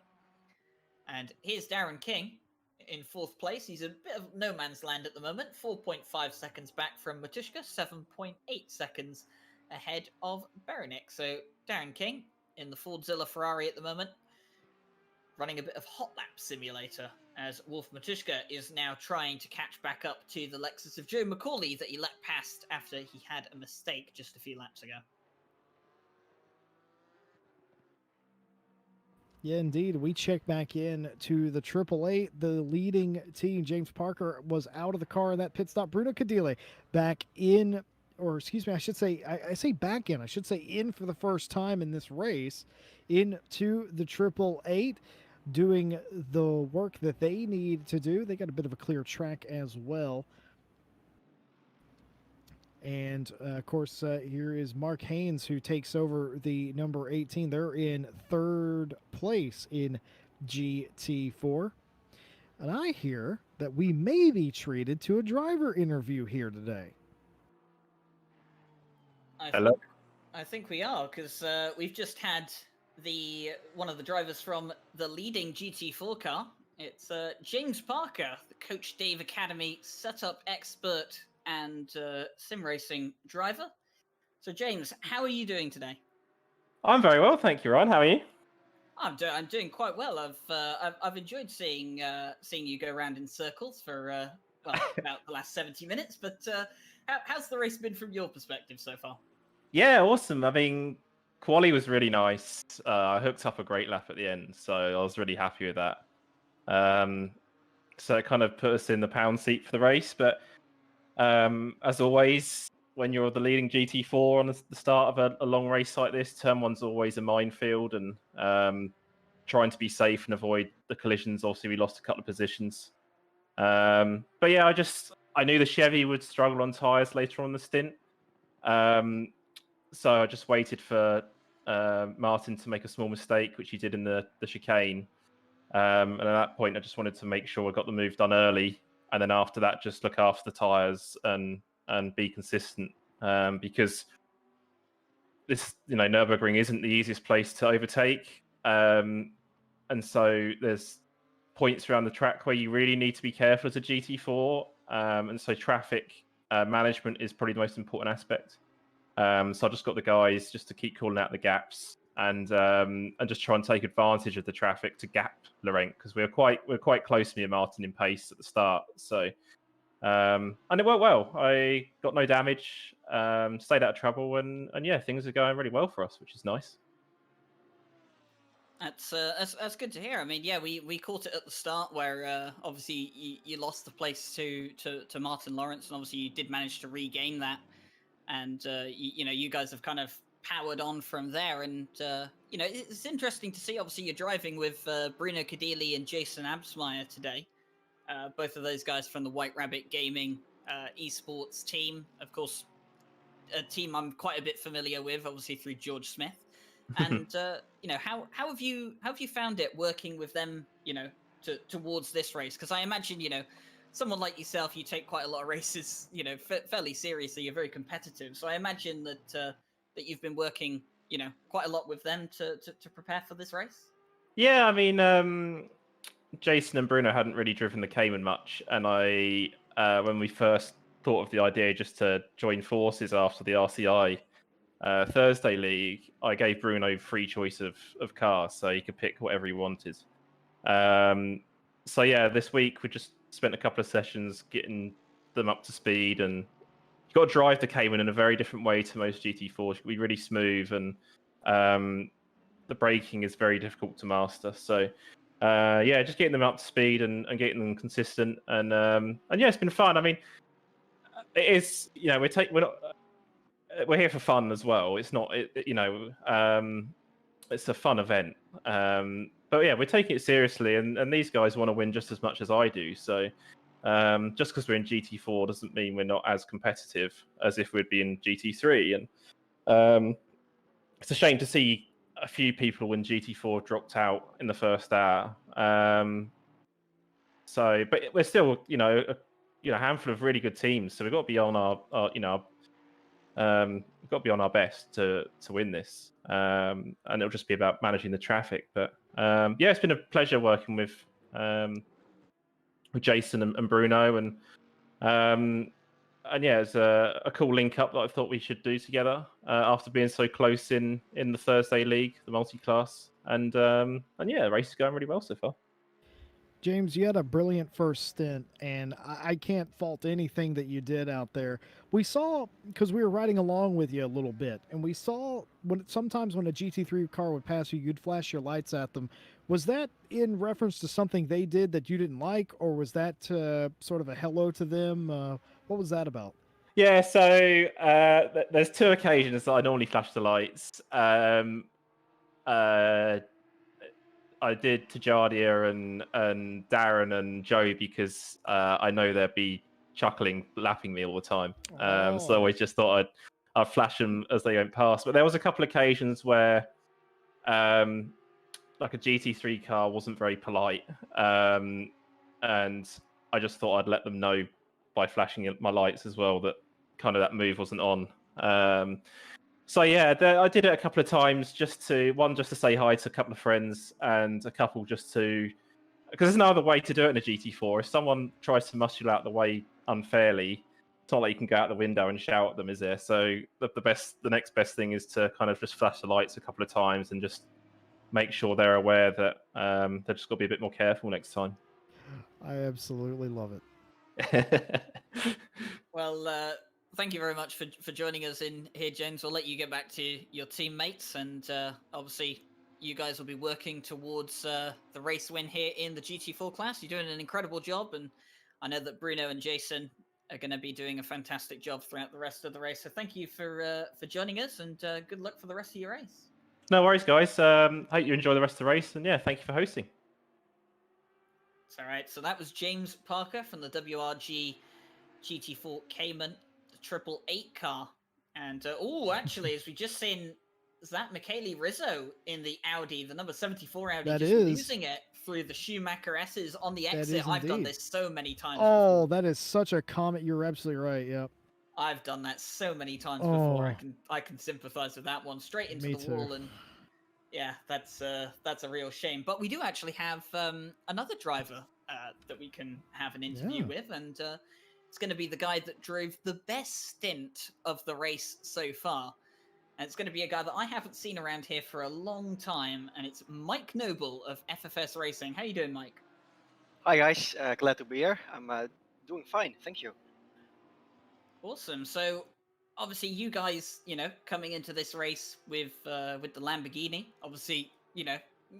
And here's Darren King in 4th place. He's a bit of no man's land at the moment. 4.5 seconds back from Matushka, 7.8 seconds ahead of Berenik. So Darren King in the Fordzilla Ferrari at the moment, running a bit of hot lap simulator, as Wolf Matushka is now trying to catch back up to the Lexus of Joe McCauley that he let past after he had a mistake just a few laps ago. Yeah, indeed. We check back in to the Triple Eight. The leading team, James Parker, was out of the car in that pit stop. Bruno Cadile back in, or excuse me, I should say, I say back in. I should say in for the first time in this race, into the Triple Eight, doing the work that they need to do. They got a bit of a clear track as well. And, of course, here is Mark Haynes, who takes over the number 18. They're in 3rd place in GT4. And I hear that we may be treated to a driver interview here today. Hello. I think we are, because we've just had one of the drivers from the leading GT4 car. It's James Parker, the Coach Dave Academy setup expert and sim racing driver. So James, how are you doing today? I'm very well, thank you, Ryan. How are you? I'm doing quite well. I've enjoyed seeing you go around in circles for about the last 70 minutes. But how's the race been from your perspective so far? Yeah, awesome. I mean, quali was really nice. I hooked up a great lap at the end, so I was really happy with that. So it kind of put us in the pound seat for the race. But as always, when you're the leading GT4 on the start of a long race like this, turn one's always a minefield, and trying to be safe and avoid the collisions. Obviously, we lost a couple of positions. But yeah, I knew the Chevy would struggle on tyres later on in the stint. So I just waited for Martin to make a small mistake, which he did in the chicane. And at that point, I just wanted to make sure I got the move done early. And then after that, just look after the tyres and be consistent. Because this, Nurburgring isn't the easiest place to overtake. And so there's points around the track where you really need to be careful as a GT4. And so traffic management is probably the most important aspect. So I just got the guys just to keep calling out the gaps and just try and take advantage of the traffic to gap Laurent, because we're quite close to me and Martin in pace at the start. So and it worked well. I got no damage, stayed out of trouble, and yeah, things are going really well for us, which is nice. That's good to hear. I mean, yeah, we caught it at the start where obviously you lost the place to Martin Lawrence, and obviously you did manage to regain that. And you guys have kind of powered on from there, and it's interesting to see. Obviously, you're driving with Bruno Cadili and Jason Absmeyer today. Both of those guys from the White Rabbit Gaming esports team, of course, a team I'm quite a bit familiar with, obviously through George Smith. And how have you found it working with them? Towards this race, because I imagine someone like yourself, you take quite a lot of races, fairly seriously. You're very competitive, so I imagine that you've been working, quite a lot with them to prepare for this race. Yeah, I mean, Jason and Bruno hadn't really driven the Cayman much, and I, when we first thought of the idea just to join forces after the RCI Thursday League, I gave Bruno free choice of cars, so he could pick whatever he wanted. So yeah, this week we just spent a couple of sessions getting them up to speed, and you've got to drive the Cayman in a very different way to most GT4s. It can be really smooth, and the braking is very difficult to master. So yeah, just getting them up to speed and getting them consistent, and yeah, it's been fun. I mean, it is, we're here for fun as well. It's not, it's a fun event. But yeah, we're taking it seriously, and these guys want to win just as much as I do. So just because we're in GT4 doesn't mean we're not as competitive as if we'd be in GT3. And it's a shame to see a few people in GT4 dropped out in the first hour. So, but we're still, a handful of really good teams. So we've got to be on we've got to be on our best to win this. And it'll just be about managing the traffic. But yeah, it's been a pleasure working with Jason and Bruno, and yeah, it's a cool link up that I thought we should do together after being so close in the Thursday league, the multi-class, and yeah, the race is going really well so far. James, you had a brilliant first stint, and I can't fault anything that you did out there. We saw, because we were riding along with you a little bit, and we saw sometimes when a GT3 car would pass you, you'd flash your lights at them. Was that in reference to something they did that you didn't like, or was that sort of a hello to them? What was that about? Yeah, so there's two occasions that I normally flash the lights. I did to Jardia and Darren and Joe because I know they'd be chuckling, laughing me all the time. So I always just thought I'd flash them as they went past. But there was a couple of occasions where like a GT3 car wasn't very polite, and I just thought I'd let them know by flashing my lights as well that kind of that move wasn't on. So yeah, I did it a couple of times just to say hi to a couple of friends, and a couple just to, because there's no other way to do it in a GT4. If someone tries to muscle out the way unfairly, it's not like you can go out the window and shout at them, is there? So the next best thing is to kind of just flash the lights a couple of times and just make sure they're aware that they've just got to be a bit more careful next time. I absolutely love it. Well, thank you very much for joining us in here, James. We'll let you get back to your teammates, and obviously you guys will be working towards the race win here in the GT4 class. You're doing an incredible job, and I know that Bruno and Jason are going to be doing a fantastic job throughout the rest of the race. So thank you for joining us, and good luck for the rest of your race. No worries, guys. Hope you enjoy the rest of the race, and yeah, thank you for hosting. It's all right. So that was James Parker from the WRG GT4 Cayman, the 888 car. And, actually, as we just seen, Zach Michele Rizzo in the Audi, the number 74 Audi, that just is losing it through the Schumacher S's on the exit. I've done this so many times before. before. That is such a comment. You're absolutely right. Yep. I've done that so many times before. I can sympathize with that one. Straight into the wall, and yeah, that's a real shame. But we do actually have another driver that we can have an interview with, and it's going to be the guy that drove the best stint of the race so far. And it's going to be a guy that I haven't seen around here for a long time, and it's Mike Noble of FFS Racing. How you doing, Mike? Hi, guys. Glad to be here. I'm doing fine. Thank you. Awesome. So, obviously, you guys, coming into this race with the Lamborghini, obviously,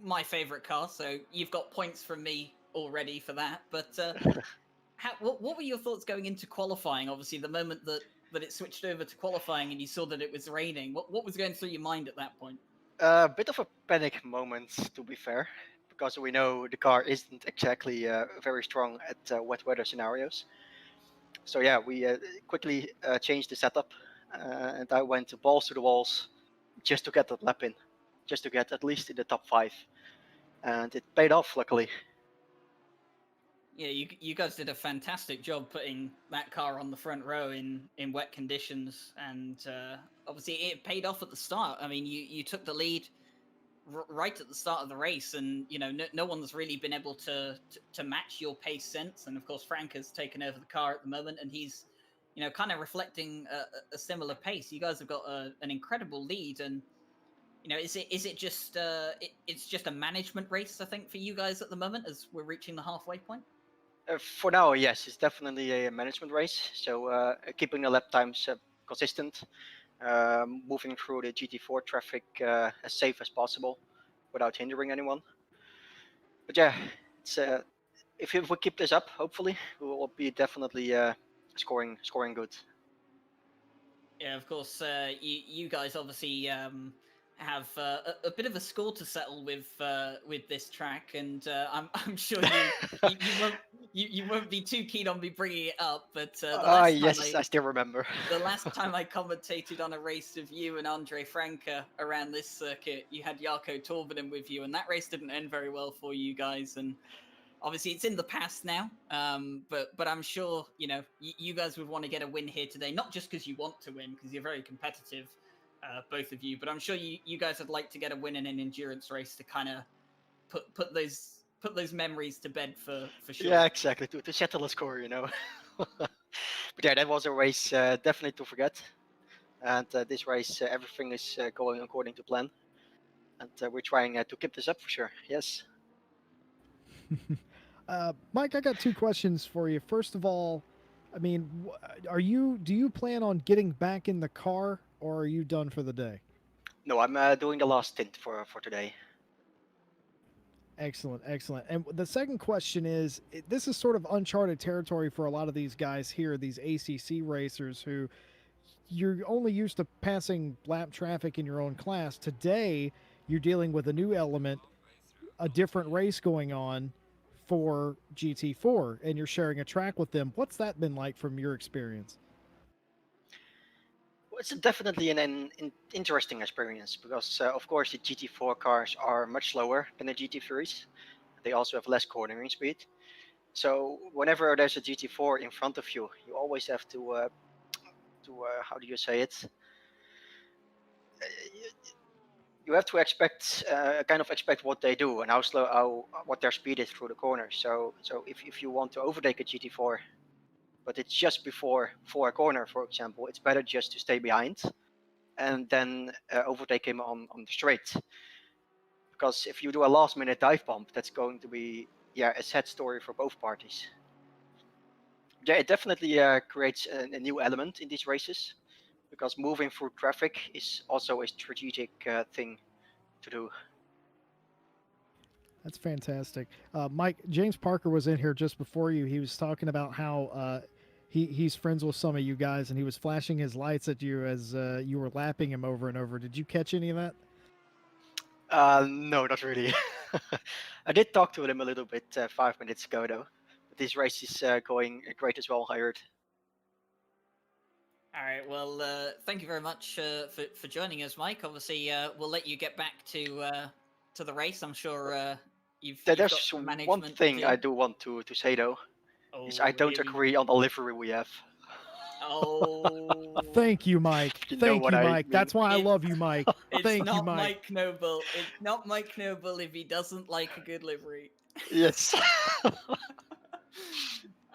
my favorite car. So you've got points from me already for that. But what were your thoughts going into qualifying? Obviously, the moment that it switched over to qualifying and you saw that it was raining, what was going through your mind at that point? A bit of a panic moment, to be fair, because we know the car isn't exactly very strong at wet weather scenarios. So yeah, we quickly changed the setup, and I went balls to the walls just to get that lap in, just to get at least in the top 5, and it paid off, luckily. Yeah, you guys did a fantastic job putting that car on the front row in wet conditions, and obviously it paid off at the start. I mean, you took the lead right at the start of the race, and no one's really been able to match your pace since. And of course, Frank has taken over the car at the moment, and he's kind of reflecting a similar pace. You guys have got an incredible lead, and is it just it's just a management race, I think, for you guys at the moment as we're reaching the halfway point? For now, yes, it's definitely a management race. So keeping the lap times consistent, moving through the GT4 traffic as safe as possible without hindering anyone. But yeah, it's if we keep this up, hopefully we will be definitely scoring good. Yeah, of course. You guys obviously have a bit of a score to settle with this track, and I'm sure you won't be too keen on me bringing it up, but the last time Yes, I still remember. the last time I commentated on a race of you and Andre Franke around this circuit, you had Jarko Torvinen with you, and that race didn't end very well for you guys. And obviously, it's in the past now. But I'm sure you guys would want to get a win here today, not just because you want to win, because you're very competitive, both of you. But I'm sure you guys would like to get a win in an endurance race to kind of put those memories to bed for sure. Yeah, exactly. To settle a score, But yeah, that was a race definitely to forget. And this race, everything is going according to plan. And we're trying to keep this up for sure. Yes. Mike, I got two questions for you. First of all, I mean, do you plan on getting back in the car, or are you done for the day? No, I'm doing the last stint for today. Excellent, excellent. And the second question is, this is sort of uncharted territory for a lot of these guys here, these ACC racers who you're only used to passing lap traffic in your own class. Today, you're dealing with a new element, a different race going on for GT4, and you're sharing a track with them. What's that been like from your experience? Well, it's definitely an interesting experience because, of course, the GT4 cars are much slower than the GT3s. They also have less cornering speed. So whenever there's a GT4 in front of you, you always have to how do you say it? You have to expect expect what they do and what their speed is through the corners. So if you want to overtake a GT4, but it's just before a corner, for example, it's better just to stay behind and then overtake him on the straight. Because if you do a last minute dive bomb, that's going to be a sad story for both parties. Yeah, it definitely creates a new element in these races, because moving through traffic is also a strategic thing to do. That's fantastic. Mike, James Parker was in here just before you. He was talking about how he's friends with some of you guys, and he was flashing his lights at you as you were lapping him over and over. Did you catch any of that? No, not really. I did talk to him a little bit 5 minutes ago, though. But this race is going great as well, I heard. All right. Well, thank you very much for joining us, Mike. Obviously, we'll let you get back to the race. I'm sure you've There's got some management one thing to I do. do want to say, though. Oh, Is I don't here we agree go. on the livery we have. Oh. Thank you, Mike. You know Thank what you, I Mike. mean. That's why I It's- love you, Mike. It's Thank you, not Mike. Mike Noble. It's not Mike Noble if he doesn't like a good livery. Yes.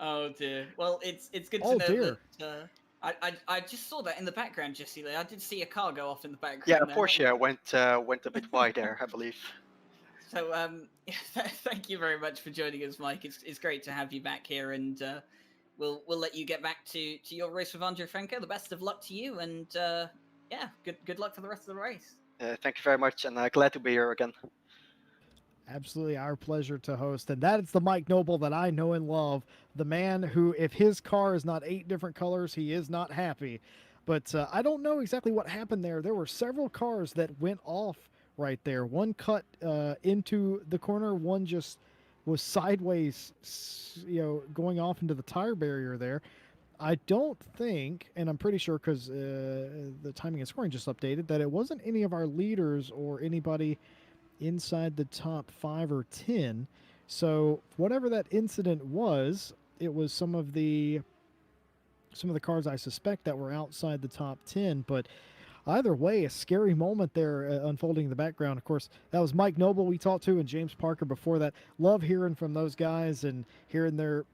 Oh dear. Well, it's good to Oh, know dear. that. I just saw that in the background, Jesse. I did see a car go off in the background. Yeah, there. Porsche went a bit wide there, I believe. So thank you very much for joining us, Mike. It's great to have you back here, and we'll let you get back to your race with Andre Franco. The best of luck to you, and yeah, good luck for the rest of the race. Thank you very much, and glad to be here again. Absolutely our pleasure to host. And that is the Mike Noble that I know and love. The man who, if his car is not 8 different colors, he is not happy. But I don't know exactly what happened there. There were several cars that went off right there. One cut into the corner, one just was sideways, going off into the tire barrier there. I don't think, and I'm pretty sure because the timing and scoring just updated, that it wasn't any of our leaders or anybody inside the top 5 or 10. So whatever that incident was, it was some of the cars I suspect that were outside the top 10. But either way, a scary moment there unfolding in the background. Of course, that was Mike Noble we talked to, and James Parker before that. Love hearing from those guys and hearing their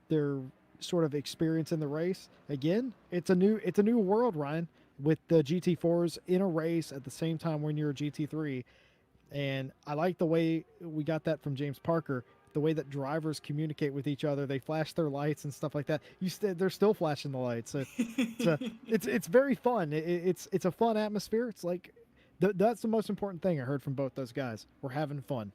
sort of experience in the race. Again, it's a new world, Ryan, with the GT4s in a race at the same time when you're a GT3. And I like the way we got that from James Parker, the way that drivers communicate with each other. They flash their lights and stuff like that. They're still flashing the lights. It's very fun. It's a fun atmosphere. It's like that's the most important thing I heard from both those guys. We're having fun.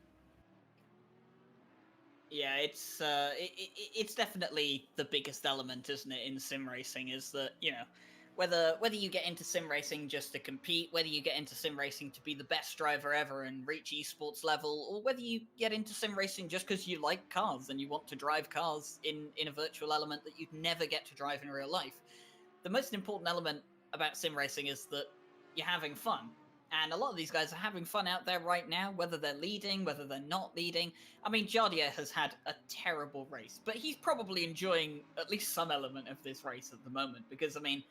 Yeah, it's definitely the biggest element, isn't it, in sim racing? Is that whether you get into sim racing just to compete, whether you get into sim racing to be the best driver ever and reach esports level, or whether you get into sim racing just because you like cars and you want to drive cars in a virtual element that you'd never get to drive in real life. The most important element about sim racing is that you're having fun. And a lot of these guys are having fun out there right now, whether they're leading, whether they're not leading. I mean, Jardier has had a terrible race, but he's probably enjoying at least some element of this race at the moment, because, I mean,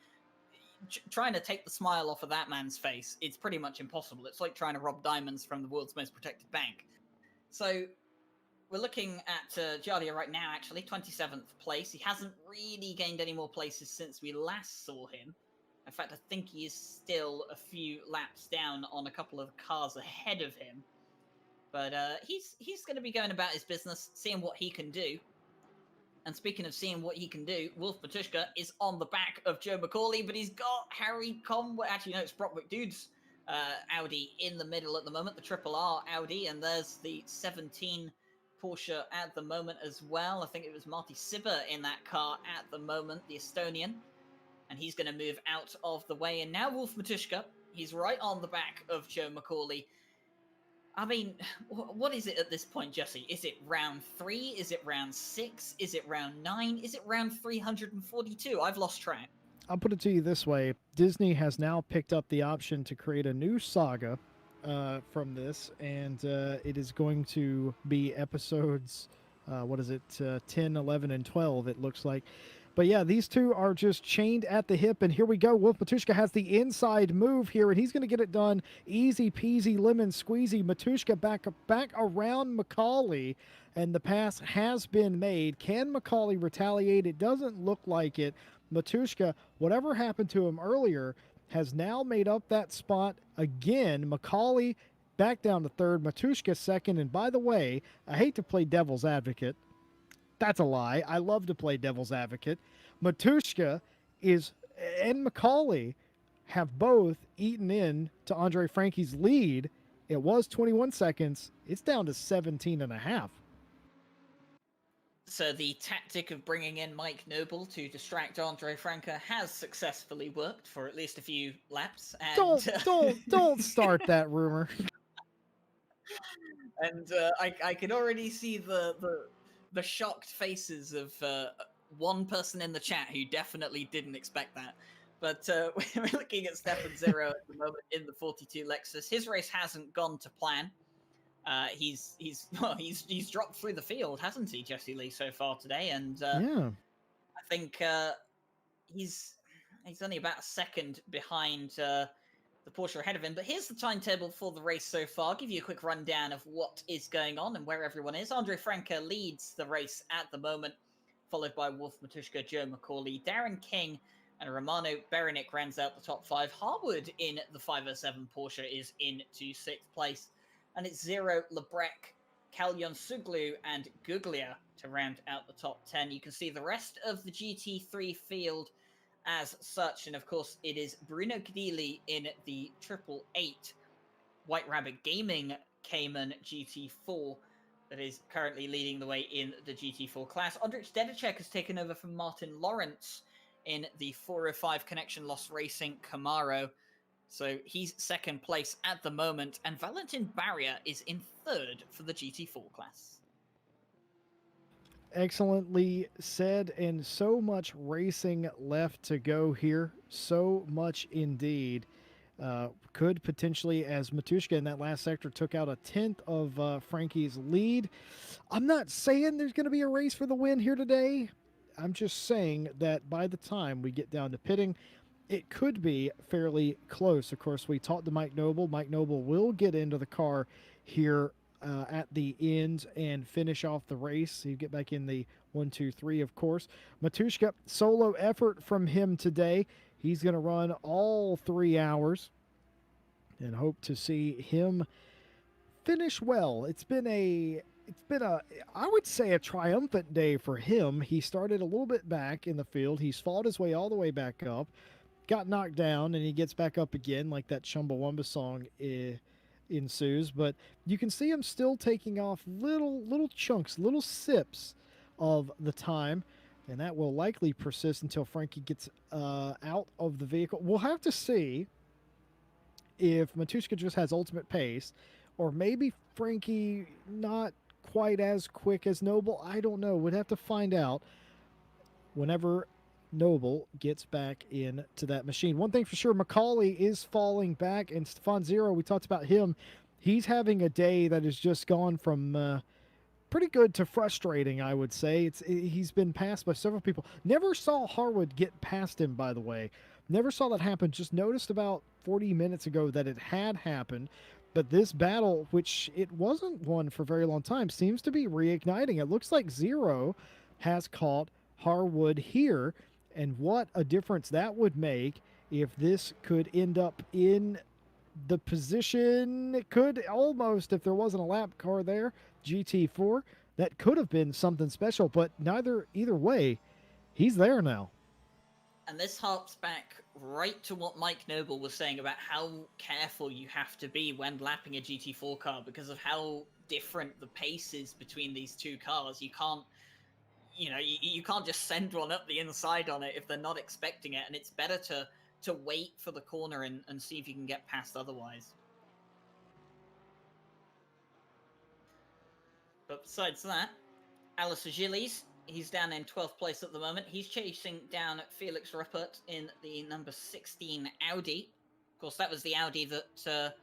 trying to take the smile off of that man's face, it's pretty much impossible. It's like trying to rob diamonds from the world's most protected bank. So we're looking at Jardier right now, actually, 27th place. He hasn't really gained any more places since we last saw him. In fact, I think he is still a few laps down on a couple of cars ahead of him. But he's going to be going about his business, seeing what he can do. And speaking of seeing what he can do, Wolf Matushka is on the back of Joe McCauley, but he's got Harry Conway. Actually, no, it's Brock McDude's Audi in the middle at the moment, the Triple R Audi, and there's the 17 Porsche at the moment as well. I think it was Marty Sibber in that car at the moment, the Estonian. And he's going to move out of the way. And now Wolf Matushka, he's right on the back of Joe McCauley. I mean, what is it at this point, Jesse? Is it round 3? Is it round 6? Is it round 9? Is it round 342? I've lost track. I'll put it to you this way. Disney has now picked up the option to create a new saga from this, and it is going to be episodes, 10, 11, and 12, it looks like. But yeah, these two are just chained at the hip, and here we go. Wolf Matushka has the inside move here, and he's going to get it done. Easy peasy lemon squeezy. Matushka back around McCauley, and the pass has been made. Can McCauley retaliate? It doesn't look like it. Matushka, whatever happened to him earlier, has now made up that spot again. McCauley back down to third, Matushka second, and by the way, I hate to play devil's advocate. That's a lie. I love to play devil's advocate. Matushka and McCauley have both eaten in to Andre Frankie's lead. It was 21 seconds. It's down to 17 and a half. So the tactic of bringing in Mike Noble to distract Andre Franca has successfully worked for at least a few laps. And, don't start that rumor. And I can already see the shocked faces of one person in the chat who definitely didn't expect that. But we're looking at Stefan Zero at the moment in the 42 Lexus. His race hasn't gone to plan. He's dropped through the field, hasn't he, Jesse Lee, so far today? And yeah, I think he's only about a second behind the Porsche ahead of him. But here's the timetable for the race so far. I'll give you a quick rundown of what is going on and where everyone is. Andre Franca leads the race at the moment, followed by Wolf Matushka, Joe McCauley, Darren King, and Romano Berenik rounds out the top 5. Harwood in the 507 Porsche is into 6th place. And it's Zero, Lebrec, Kalyon Suglu, and Guglia to round out the top 10. You can see the rest of the GT3 field as such, and of course it is Bruno Gdili in the 888 White Rabbit Gaming Cayman GT4 that is currently leading the way in the GT4 class. Ondrej Dedicek has taken over from Martin Lawrence in the 405 Connection Loss Racing Camaro, so he's second place at the moment, and Valentin Barrier is in third for the GT4 class. Excellently said, and so much racing left to go here. So much indeed. Could potentially, as Matushka in that last sector took out a 10th of Frankie's lead. I'm not saying there's going to be a race for the win here today. I'm just saying that by the time we get down to pitting, it could be fairly close. Of course, we talked to Mike Noble. Mike Noble will get into the car here at the end and finish off the race. He'd get back in the 1, 2, 3, of course. Matushka, solo effort from him today. He's going to run all 3 hours and hope to see him finish well. It's been a, I would say, a triumphant day for him. He started a little bit back in the field. He's fought his way all the way back up, got knocked down, and he gets back up again like that Chumbawamba song ensues. But you can see him still taking off little chunks, little sips of the time. and that will likely persist until Frankie gets out of the vehicle. We'll have to see if Matushka just has ultimate pace, or maybe Frankie not quite as quick as Noble. I don't know. We'd have to find out whenever Noble gets back into that machine. One thing for sure, Macaulay is falling back, and Stefan Zero, we talked about him. He's having a day that has just gone from pretty good to frustrating, I would say. He's been passed by several people. Never saw Harwood get past him, by the way. Never saw that happen. Just noticed about 40 minutes ago that it had happened. But this battle, which it wasn't won for a very long time, seems to be reigniting. It looks like Zero has caught Harwood here. And what a difference that would make if this could end up in the position. It could almost, if there wasn't a lap car there, GT4, that could have been something special. But either way, he's there now. And this harps back right to what Mike Noble was saying about how careful you have to be when lapping a GT4 car because of how different the pace is between these two cars. You can't, you can't just send one up the inside on it if they're not expecting it, and it's better to wait for the corner and see if you can get past otherwise. But besides that, Alistair Gillies, he's down in 12th place at the moment. He's chasing down Felix Ruppert in the number 16 Audi. Of course, that was the Audi that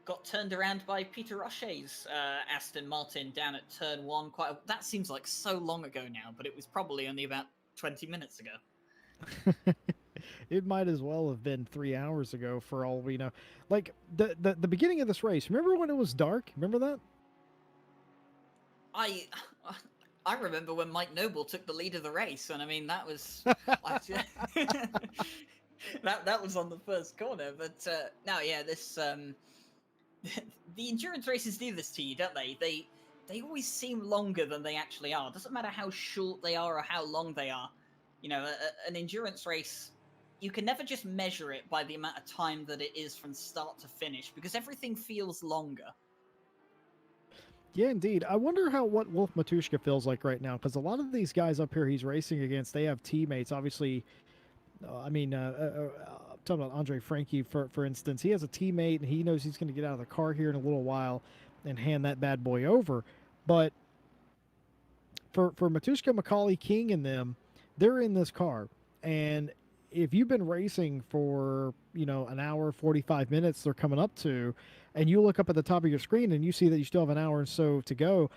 got turned around by Peter Roche's Aston Martin down at turn 1. That seems like so long ago now, but it was probably only about 20 minutes ago. It might as well have been 3 hours ago for all we know. Like, the beginning of this race, remember when it was dark? Remember that? I remember when Mike Noble took the lead of the race, and I mean that was that was on the first corner. But no, yeah, this the endurance races do this to you, don't they? They always seem longer than they actually are. Doesn't matter how short they are or how long they are. An endurance race, you can never just measure it by the amount of time that it is from start to finish because everything feels longer. Yeah, indeed. I wonder what Wolf Matushka feels like right now, because a lot of these guys up here he's racing against, they have teammates. Obviously, talking about Andre Frankie, for instance, he has a teammate, and he knows he's going to get out of the car here in a little while and hand that bad boy over. But for Matushka, Macaulay, King, and them, they're in this car. And if you've been racing for, an hour, 45 minutes they're coming up to, and you look up at the top of your screen and you see that you still have an hour or so to go,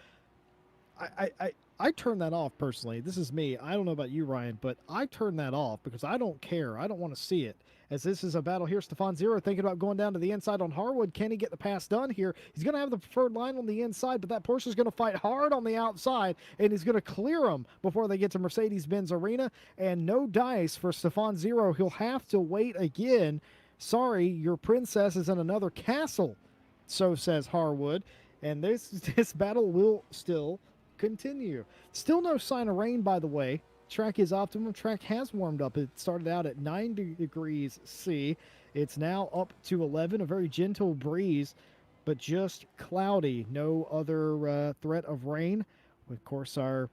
I turn that off personally. This is me. I don't know about you, Ryan, but I turn that off because I don't care. I don't want to see it. As this is a battle here, Stefan Zero thinking about going down to the inside on Harwood. Can he get the pass done here? He's going to have the preferred line on the inside, but that Porsche is going to fight hard on the outside, and he's going to clear them before they get to Mercedes-Benz Arena. And no dice for Stefan Zero. He'll have to wait again. Sorry, your princess is in another castle, so says Harwood. And this battle will still continue. Still no sign of rain, by the way. Track is optimum. Track has warmed up. It started out at 9 degrees C. It's now up to 11. A very gentle breeze, but just cloudy. No other threat of rain. Of course, our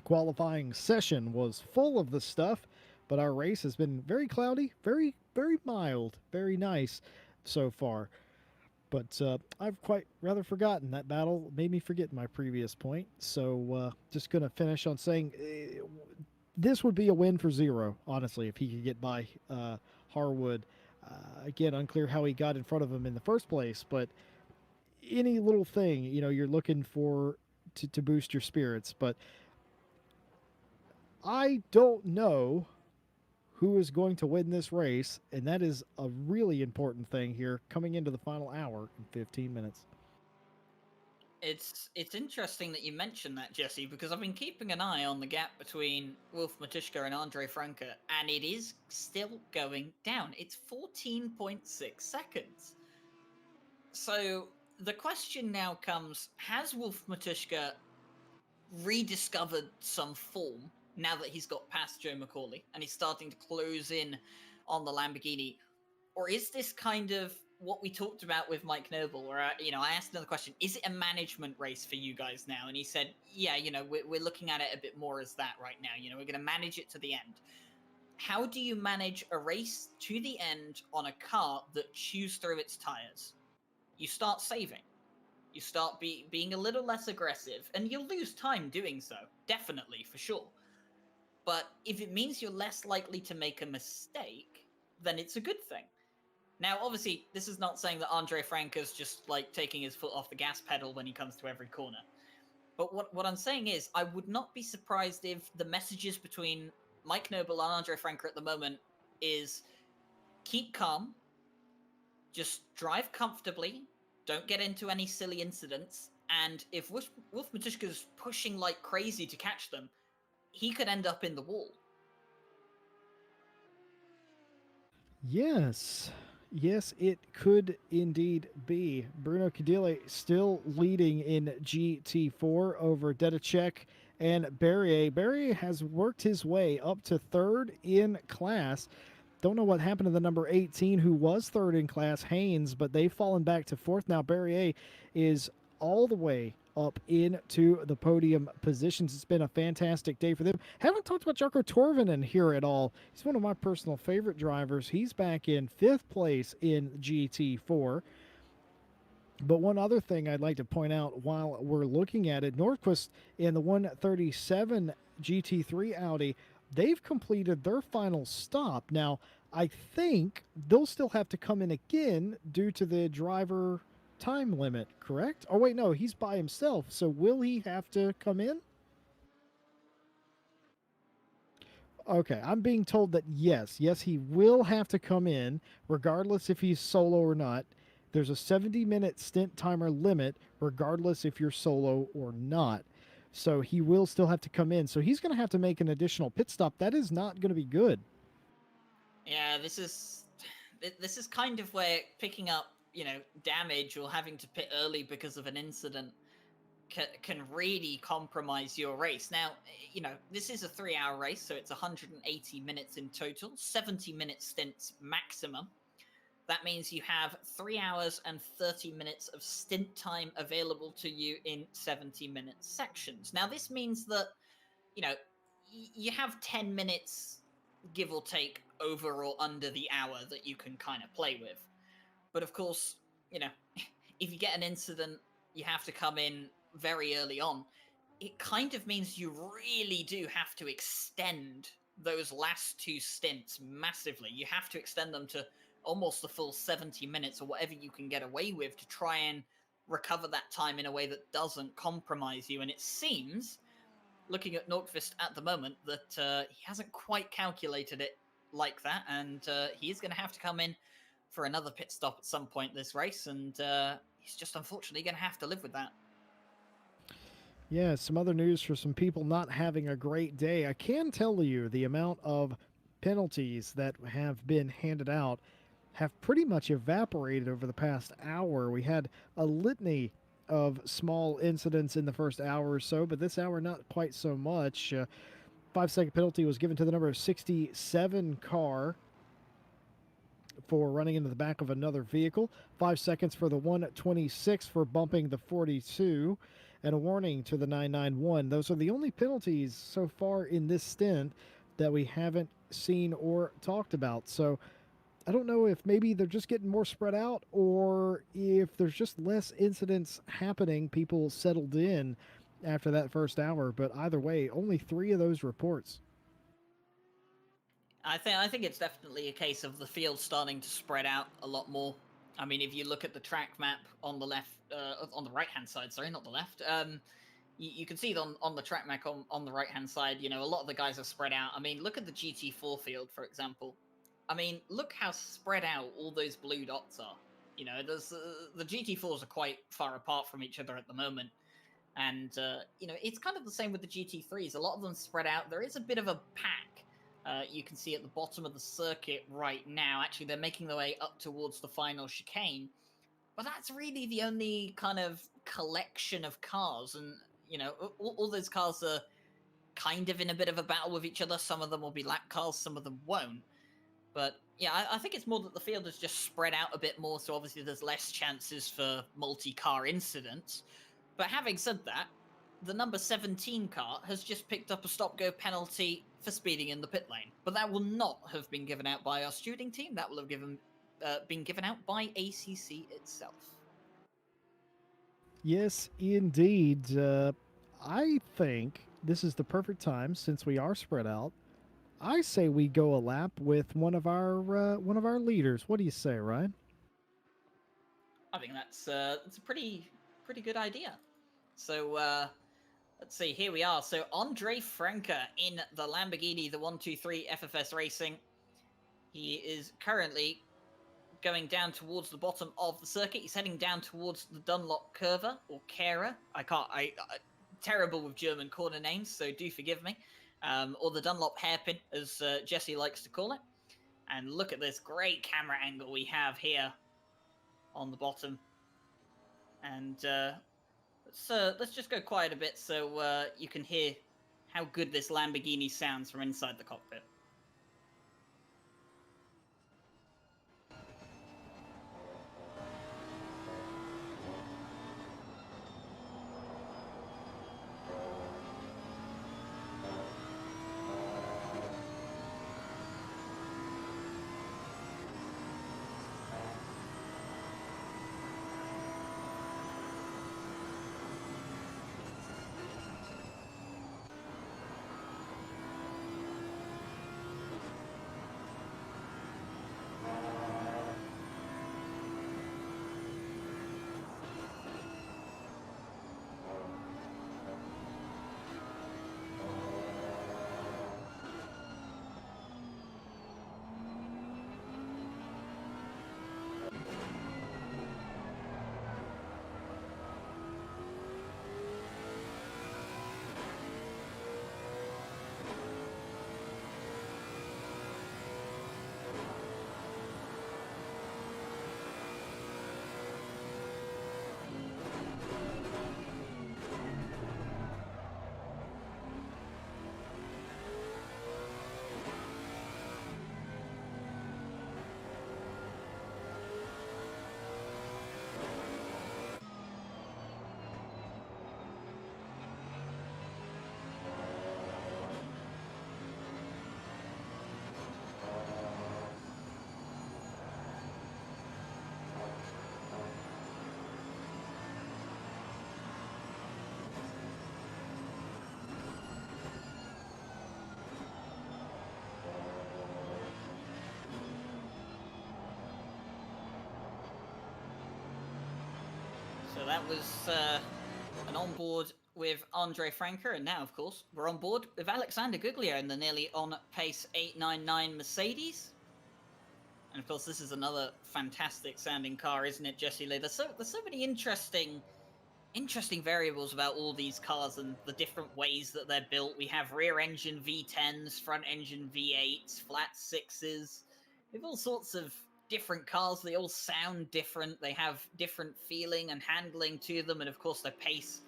qualifying session was full of the stuff, but our race has been very cloudy, very, very mild, very nice so far. But I've quite rather forgotten. That battle made me forget my previous point. So just going to finish on saying this would be a win for Zero, honestly, if he could get by Harwood. Again, unclear how he got in front of him in the first place. But any little thing, you're looking for to boost your spirits. But I don't know who is going to win this race, and that is a really important thing here coming into the final hour in 15 minutes. It's interesting that you mentioned that, Jesse, because I've been keeping an eye on the gap between Wolf Matushka and Andre Franke, and it is still going down. It's 14.6 seconds. So the question now comes, has Wolf Matushka rediscovered some form now that he's got past Joe Macaulay and he's starting to close in on the Lamborghini? Or is this kind of what we talked about with Mike Noble, where I asked another question: is it a management race for you guys now? And he said, yeah, we're looking at it a bit more as that right now. We're going to manage it to the end. How do you manage a race to the end on a car that chews through its tires? You start saving. You start being a little less aggressive, and you'll lose time doing so, definitely, for sure. But if it means you're less likely to make a mistake, then it's a good thing. Now, obviously, this is not saying that Andre Franca's just like taking his foot off the gas pedal when he comes to every corner. But what I'm saying is, I would not be surprised if the messages between Mike Noble and Andre Franca at the moment is keep calm, just drive comfortably, don't get into any silly incidents, and if Wolf Matuszka's pushing like crazy to catch them, he could end up in the wall. Yes, it could indeed be. Bruno Cadile still leading in GT4 over Dedicek and Berrier. Berrier has worked his way up to third in class. Don't know what happened to the number 18 who was third in class, Haynes, but they've fallen back to fourth. Now Berrier is all the way up into the podium positions. It's been a fantastic day for them. Haven't talked about Jarkko Torvinen here at all. He's one of my personal favorite drivers. He's back in 5th place in GT4. But one other thing I'd like to point out while we're looking at it, Nordquist in the 137 GT3 Audi, they've completed their final stop. Now, I think they'll still have to come in again due to the driver time limit, correct? Oh, wait, no, he's by himself. So will he have to come in? Okay, I'm being told that yes, he will have to come in, regardless if he's solo or not. There's a 70-minute stint timer limit, regardless if you're solo or not. So he will still have to come in. So he's going to have to make an additional pit stop. That is not going to be good. Yeah, this is kind of where picking up, damage or having to pit early because of an incident can really compromise your race. Now, this is a 3-hour race, so it's 180 minutes in total, 70-minute stints maximum. That means you have 3 hours and 30 minutes of stint time available to you in 70-minute sections. Now, this means that, you have 10 minutes, give or take, over or under the hour that you can kind of play with. But of course, if you get an incident, you have to come in very early on. It kind of means you really do have to extend those last 2 stints massively. You have to extend them to almost the full 70 minutes or whatever you can get away with to try and recover that time in a way that doesn't compromise you. And it seems, looking at Nordqvist at the moment, that he hasn't quite calculated it like that, and he is going to have to come in for another pit stop at some point this race, and he's just unfortunately going to have to live with that. Yeah, some other news for some people not having a great day. I can tell you the amount of penalties that have been handed out have pretty much evaporated over the past hour. We had a litany of small incidents in the first hour or so, but this hour not quite so much. 5-second penalty was given to the number 67 car for running into the back of another vehicle. 5 seconds for the 126 for bumping the 42, and a warning to the 991. Those are the only penalties so far in this stint that we haven't seen or talked about. So I don't know if maybe they're just getting more spread out, or if there's just less incidents happening, people settled in after that first hour. But either way, only 3 of those reports. I think it's definitely a case of the field starting to spread out a lot more. I mean, if you look at the track map on the left, on the right-hand side, sorry, not the left, you can see it on the track map on the right-hand side, a lot of the guys are spread out. I mean, look at the GT4 field, for example. I mean, look how spread out all those blue dots are. There's the GT4s are quite far apart from each other at the moment. And, it's kind of the same with the GT3s. A lot of them spread out. There is a bit of a pack. You can see at the bottom of the circuit right now. Actually, they're making their way up towards the final chicane. But that's really the only kind of collection of cars. And, all those cars are kind of in a bit of a battle with each other. Some of them will be lap cars, some of them won't. But yeah, I think it's more that the field is just spread out a bit more, so obviously there's less chances for multi-car incidents. But having said that, the number 17 car has just picked up a stop-go penalty for speeding in the pit lane. But that will not have been given out by our stewarding team. That will have been given out by ACC itself. Yes, indeed. I think this is the perfect time, since we are spread out. I say we go a lap with one of our leaders. What do you say, Ryan? I think that's a pretty good idea. So let's see. Here we are. So Andre Franke in the Lamborghini, the 123 FFS Racing. He is currently going down towards the bottom of the circuit. He's heading down towards the Dunlop Curva or Kera. I terrible with German corner names, so do forgive me. Or the Dunlop hairpin, as Jesse likes to call it. And look at this great camera angle we have here on the bottom. And let's just go quiet a bit so you can hear how good this Lamborghini sounds from inside the cockpit. So that was an onboard with Andre Franke, and now, of course, we're on board with Alexander Guglio in the nearly on-pace 899 Mercedes. And, of course, this is another fantastic-sounding car, isn't it, Jesse Lee? There's so many interesting variables about all these cars and the different ways that they're built. We have rear-engine V10s, front-engine V8s, flat sixes. We have all sorts of different cars. They all sound different. They have different feeling and handling to them, and of course their pace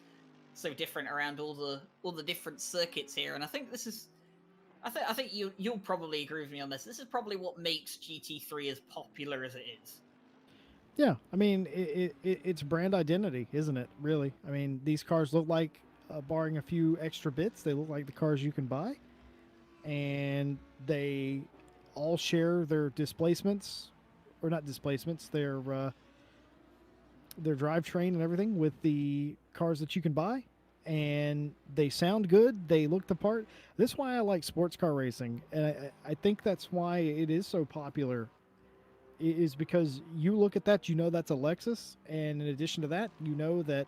so different around all the different circuits here. And I think this is, I think you'll probably agree with me on this. This is probably what makes GT3 as popular as it is. Yeah, I mean it's brand identity, isn't it? Really, I mean these cars look like, barring a few extra bits, they look like the cars you can buy, and they all share their displacements. Or not displacements, their drivetrain and everything with the cars that you can buy, and they sound good. They look the part. This is why I like sports car racing, and I think that's why it is so popular. Is because you look at that, you know that's a Lexus, and in addition to that, you know that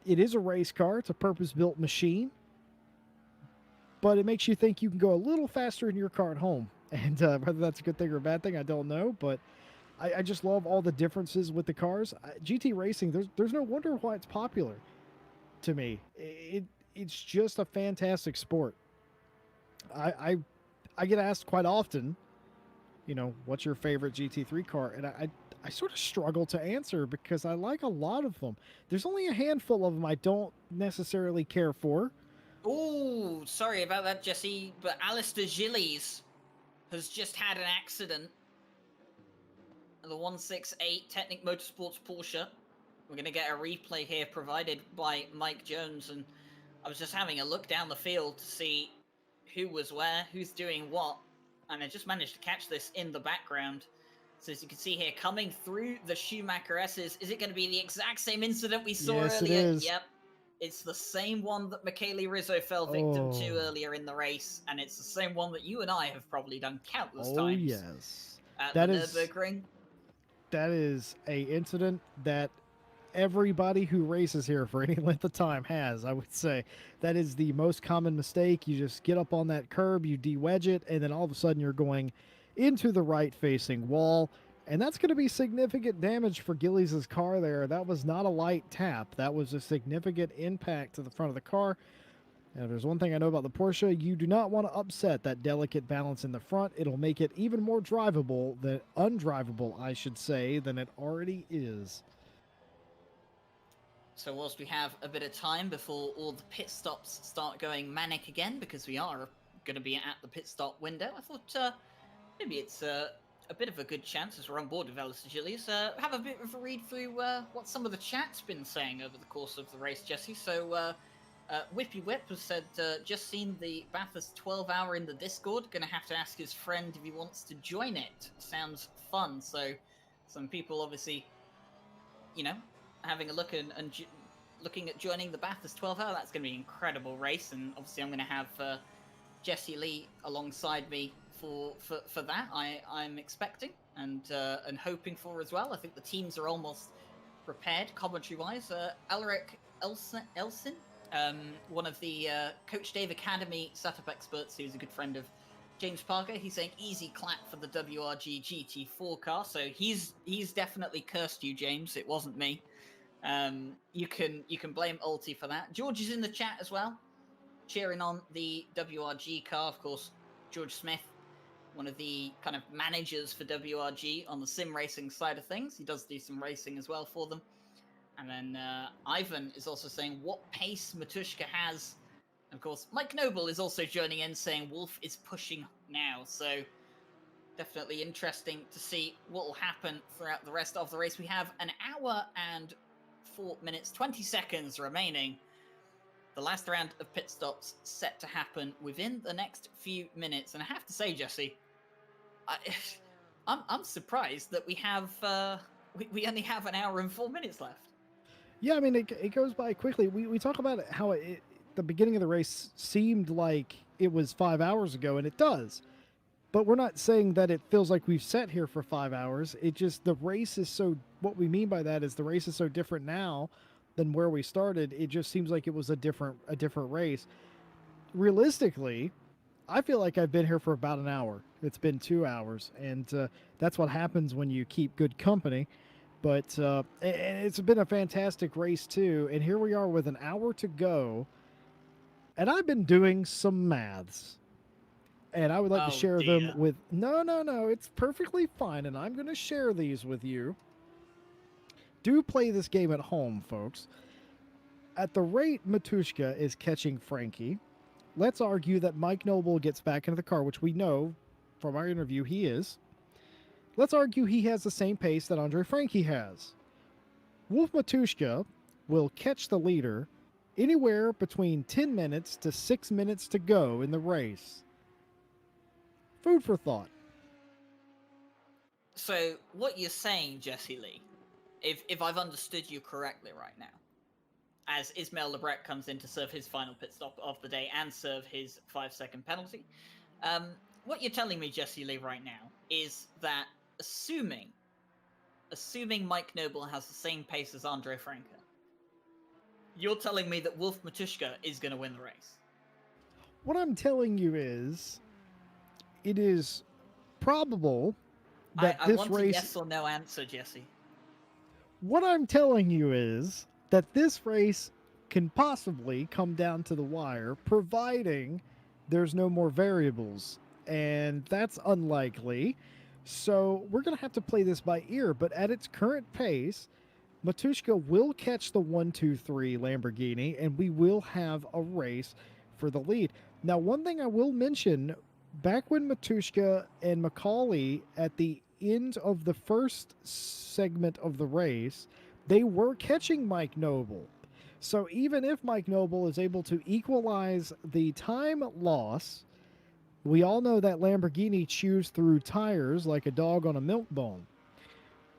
it is a race car. It's a purpose-built machine, but it makes you think you can go a little faster in your car at home. And whether that's a good thing or a bad thing, I don't know, but I just love all the differences with the cars. GT racing, there's no wonder why it's popular to me. It's just a fantastic sport. I get asked quite often, you know, what's your favorite GT3 car? And I sort of struggle to answer because I like a lot of them. There's only a handful of them I don't necessarily care for. Oh, sorry about that, Jesse, but Alistair Gillies has just had an accident. The 168 Technic Motorsports Porsche. We're going to get a replay here provided by Mike Jones, and I was just having a look down the field to see who was where, who's doing what, and I just managed to catch this in the background. So as you can see here, coming through the Schumacher S's, is it going to be the exact same incident we saw Yes, earlier? it is. Yep. It's the same one that Michele Rizzo fell victim to earlier in the race, and it's the same one that you and I have probably done countless times. Oh, yes. At That the is- Nurburgring. That is a incident that everybody who races here for any length of time has, I would say. That is the most common mistake. You just get up on that curb, you de-wedge it, and then all of a sudden you're going into the right-facing wall. And that's going to be significant damage for Gillies' car there. That was not a light tap. That was a significant impact to the front of the car. And if there's one thing I know about the Porsche, you do not want to upset that delicate balance in the front. It'll make it even more drivable, undrivable, I should say, than it already is. So whilst we have a bit of time before all the pit stops start going manic again, because we are going to be at the pit stop window, I thought maybe it's a bit of a good chance as we're on board with Alistair Gillies. Have a bit of a read through what some of the chat's been saying over the course of the race, Jesse. So Whippy Whip has said, just seen the Bathurst 12-hour in the Discord. Going to have to ask his friend if he wants to join it. Sounds fun. So some people obviously, you know, having a look and looking at joining the Bathurst 12-hour. That's going to be an incredible race, and obviously I'm going to have Jesse Lee alongside me for that. I'm expecting and hoping for as well. I think the teams are almost prepared commentary-wise. Alaric Elson, one of the Coach Dave Academy setup experts, who's a good friend of James Parker, he's saying easy clap for the WRG GT4 car. So he's definitely cursed you, James. It wasn't me. You can blame Ulti for that. George is in the chat as well, cheering on the WRG car. Of course, George Smith, one of the kind of managers for WRG on the sim racing side of things. He does do some racing as well for them. And then Ivan is also saying what pace Matushka has. Of course, Mike Noble is also joining in, saying Wolf is pushing now. So definitely interesting to see what will happen throughout the rest of the race. We have an hour and 4 minutes, 20 seconds remaining. The last round of pit stops set to happen within the next few minutes. And I have to say, Jesse, I'm surprised that we have we only have an hour and 4 minutes left. Yeah, I mean, it goes by quickly. We talk about how the beginning of the race seemed like it was 5 hours ago, and it does. But we're not saying that it feels like we've sat here for 5 hours. It just, the race is so, what we mean by that is the race is so different now than where we started. It just seems like it was a different race. Realistically, I feel like I've been here for about an hour. It's been 2 hours, and that's what happens when you keep good company. But it's been a fantastic race too. And here we are with an hour to go. And I've been doing some maths. And I would like to share them with... No, it's perfectly fine. And I'm going to share these with you. Do play this game at home, folks. At the rate Matushka is catching Frankie, let's argue that Mike Noble gets back into the car, which we know from our interview he is. Let's argue he has the same pace that Andre Frankie has. Wolf Matushka will catch the leader anywhere between 10 minutes to 6 minutes to go in the race. Food for thought. So what you're saying, Jesse Lee, if I've understood you correctly right now, as Ismail Lebret comes in to serve his final pit stop of the day and serve his 5-second penalty, what you're telling me, Jesse Lee, right now is that assuming Mike Noble has the same pace as Andre Franke, you're telling me that Wolf Matushka is going to win the race. What I'm telling you is, it is probable that I this want race... a yes or no answer, Jesse. What I'm telling you is that this race can possibly come down to the wire, providing there's no more variables. And that's unlikely. So we're going to have to play this by ear. But at its current pace, Matushka will catch the 1-2-3 Lamborghini, and we will have a race for the lead. Now, one thing I will mention back when Matushka and Macaulay at the end of the first segment of the race, they were catching Mike Noble. So even if Mike Noble is able to equalize the time loss, we all know that Lamborghini chews through tires like a dog on a milk bone.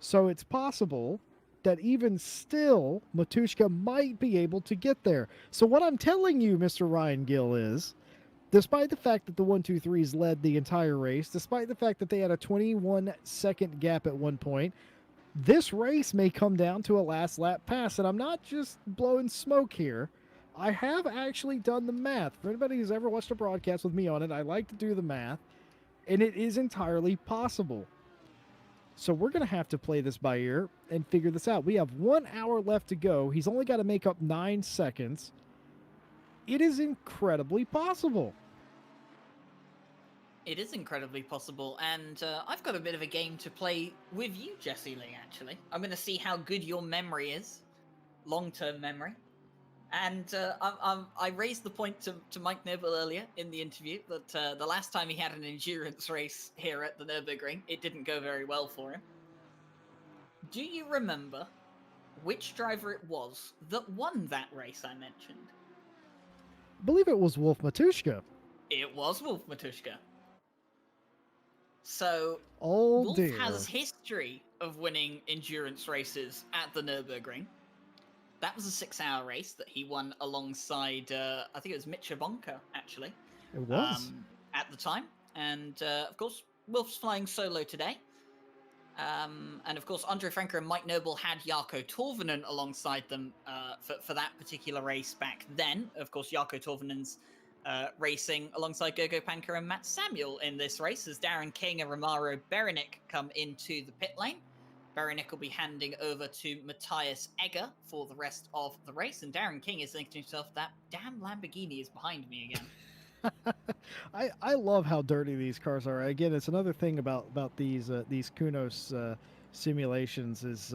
So it's possible that even still, Matushka might be able to get there. So what I'm telling you, Mr. Ryan Gill, is despite the fact that the 1-2-3s led the entire race, despite the fact that they had a 21-second gap at one point, this race may come down to a last lap pass. And I'm not just blowing smoke here. I have actually done the math. For anybody who's ever watched a broadcast with me on it, I like to do the math, and it is entirely possible. So we're going to have to play this by ear and figure this out. We have 1 hour left to go. He's only got to make up 9 seconds. It is incredibly possible. It is incredibly possible, and I've got a bit of a game to play with you, Jesse Lee, actually. I'm going to see how good your memory is, long-term memory. And I raised the point to Mike Noble earlier in the interview that the last time he had an endurance race here at the Nurburgring, it didn't go very well for him. Do you remember which driver it was that won that race I mentioned? I believe it was Wolf Matushka. It was Wolf Matushka. So, Oh, Wolf dear. has history of winning endurance races at the Nürburgring. That was a 6-hour race that he won alongside, I think it was Mitch Abonka, actually. It was. At the time. And, of course, Wolf's flying solo today. And, of course, Andre Franker and Mike Noble had Jarkko Torvinen alongside them for that particular race back then. Of course, Jarkko Torvinen's racing alongside Gogo Panker and Matt Samuel in this race as Darren King and Romaro Berenick come into the pit lane. Berenick will be handing over to Matthias Egger for the rest of the race, and Darren King is thinking to himself, that damn Lamborghini is behind me again. I love how dirty these cars are. Again, it's another thing about these Kunos simulations is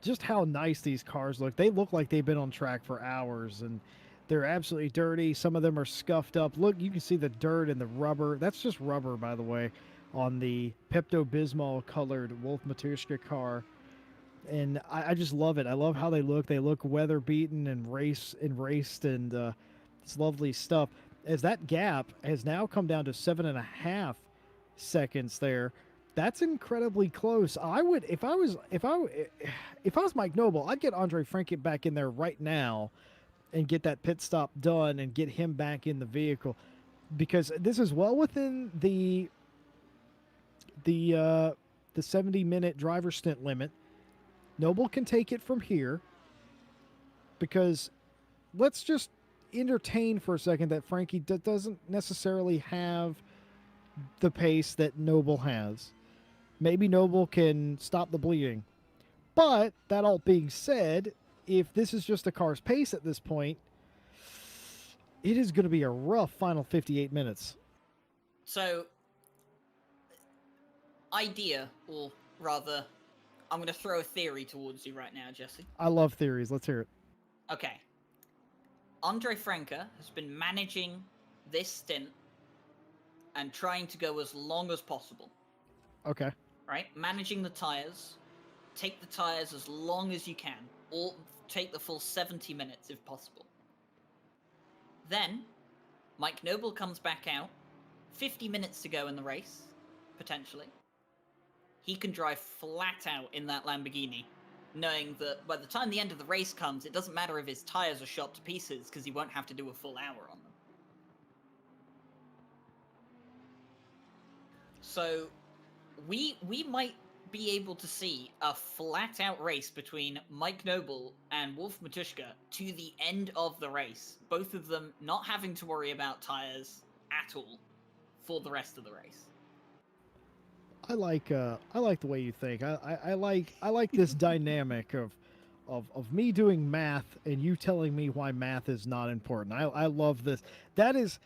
just how nice these cars look. They look like they've been on track for hours, and they're absolutely dirty. Some of them are scuffed up. Look, you can see the dirt and the rubber. That's just rubber, by the way, on the Pepto-Bismol colored Wolf Matushka car. And I just love it. I love how they look. They look weather beaten and raced, and it's lovely stuff. As that gap has now come down to 7.5 seconds there, that's incredibly close. I would, if I was Mike Noble, I'd get Andre Frank back in there right now and get that pit stop done and get him back in the vehicle, because this is well within the 70-minute driver stint limit. Noble can take it from here, because let's just entertain for a second that Frankie doesn't necessarily have the pace that Noble has. Maybe Noble can stop the bleeding. But that all being said, if this is just the car's pace at this point, it is going to be a rough final 58 minutes. So, idea, or rather, I'm going to throw a theory towards you right now, Jesse. I love theories. Let's hear it. Okay. Andre Franker has been managing this stint and trying to go as long as possible. Okay. Right? Managing the tires. Take the tires as long as you can, or take the full 70 minutes if possible. Then, Mike Noble comes back out, 50 minutes to go in the race, potentially. He can drive flat out in that Lamborghini, knowing that by the time the end of the race comes, it doesn't matter if his tires are shot to pieces, because he won't have to do a full hour on them. So, we might be able to see a flat-out race between Mike Noble and Wolf Matushka to the end of the race. Both of them not having to worry about tires at all for the rest of the race. I like the way you think. I like this dynamic of me doing math and you telling me why math is not important. I love this. That is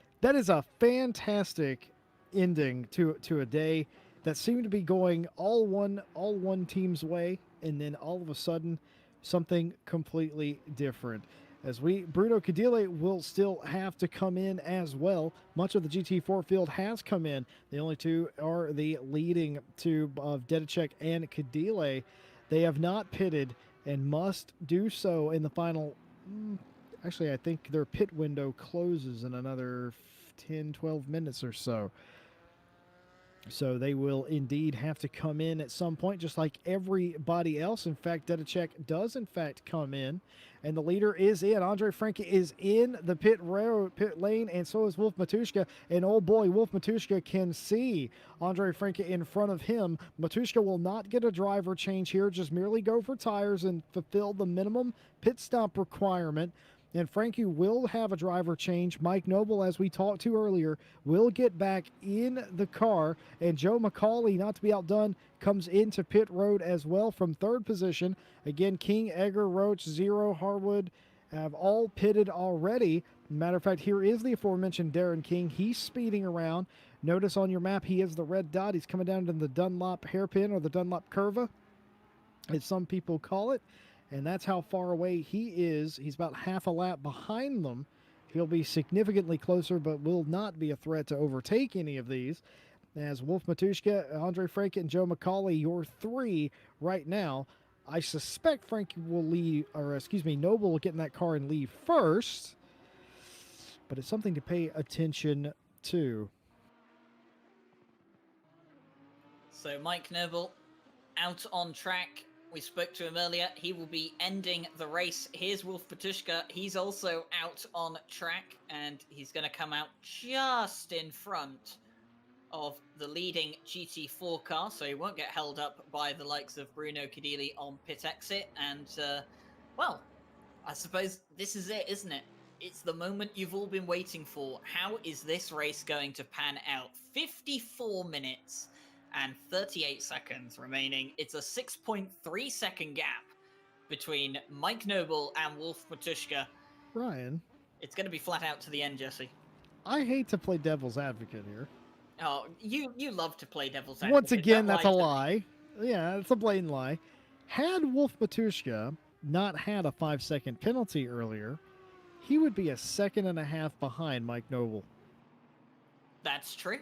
a fantastic ending to a day that seemed to be going all one team's way, and then all of a sudden something completely different. as Bruno Cadile will still have to come in as well. Much of the GT4 field has come in. The only two are the leading two of Dedicek and Cadile. They have not pitted and must do so in the final. Actually, I think their pit window closes in another 10, 12 minutes or so. So they will indeed have to come in at some point, just like everybody else. In fact, Dedicek does, in fact, come in. And the leader is in. Andre Franke is in the pit lane, and so is Wolf Matuszka. And oh boy, Wolf Matuszka can see Andre Franke in front of him. Matuszka will not get a driver change here, just merely go for tires and fulfill the minimum pit stop requirement. And Frankie will have a driver change. Mike Noble, as we talked to earlier, will get back in the car. And Joe McCauley, not to be outdone, comes into pit road as well from third position. Again, King, Egger, Roach, Zero, Harwood have all pitted already. Matter of fact, here is the aforementioned Darren King. He's speeding around. Notice on your map, he is the red dot. He's coming down to the Dunlop hairpin, or the Dunlop curva, as some people call it. And that's how far away he is. He's about half a lap behind them. He'll be significantly closer, but will not be a threat to overtake any of these. As Wolf Matuszka, Andre Franke, and Joe McCauley, your three right now. I suspect Frankie will leave, or excuse me, Noble will get in that car and leave first. But it's something to pay attention to. So Mike Noble out on track. We spoke to him earlier. He will be ending the race. Here's Wolf Matuszka. He's also out on track, and he's going to come out just in front of the leading GT4 car, so he won't get held up by the likes of Bruno Cadile on pit exit. And, well, I suppose this is it, isn't it? It's the moment you've all been waiting for. How is this race going to pan out? 54 minutes and 38 seconds remaining. It's a 6.3 second gap between Mike Noble and Wolf Matuszka. Ryan, It's going to be flat out to the end, Jesse. I hate to play devil's advocate here. Oh, you love to play devil's advocate. Once again, Don't that's a to me. lie. Yeah, it's a blatant lie. Had Wolf Matuszka not had a 5-second penalty earlier, he would be a second and a half behind Mike Noble. That's true.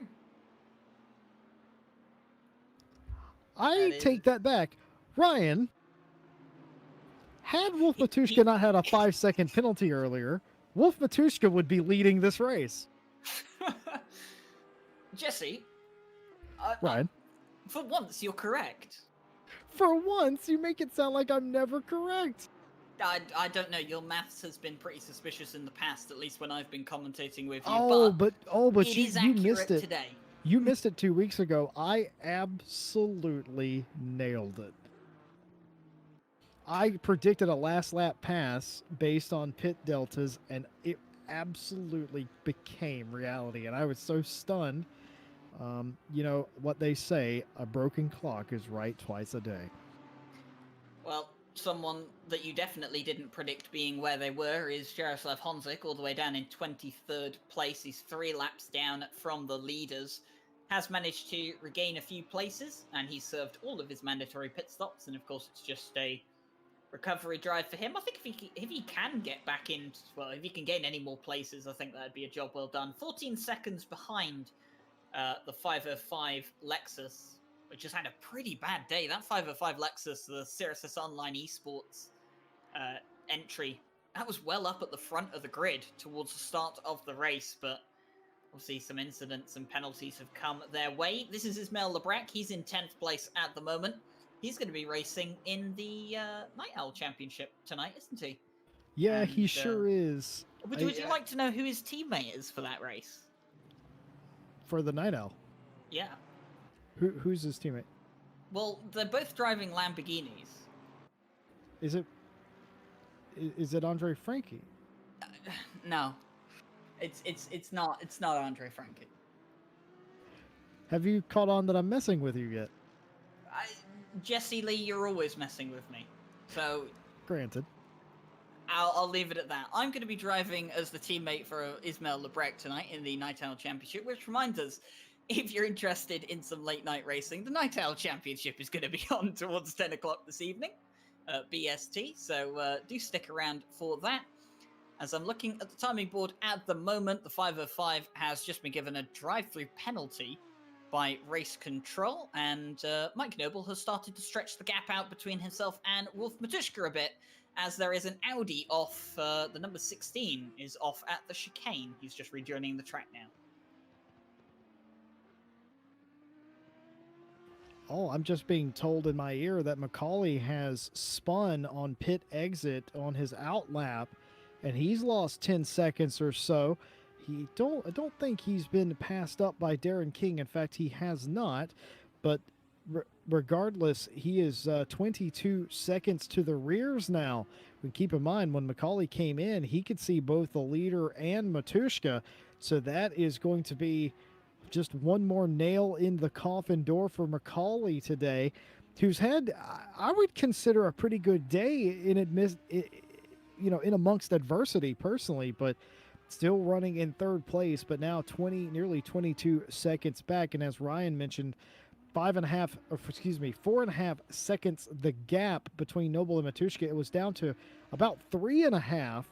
I take that back. Ryan, had Wolf Matuszka not had a 5-second penalty earlier, Wolf Matuszka would be leading this race. Jesse, Ryan, for once, you're correct. for once, you make it sound like I'm never correct. I don't know. Your maths has been pretty suspicious in the past, at least when I've been commentating with you. But it you is accurate missed it. today. You missed it 2 weeks ago. I absolutely nailed it. I predicted a last lap pass based on pit deltas, and it absolutely became reality. And I was so stunned. You know what they say, a broken clock is right twice a day. Well, someone that you definitely didn't predict being where they were is Jaroslav Honzik, all the way down in 23rd place. He's 3 laps down from the leaders. Has managed to regain a few places, and he's served all of his mandatory pit stops, and of course it's just a recovery drive for him. I think if he can get back in, well, if he can gain any more places, I think that'd be a job well done. 14 seconds behind the 505 Lexus, which has had a pretty bad day. That 505 Lexus, the Sirius Online Esports entry, that was well up at the front of the grid towards the start of the race, but obviously some incidents and penalties have come their way. This is Ismail Lebrec. He's in 10th place at the moment. He's going to be racing in the Night Owl Championship tonight, isn't he? Yeah, And, he sure is. Would you like to know who his teammate is for that race? For the Night Owl. Yeah. Who's his teammate? Well, they're both driving Lamborghinis. Is it Andre Franke? No. It's not Andre Franke. Have you caught on that I'm messing with you yet? Jesse Lee, you're always messing with me. So Granted. I'll leave it at that. I'm going to be driving as the teammate for Ismail Lebrec tonight in the Night Owl Championship, which reminds us, if you're interested in some late night racing, the Night Owl Championship is going to be on towards 10 o'clock this evening, BST, so do stick around for that. As I'm looking at the timing board at the moment, the 505 has just been given a drive-through penalty by Race Control, and Mike Noble has started to stretch the gap out between himself and Wolf Matushka a bit, as there is an Audi off, the number 16 is off at the chicane. He's just rejoining the track now. Oh, I'm just being told in my ear that Macaulay has spun on pit exit on his out lap, and he's lost 10 seconds or so. I don't think he's been passed up by Darren King. In fact, he has not. But regardless, he is 22 seconds to the rears now. We keep in mind when Macaulay came in, he could see both the leader and Matushka. So that is going to be just one more nail in the coffin door for Macaulay today, who's had, I would consider, a pretty good day in amongst adversity personally, but still running in third place, but now nearly 22 seconds back. And as Ryan mentioned, 4.5 seconds the gap between Noble and Matushka. It was down to about 3.5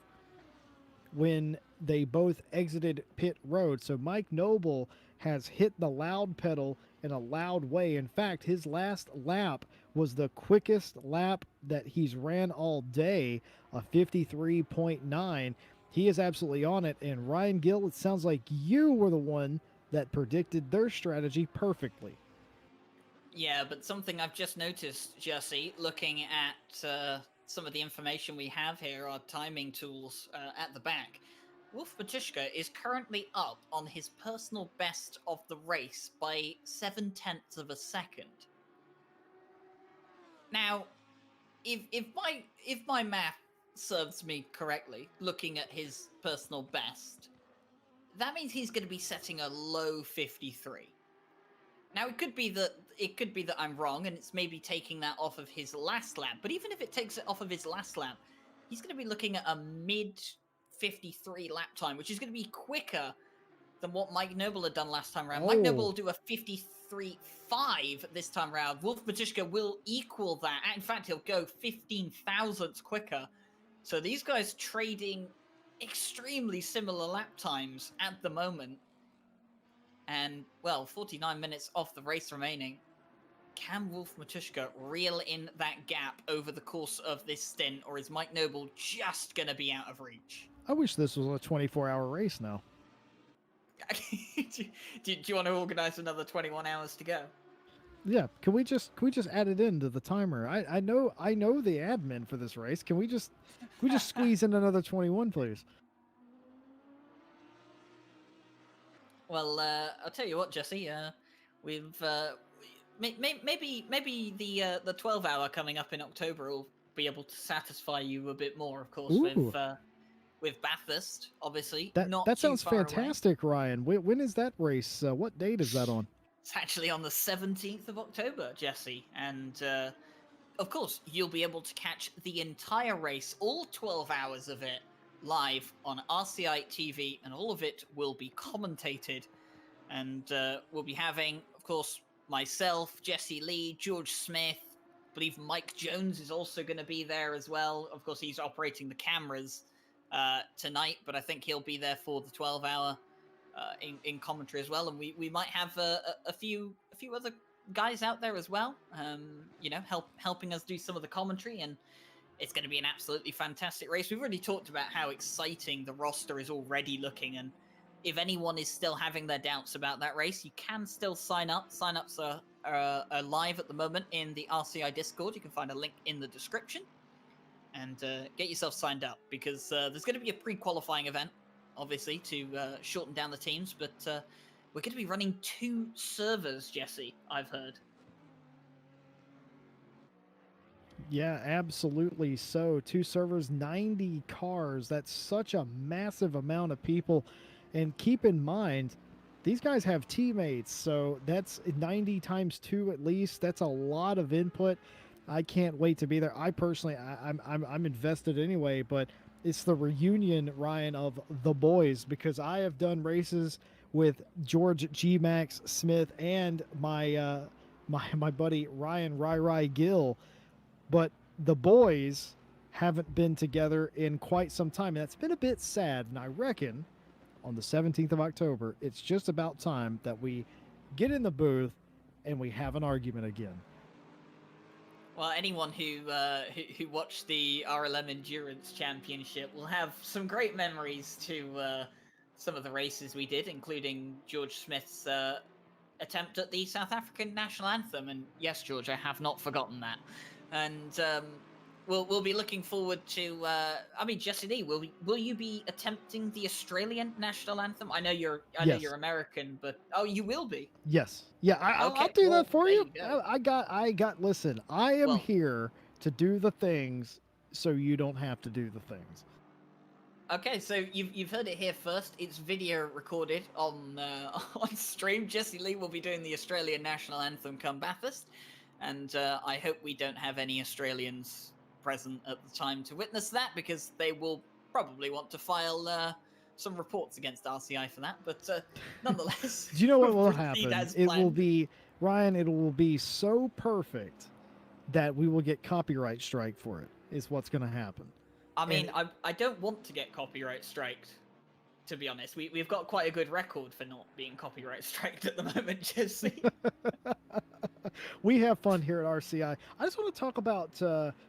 when they both exited pit road. So Mike Noble has hit the loud pedal in a loud way. In fact, his last lap was the quickest lap that he's ran all day, a 53.9. He is absolutely on it. And Ryan Gill, it sounds like you were the one that predicted their strategy perfectly. Yeah, but something I've just noticed, Jesse, looking at some of the information we have here, our timing tools at the back, Wolf Matushka is currently up on his personal best of the race by 0.7 of a second. Now, if my math serves me correctly, looking at his personal best, that means he's going to be setting a low 53. Now, it could be that I'm wrong, and it's maybe taking that off of his last lap. But even if it takes it off of his last lap, he's going to be looking at a mid 53 lap time, which is going to be quicker than what Mike Noble had done last time around. Mike Noble will do a 53.5 this time around. Wolf Matushka will equal that. In fact, he'll go 15 thousandths quicker. So these guys trading extremely similar lap times at the moment. And, well, 49 minutes off the race remaining. Can Wolf Matushka reel in that gap over the course of this stint, or is Mike Noble just going to be out of reach? I wish this was a 24-hour race now. do you want to organize another 21 hours to go? Yeah, can we just add it into the timer? I know the admin for this race. Can we just squeeze in another 21, please? Well, I'll tell you what, Jesse. We've maybe the 12-hour coming up in October will be able to satisfy you a bit more. Of course, with Bathurst, obviously. That sounds fantastic, away. Ryan. When is that race? What date is that on? It's actually on the 17th of October, Jesse, and of course you'll be able to catch the entire race, all 12 hours of it, live on RCI TV, and all of it will be commentated. And we'll be having, of course, myself, Jesse Lee, George Smith. I believe Mike Jones is also going to be there as well. Of course, he's operating the cameras tonight, but I think he'll be there for the 12-hour in commentary as well. And we might have a few other guys out there as well, helping us do some of the commentary. And it's going to be an absolutely fantastic race. We've already talked about how exciting the roster is already looking, and if anyone is still having their doubts about that race, you can still sign up. Sign-ups are live at the moment in the RCI Discord. You can find a link in the description, and get yourself signed up, because there's going to be a pre-qualifying event, obviously, to shorten down the teams, but we're going to be running 2 servers, Jesse, I've heard. Yeah, absolutely. So 2 servers, 90 cars. That's such a massive amount of people. And keep in mind, these guys have teammates. So that's 90 times 2 at least. That's a lot of input. I can't wait to be there. I personally, I'm invested anyway, but it's the reunion, Ryan, of the boys, because I have done races with George G. Max Smith and my buddy Ryan Rai Gill. But the boys haven't been together in quite some time. And that's been a bit sad. And I reckon on the 17th of October, it's just about time that we get in the booth and we have an argument again. Well, anyone who watched the RLM Endurance Championship will have some great memories to some of the races we did, including George Smith's attempt at the South African national anthem. And yes, George, I have not forgotten that. And we'll be looking forward to. I mean, Jesse Lee, will you be attempting the Australian national anthem? I know you're American, but you will be. Yes. Yeah, Okay, I'll do well, that for there you. you go. I got. Listen, I am Well- here to do the things so you don't have to do the things. Okay, so you've heard it here first. It's video recorded on on stream. Jesse Lee will be doing the Australian national anthem come Bathurst, and I hope we don't have any Australians present at the time to witness that, because they will probably want to file some reports against RCI for that. But nonetheless, Do you know what we'll will proceed happen? as It will planned. be, Ryan, it will be so perfect that we will get copyright strike for it, is what's going to happen. I mean, I don't want to get copyright striked, to be honest. We've got quite a good record for not being copyright striked at the moment, Jesse. We have fun here at RCI. I just want to talk about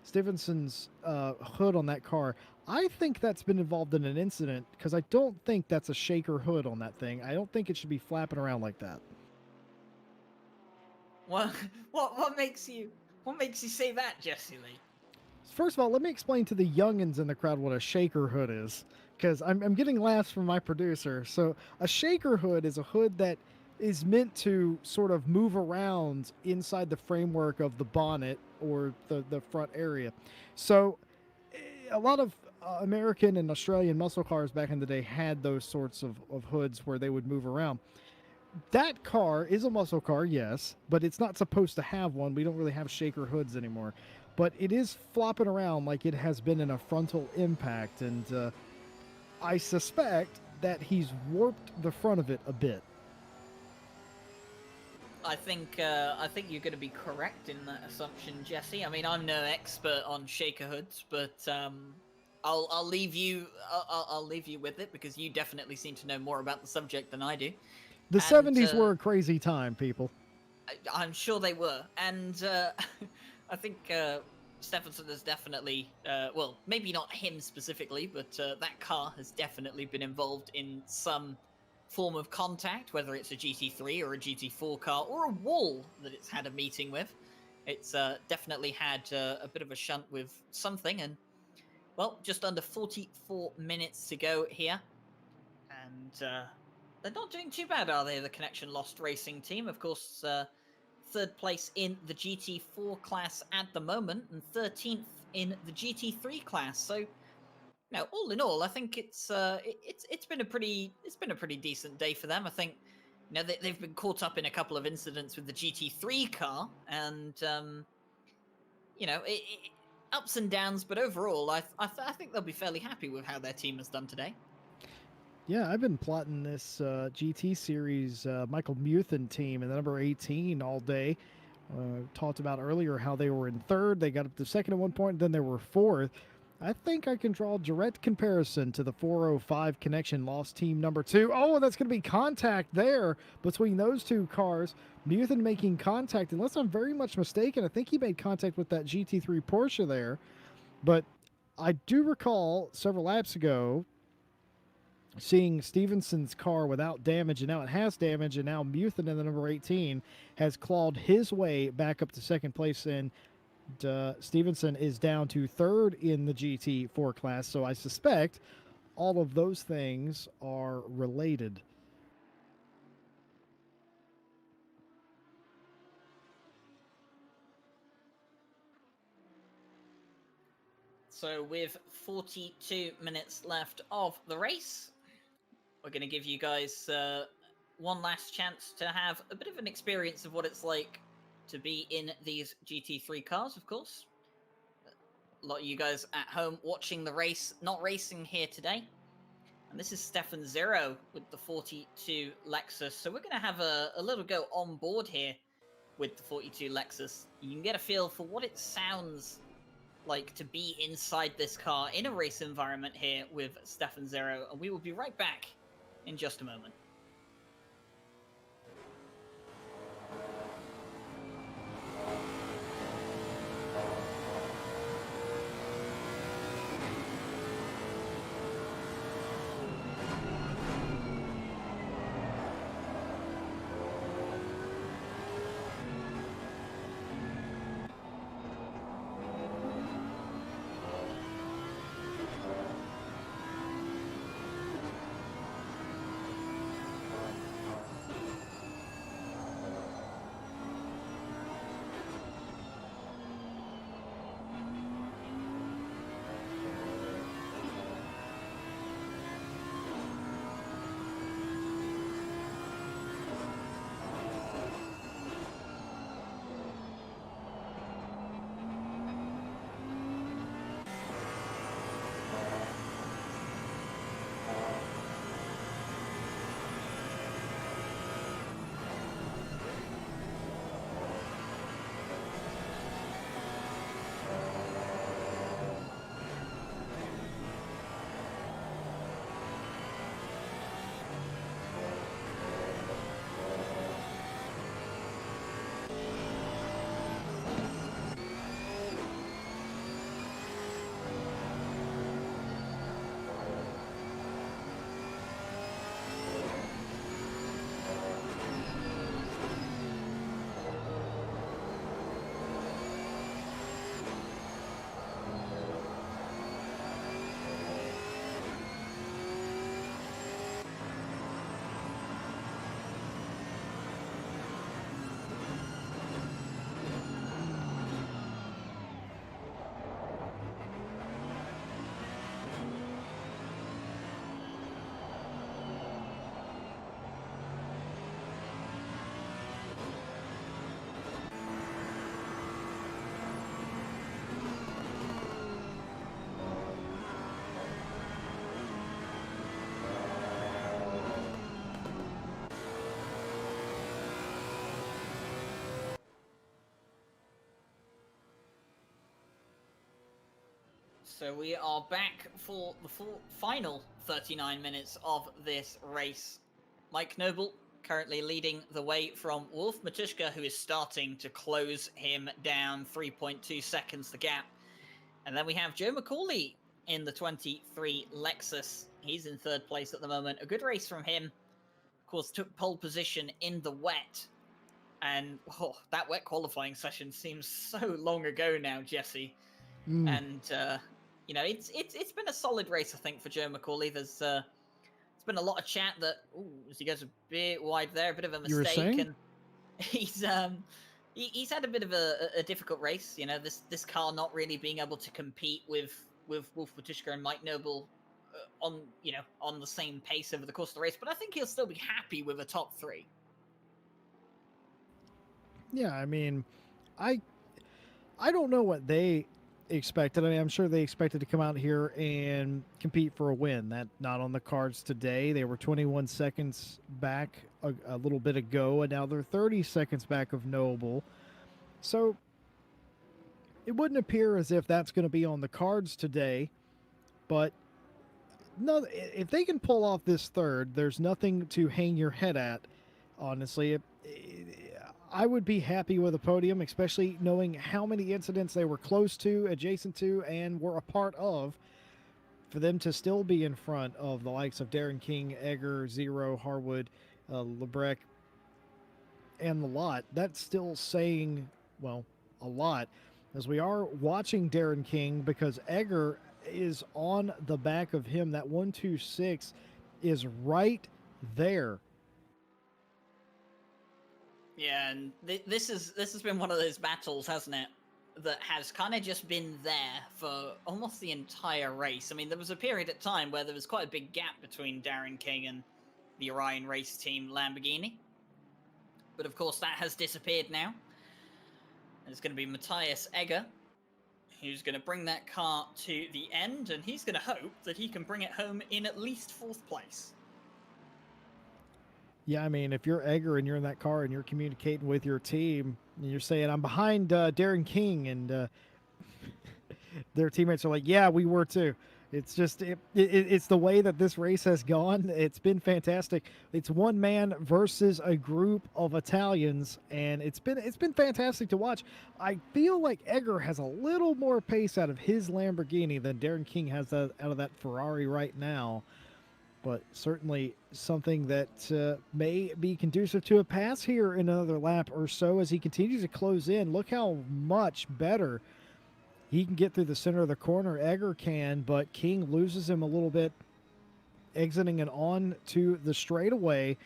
Stevenson's hood on that car. I think that's been involved in an incident, because I don't think that's a shaker hood on that thing. I don't think it should be flapping around like that. What makes you say that, Jesse Lee? First of all, let me explain to the youngins in the crowd what a shaker hood is, because I'm getting laughs from my producer. So a shaker hood is a hood that is meant to sort of move around inside the framework of the bonnet or the front area. So a lot of American and Australian muscle cars back in the day had those sorts of hoods where they would move around. That car is a muscle car, yes, but it's not supposed to have one. We don't really have shaker hoods anymore. But it is flopping around like it has been in a frontal impact, and I suspect that he's warped the front of it a bit. I think you're going to be correct in that assumption, Jesse. I mean, I'm no expert on shaker hoods, but I'll leave you with it, because you definitely seem to know more about the subject than I do. The 70s were a crazy time, people. I'm sure they were, and I think Stephenson has definitely, well, maybe not him specifically, but that car has definitely been involved in some form of contact, whether it's a GT3 or a GT4 car or a wall that it's had a meeting with. It's definitely had a bit of a shunt with something, and, well, just under 44 minutes to go here, and they're not doing too bad, are they, the Connection Lost Racing team? Of course, third place in the GT4 class at the moment, and 13th in the GT3 class. So, now, all in all, I think it's been a pretty decent day for them. I think, you know, they've been caught up in a couple of incidents with the GT3 car, and you know, ups and downs. But overall, I think they'll be fairly happy with how their team has done today. Yeah, I've been plotting this GT Series Michael Muthen team and the number 18 all day. Talked about earlier how they were in third. They got up to second at one point, then they were fourth. I think I can draw a direct comparison to the 405 Connection Lost team number 2. Oh, and that's going to be contact there between those two cars. Muthen making contact, unless I'm very much mistaken. I think he made contact with that GT3 Porsche there. But I do recall several laps ago seeing Stevenson's car without damage, and now it has damage, and now Muthen in the number 18 has clawed his way back up to second place, and Stevenson is down to third in the GT4 class. So I suspect all of those things are related. So with 42 minutes left of the race, we're going to give you guys one last chance to have a bit of an experience of what it's like to be in these GT3 cars, of course. A lot of you guys at home watching the race, not racing here today. And this is Stefan Zero with the 42 Lexus. So we're going to have a little go on board here with the 42 Lexus. You can get a feel for what it sounds like to be inside this car in a race environment here with Stefan Zero, and we will be right back in just a moment. So we are back for the final 39 minutes of this race. Mike Noble currently leading the way from Wolf Matushka, who is starting to close him down, 3.2 seconds the gap. And then we have Joe McCauley in the 23 Lexus. He's in third place at the moment. A good race from him. Of course, took pole position in the wet. And that wet qualifying session seems so long ago now, Jesse. And it's been a solid race, I think, for Joe McCauley. There's been a lot of chat that he goes a bit wide there, a bit of a mistake, and he's had a bit of a difficult race. You know, this car not really being able to compete with Wolf Matushka and Mike Noble on the same pace over the course of the race. But I think he'll still be happy with a top 3. Yeah, I mean, I don't know what they expected. I mean, I'm sure they expected to come out here and compete for a win. That not on the cards today. They were 21 seconds back a little bit ago, and now they're 30 seconds back of Noble. So it wouldn't appear as if that's going to be on the cards today. But no, if they can pull off this third, there's nothing to hang your head at. Honestly, I would be happy with a podium, especially knowing how many incidents they were close to, adjacent to, and were a part of. For them to still be in front of the likes of Darren King, Egger, Zero, Harwood, Lebrecq, and the lot, that's still saying, well, a lot. As we are watching Darren King, because Egger is on the back of him. That 126 is right there. Yeah, and this has been one of those battles, hasn't it? That has kind of just been there for almost the entire race. I mean, there was a period of time where there was quite a big gap between Darren King and the Orion race team Lamborghini. But of course, that has disappeared now. And it's going to be Matthias Egger who's going to bring that car to the end, and he's going to hope that he can bring it home in at least 4th place. Yeah, I mean, if you're Egger and you're in that car and you're communicating with your team, and you're saying, I'm behind Darren King, and their teammates are like, yeah, we were too. It's just it's the way that this race has gone. It's been fantastic. It's one man versus a group of Italians, and it's been fantastic to watch. I feel like Egger has a little more pace out of his Lamborghini than Darren King has out of that Ferrari right now. But certainly something that may be conducive to a pass here in another lap or so as he continues to close in. Look how much better he can get through the center of the corner. Egger can, but King loses him a little bit, exiting and on to the straightaway.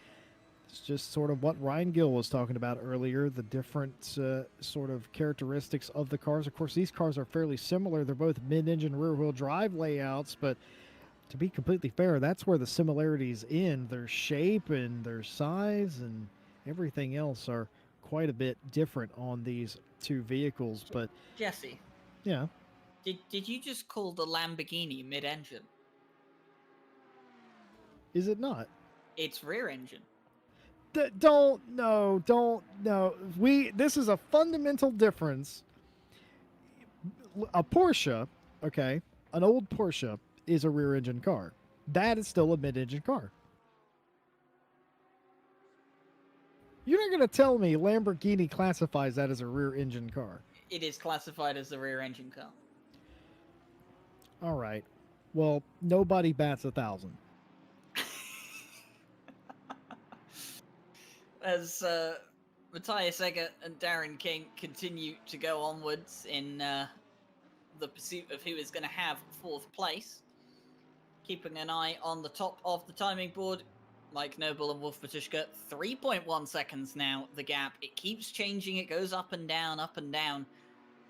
It's just sort of what Ryan Gill was talking about earlier, the different sort of characteristics of the cars. Of course, these cars are fairly similar. They're both mid-engine rear-wheel drive layouts, but to be completely fair, that's where the similarities in. Their shape and their size and everything else are quite a bit different on these two vehicles. But Jesse, yeah, did you just call the Lamborghini mid-engine? is it not? It's rear engine. Don't no. This is a fundamental difference. A Porsche, okay, an old Porsche is a rear engine car. That is still a mid-engine car. You're not going to tell me Lamborghini classifies that as a rear engine car. It is classified as a rear engine car. All right. Well, nobody bats 1,000. As Matthias Egger and Darren King continue to go onwards in the pursuit of who is going to have fourth place. Keeping an eye on the top of the timing board, Mike Noble and Wolf Matuszka, 3.1 seconds now, the gap. It keeps changing, it goes up and down,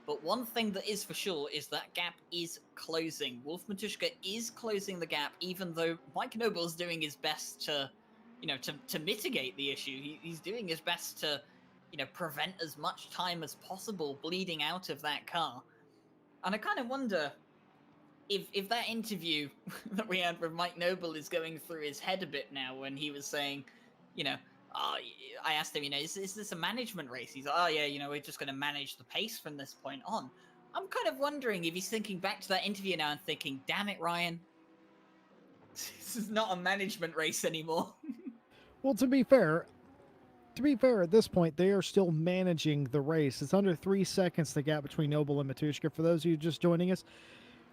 But one thing that is for sure is that gap is closing. Wolf Matuszka is closing the gap, even though Mike Noble is doing his best to, to mitigate the issue. He's doing his best to, prevent as much time as possible bleeding out of that car. And I kind of wonder if that interview that we had with Mike Noble is going through his head a bit now, when he was saying, I asked him, is this a management race? He's like, oh yeah, we're just going to manage the pace from this point on. I'm kind of wondering if he's thinking back to that interview now and thinking, damn it, Ryan, this is not a management race anymore. Well, to be fair, at this point, they are still managing the race. It's under 3 seconds, the gap between Noble and Matuszka. For those of you just joining us,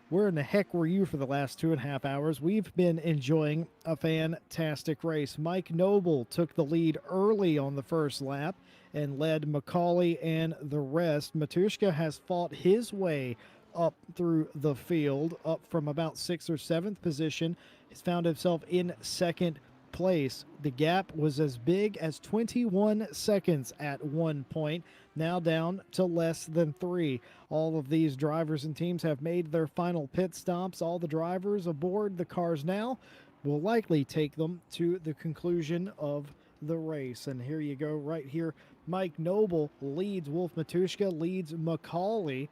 where in the heck were you for the last 2.5 hours? We've been enjoying a fantastic race. Mike Noble took the lead early on the first lap and led McCauley and the rest. Matuszka has fought his way up through the field, up from about 6th or 7th position. He's found himself in second place. The gap was as big as 21 seconds at one point, now down to less than 3. All of these drivers and teams have made their final pit stops. All the drivers aboard the cars now will likely take them to the conclusion of the race. And here you go, right here. Mike Noble leads Wolf Matuszka, leads McCauley.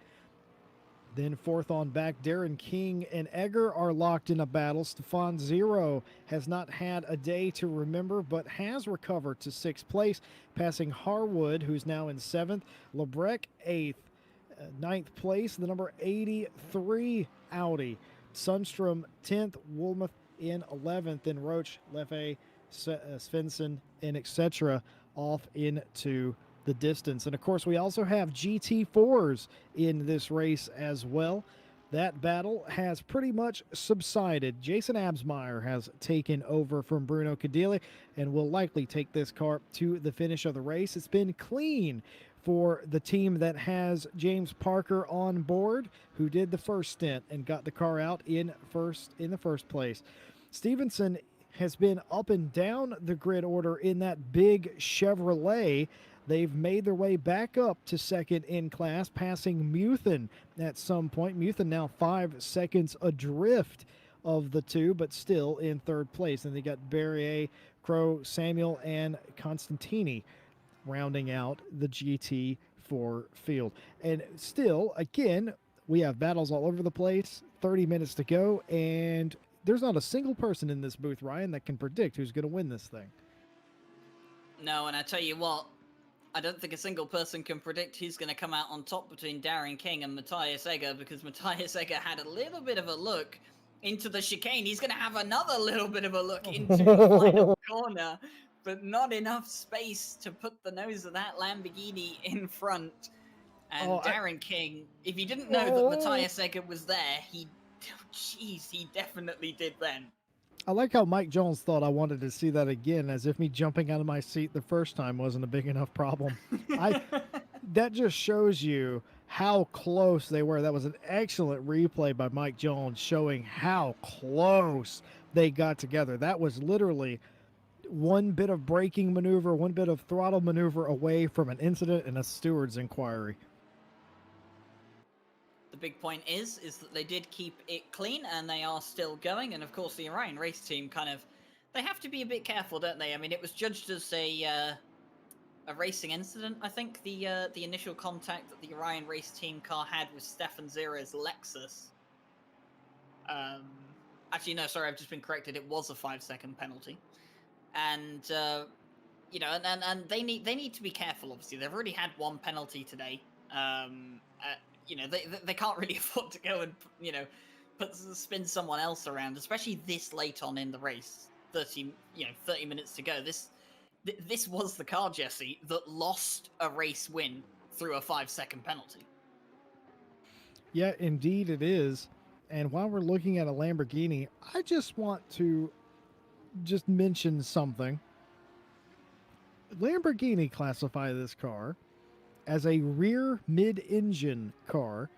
Then fourth on back, Darren King and Egger are locked in a battle. Stefan Zero has not had a day to remember, but has recovered to 6th place, passing Harwood, who's now in 7th. Lebrecq 8th. 9th place, the number 83 Audi. Sundstrom 10th, Woolmuth in 11th, and Roach, Leffe, Svensson, and etc. off into the distance. And of course, we also have GT4s in this race as well. That battle has pretty much subsided. Jason Absmeyer has taken over from Bruno Cadilli and will likely take this car to the finish of the race. It's been clean for the team that has James Parker on board, who did the first stint and got the car out in the first place. Stevenson has been up and down the grid order in that big Chevrolet. They've made their way back up to second in class, passing Muthen at some point. Muthen now 5 seconds adrift of the two, but still in third place. And they got Berrier, Crow, Samuel, and Constantini rounding out the GT4 field. And still, again, we have battles all over the place, 30 minutes to go, and there's not a single person in this booth, Ryan, that can predict who's going to win this thing. No, and I tell you what, I don't think a single person can predict who's going to come out on top between Darren King and Matthias Egger, because Matthias Egger had a little bit of a look into the chicane. He's going to have another little bit of a look into the final corner, but not enough space to put the nose of that Lamborghini in front. And Darren King, if he didn't know that Matthias Egger was there, he definitely did then. I like how Mike Jones thought I wanted to see that again, as if me jumping out of my seat the first time wasn't a big enough problem. That just shows you how close they were. That was an excellent replay by Mike Jones showing how close they got together. That was literally one bit of braking maneuver, one bit of throttle maneuver away from an incident and a steward's inquiry. The big point is that they did keep it clean, and they are still going. And of course, the Orion race team they have to be a bit careful, don't they? I mean, it was judged as a racing incident. I think the initial contact that the Orion race team car had with Stefan Zera's Lexus. Actually, no, sorry, I've just been corrected. It was a 5-second penalty, and and they need to be careful. Obviously, they've already had one penalty today. They can't really afford to go and spin someone else around, especially this late on in the race. 30 minutes to go. This was the car, Jesse, that lost a race win through a 5-second penalty. Yeah, indeed it is. And while we're looking at a Lamborghini, I just want to mention something. Lamborghini classify this car as a rear mid-engine car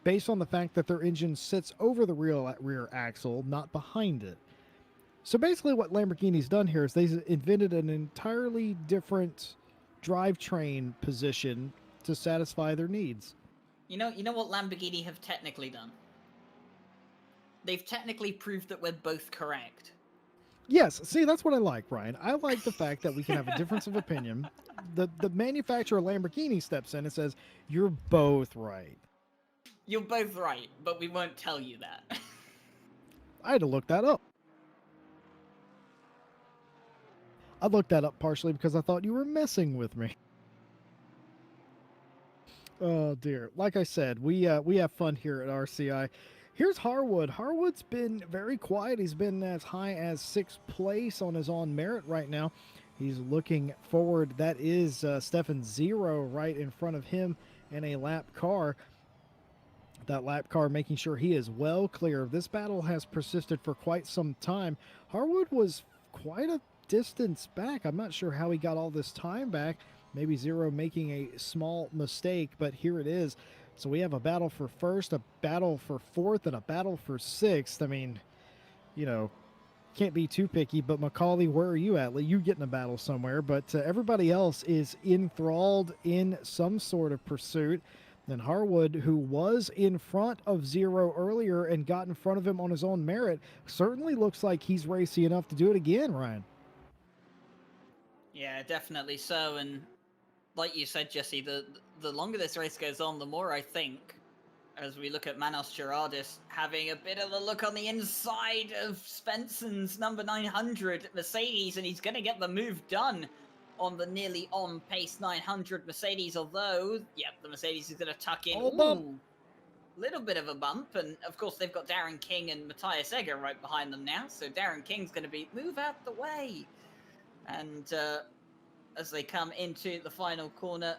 based on the fact that their engine sits over the rear axle, not behind it. So basically what Lamborghini's done here is they've invented an entirely different drivetrain position to satisfy their needs. You know what Lamborghini have technically done? They've technically proved that we're both correct. Yes, see, that's what I like, Ryan. I like the fact that we can have a difference of opinion. The manufacturer Lamborghini steps in and says, you're both right. You're both right, but we won't tell you that. I had to look that up. I looked that up partially because I thought you were messing with me. Oh, dear. Like I said, we have fun here at RCI. Here's Harwood. Harwood's been very quiet. He's been as high as 6th place on his own merit right now. He's looking forward. That is Stefan Zero right in front of him in a lap car. That lap car making sure he is well clear. This battle has persisted for quite some time. Harwood was quite a distance back. I'm not sure how he got all this time back. Maybe Zero making a small mistake, but here it is. So we have a battle for first, a battle for fourth, and a battle for sixth. I mean, can't be too picky, but Macaulay, where are you at? You get in a battle somewhere, but everybody else is enthralled in some sort of pursuit. And Harwood, who was in front of Zero earlier and got in front of him on his own merit, certainly looks like he's racy enough to do it again, Ryan. Yeah, definitely so. And like you said, Jesse, the longer this race goes on, the more I think, as we look at Manos Gerardis having a bit of a look on the inside of Spencer's number 900 Mercedes, and he's going to get the move done on the nearly on-pace 900 Mercedes, although, the Mercedes is going to tuck in. Ooh, little bit of a bump, and of course they've got Darren King and Matthias Egger right behind them now, so Darren King's going to move out the way. And as they come into the final corner,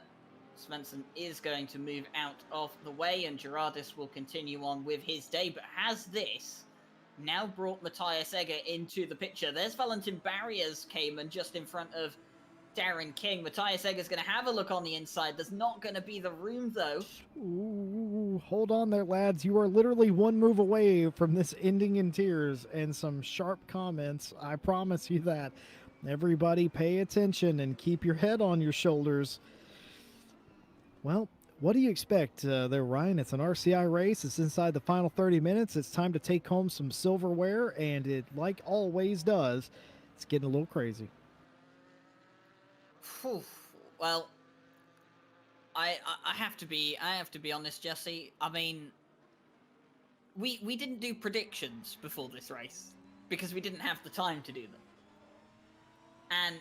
Svensson is going to move out of the way, and Gerardis will continue on with his day. But has this now brought Matthias Egger into the picture? There's Valentin Barriers came and just in front of Darren King. Matthias Egger's going to have a look on the inside. There's not going to be the room, though. Ooh, hold on there, lads. You are literally one move away from this ending in tears and some sharp comments. I promise you that. Everybody pay attention and keep your head on your shoulders. Well, what do you expect there, Ryan? It's an RCI race. It's inside the final 30 minutes. It's time to take home some silverware, and it, like always does, it's getting a little crazy. Well, I have to be honest, Jesse. I mean, we didn't do predictions before this race because we didn't have the time to do them.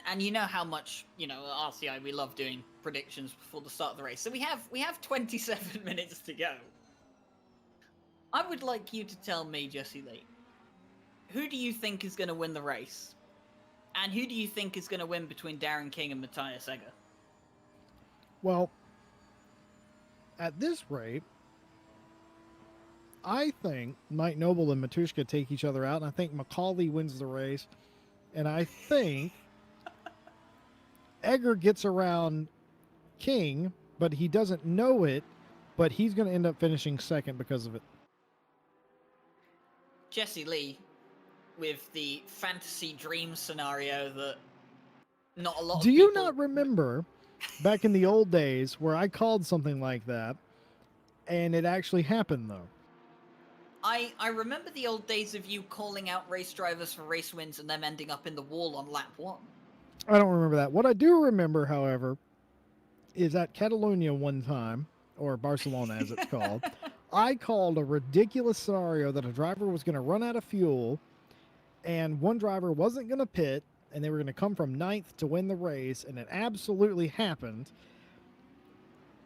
And you know how much, at RCI we love doing predictions before the start of the race. So we have 27 minutes to go. I would like you to tell me, Jesse Lee, who do you think is going to win the race? And who do you think is going to win between Darren King and Matthias Egger? Well, at this rate, I think Mike Noble and Matushka take each other out, and I think Macaulay wins the race, and I think Egger gets around King, but he doesn't know it, but he's going to end up finishing second because of it. Jesse Lee, with the fantasy dream scenario that not a lot of Do you people... not remember back in the old days where I called something like that, and it actually happened, though? I remember the old days of you calling out race drivers for race wins and them ending up in the wall on lap 1. I don't remember that. What I do remember, however, is at Catalonia one time, or Barcelona as it's called, I called a ridiculous scenario that a driver was going to run out of fuel, and one driver wasn't going to pit, and they were going to come from 9th to win the race, and it absolutely happened.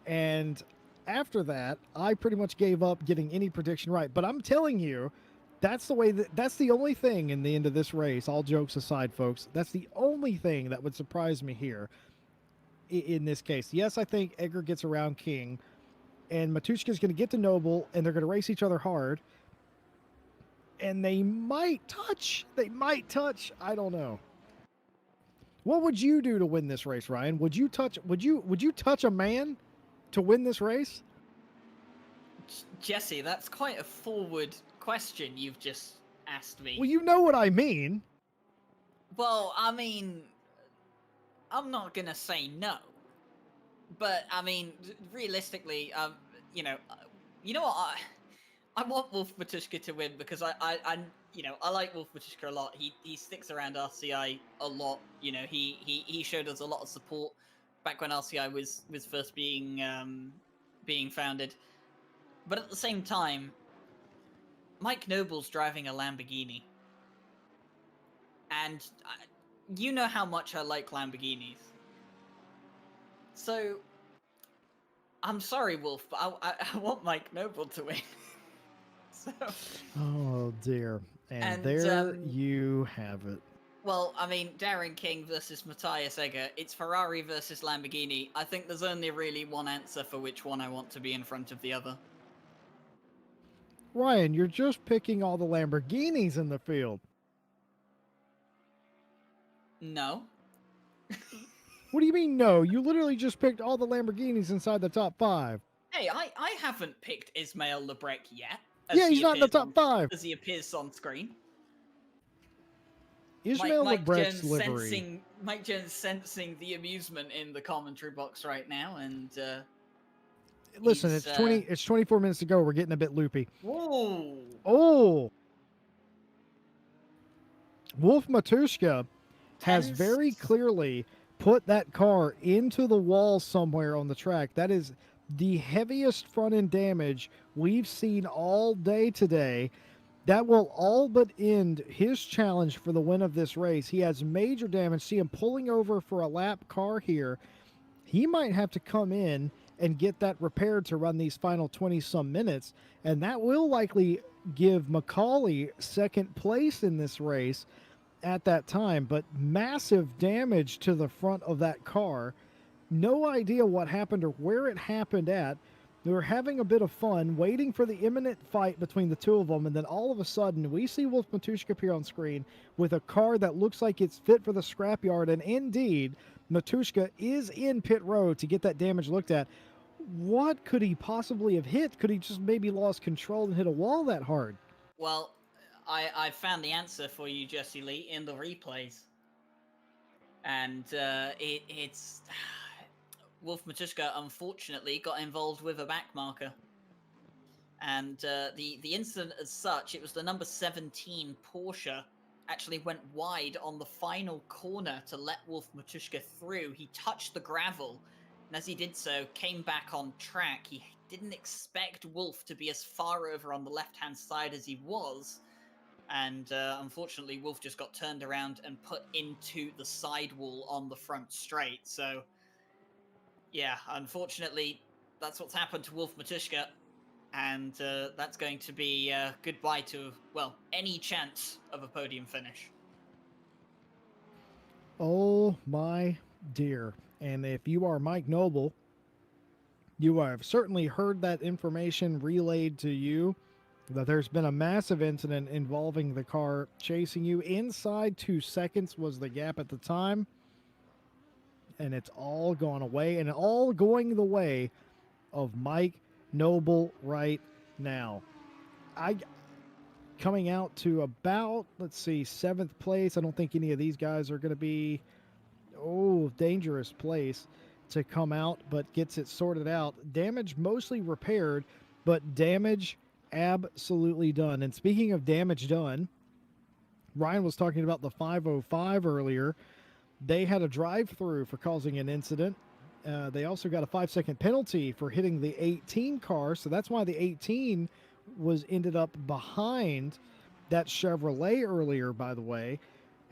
And after that, I pretty much gave up getting any prediction right. But I'm telling you, that's the only thing in the end of this race, all jokes aside, folks, that's the only thing that would surprise me here in this case. Yes, I think Egger gets around King, and Matushka's going to get to Noble, and they're going to race each other hard. And they might touch. I don't know. What would you do to win this race, Ryan? Would you touch a man to win this race? Jesse, that's quite a forward question you've just asked me. Well, you know what I mean. Well, I mean, I'm not gonna say no, but I mean, realistically, you know what? I want Wolf Matushka to win because I like Wolf Matushka a lot. He sticks around RCI a lot. He showed us a lot of support back when RCI was first being founded. But at the same time, Mike Noble's driving a Lamborghini, and you know how much I like Lamborghinis. So I'm sorry, Wolf, but I want Mike Noble to win. So, oh dear, and there you have it. Well, I mean, Darren King versus Matthias Egger. It's Ferrari versus Lamborghini. I think there's only really one answer for which one I want to be in front of the other. Ryan, you're just picking all the Lamborghinis in the field. No. What do you mean, no? You literally just picked all the Lamborghinis inside the top 5. Hey, I haven't picked Ismail Lebrec yet. Yeah, he's not in the top 5. As he appears on screen. Ismail Lebrec's livery. Mike Jones sensing the amusement in the commentary box right now, and listen, it's 24 minutes to go. We're getting a bit loopy. Whoa! Oh, Wolf Matushka has very clearly put that car into the wall somewhere on the track. That is the heaviest front end damage we've seen all day today. That will all but end his challenge for the win of this race. He has major damage. See him pulling over for a lap car here. He might have to come in and get that repaired to run these final 20-some minutes, and that will likely give Macaulay second place in this race at that time. But massive damage to the front of that car. No idea what happened or where it happened at. They were having a bit of fun, waiting for the imminent fight between the two of them, and then all of a sudden, we see Wolf Matushka appear on screen with a car that looks like it's fit for the scrapyard, and indeed, Matushka is in pit road to get that damage looked at. What could he possibly have hit? Could he just maybe lost control and hit a wall that hard? Well, I found the answer for you, Jesse Lee, in the replays. And it's... Wolf Matushka, unfortunately, got involved with a back marker. And the incident as such, it was the number 17 Porsche actually went wide on the final corner to let Wolf Matushka through. He touched the gravel, and as he did so, came back on track. He didn't expect Wolf to be as far over on the left-hand side as he was, And unfortunately, Wolf just got turned around and put into the sidewall on the front straight. So, yeah, unfortunately, that's what's happened to Wolf Matushka. And that's going to be goodbye to, well, any chance of a podium finish. Oh my dear. And if you are Mike Noble, you have certainly heard that information relayed to you that there's been a massive incident involving the car chasing you. Inside 2 seconds was the gap at the time. And it's all gone away, and all going the way of Mike Noble right now. Coming out to about, let's see, 7th place. I don't think any of these guys are going to be, dangerous place to come out, but gets it sorted out. Damage mostly repaired, but damage absolutely done. And speaking of damage done, Ryan was talking about the 505 earlier. They had a drive-through for causing an incident. They also got a 5-second penalty for hitting the 18 car, so that's why the 18 ended up behind that Chevrolet earlier, by the way.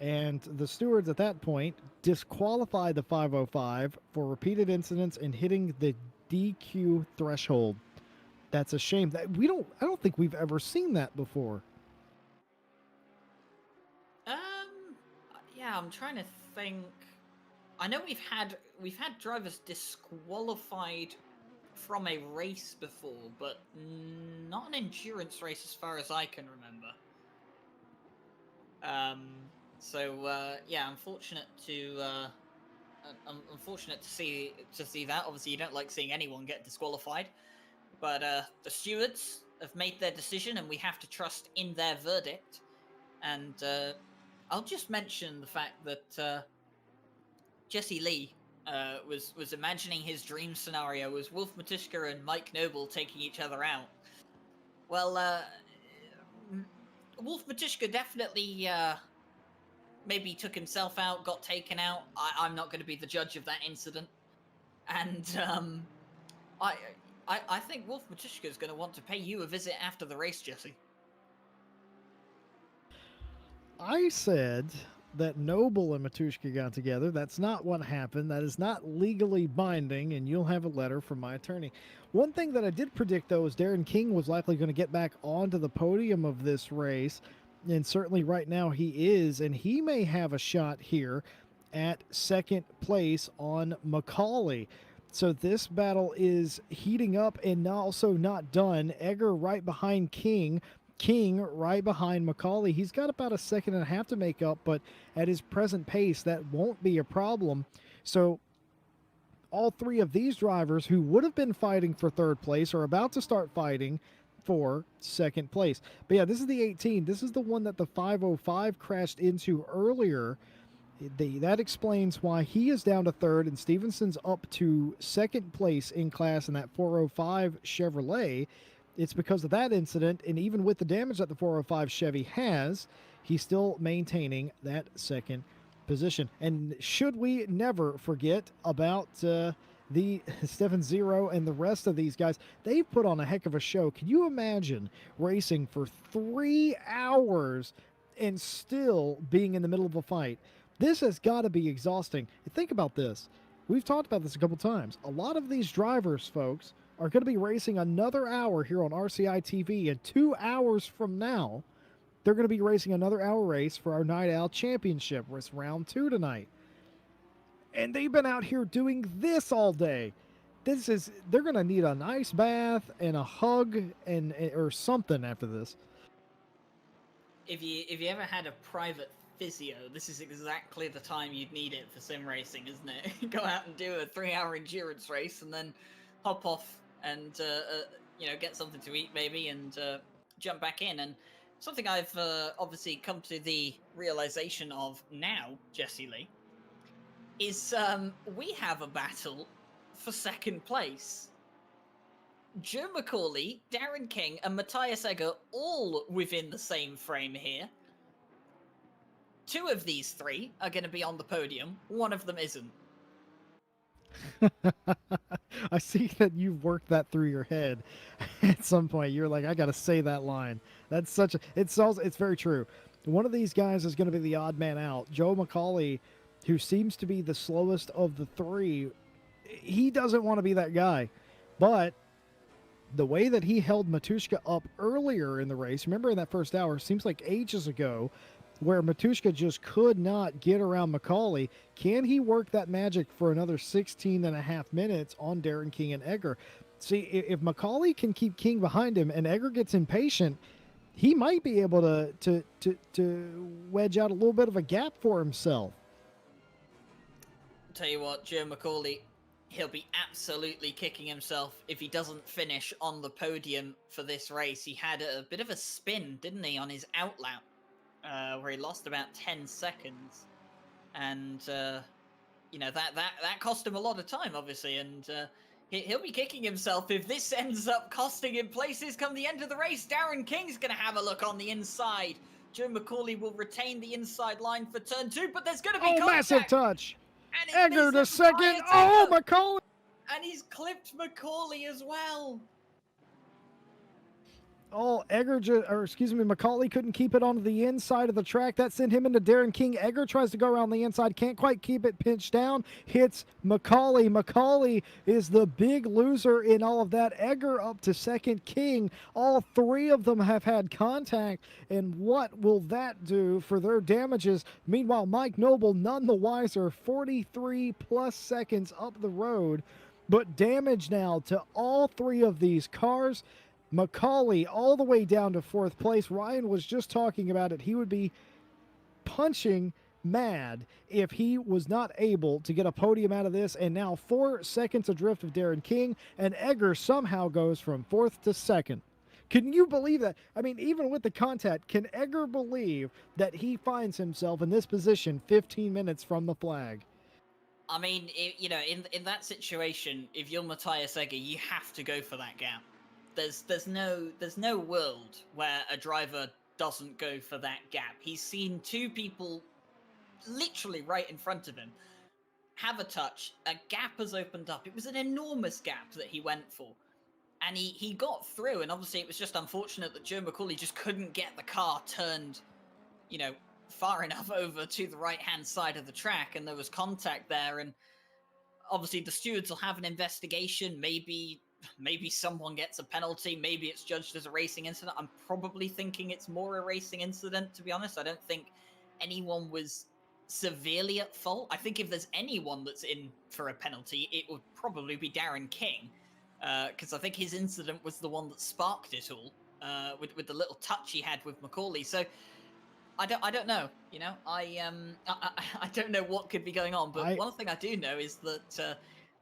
And the stewards at that point disqualified the 505 for repeated incidents and hitting the DQ threshold. That's a shame. That I don't think we've ever seen that before. Yeah, I'm trying to think. I know we've had drivers disqualified from a race before, but not an endurance race as far as I can remember. Yeah, unfortunate to see that. Obviously, you don't like seeing anyone get disqualified, but the stewards have made their decision, and we have to trust in their verdict. And I'll just mention the fact that Jesse Lee was imagining his dream scenario as Wolf Matushka and Mike Noble taking each other out. Well, Wolf Matushka definitely maybe took himself out, got taken out. I'm not going to be the judge of that incident. And I think Wolf Matushka is going to want to pay you a visit after the race, Jesse. I said that Noble and Matushka got together. That's not what happened. That is not legally binding, and you'll have a letter from my attorney. One thing that I did predict, though, is Darren King was likely going to get back onto the podium of this race, and certainly right now he is, and he may have a shot here at 2nd place on Macaulay. So this battle is heating up and also not done. Egger right behind King. King right behind Macaulay. He's got about a 1.5 seconds to make up, but at his present pace, that won't be a problem. So all 3 of these drivers who would have been fighting for 3rd place are about to start fighting for 2nd place. But yeah, this is the 18. This is the one that the 505 crashed into earlier. That explains why he is down to 3rd and Stevenson's up to 2nd place in class in that 405 Chevrolet. It's because of that incident, and even with the damage that the 405 Chevy has, he's still maintaining that 2nd position. And should we never forget about the Stefan Zero and the rest of these guys, they've put on a heck of a show. Can you imagine racing for 3 hours and still being in the middle of a fight? This has got to be exhausting. Think about this. We've talked about this a couple times. A lot of these drivers, folks, are going to be racing another hour here on RCI TV, and 2 hours from now, they're going to be racing another hour race for our Night Owl Championship. It's round 2 tonight. And they've been out here doing this all day. They're going to need a nice bath and a hug or something after this. If you ever had a private physio, this is exactly the time you'd need it for sim racing, isn't it? Go out and do a 3-hour endurance race and then hop off and get something to eat maybe and jump back in. And something I've obviously come to the realization of now, Jesse Lee, is we have a battle for 2nd place. Joe Macaulay, Darren King, and Matthias Egger all within the same frame here. 2 of these 3 are going to be on the podium. 1 of them isn't. I see that you've worked that through your head at some point. You're like, I got to say that line. That's such a. It's very true. One of these guys is going to be the odd man out. Joe McCauley, who seems to be the slowest of the three, he doesn't want to be that guy. But the way that he held Matushka up earlier in the race, remember in that first hour, seems like ages ago, where Matushka just could not get around McCauley. Can he work that magic for another 16 and a half minutes on Darren King and Egger? See, if McCauley can keep King behind him and Egger gets impatient, he might be able to wedge out a little bit of a gap for himself. Tell you what, Joe McCauley, he'll be absolutely kicking himself if he doesn't finish on the podium for this race. He had a bit of a spin, didn't he, on his out lap, where he lost about 10 seconds. And, you know, that cost him a lot of time, obviously, and he'll be kicking himself if this ends up costing him places come the end of the race. Darren King's going to have a look on the inside. Joe McCauley will retain the inside line for turn 2, but there's going to be contact. Massive touch. And Egger to second. Oh, McCauley. And he's clipped McCauley as well. Oh, McCauley couldn't keep it onto the inside of the track. That sent him into Darren King. Egger tries to go around the inside, can't quite keep it pinched down. Hits McCauley. McCauley is the big loser in all of that. Egger up to second. King. All three of them have had contact. And what will that do for their damages? Meanwhile, Mike Noble, none the wiser, 43 plus seconds up the road. But damage now to all three of these cars. McCauley all the way down to fourth place. Ryan was just talking about it. He would be punching mad if he was not able to get a podium out of this. And now 4 seconds adrift of Darren King, and Egger somehow goes from fourth to second. Can you believe that? I mean, even with the contact, can Egger believe that he finds himself in this position 15 minutes from the flag? I mean, you know, in that situation, if you're Matthias Egger, you have to go for that gap. There's no world where a driver doesn't go for that gap. He's seen two people literally right in front of him have a touch. A gap has opened up. It was an enormous gap that he went for. And he got through, and obviously it was just unfortunate that Joe McCauley just couldn't get the car turned, you know, far enough over to the right-hand side of the track, and there was contact there, and obviously the stewards will have an investigation. Maybe someone gets a penalty. Maybe it's judged as a racing incident. I'm probably thinking it's more a racing incident, to be honest. I don't think anyone was severely at fault. I think if there's anyone that's in for a penalty, it would probably be Darren King, because I think his incident was the one that sparked it all, with the little touch he had with McCauley. So I don't know. You know, I don't know what could be going on. But one thing I do know is that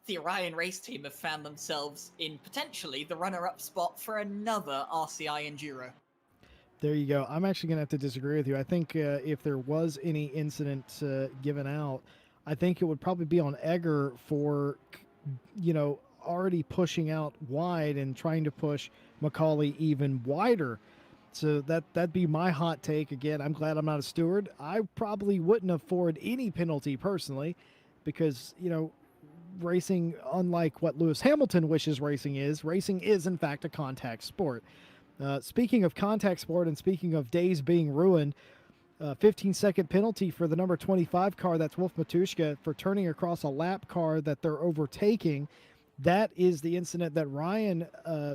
the Orion race team have found themselves in potentially the runner-up spot for another RCI Enduro. There you go. I'm actually going to have to disagree with you. I think if there was any incident given out, I think it would probably be on Egger for, you know, already pushing out wide and trying to push McCauley even wider. So that'd be my hot take. Again, I'm glad I'm not a steward. I probably wouldn't afford any penalty personally because, you know, racing, unlike what Lewis Hamilton wishes racing is in fact a contact sport. Speaking of contact sport and speaking of days being ruined, 15-second penalty for the number 25 car, that's Wolf Matushka, for turning across a lap car that they're overtaking. That is the incident that Ryan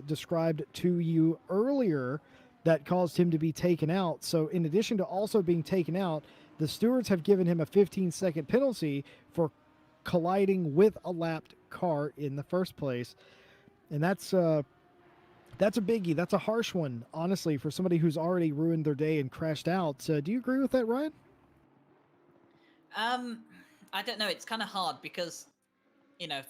described to you earlier that caused him to be taken out. So in addition to also being taken out, the stewards have given him a 15-second penalty for colliding with a lapped car in the first place. And that's a biggie. That's a harsh one, honestly, for somebody who's already ruined their day and crashed out. Do you agree with that, Ryan? I don't know. It's kind of hard because, you know,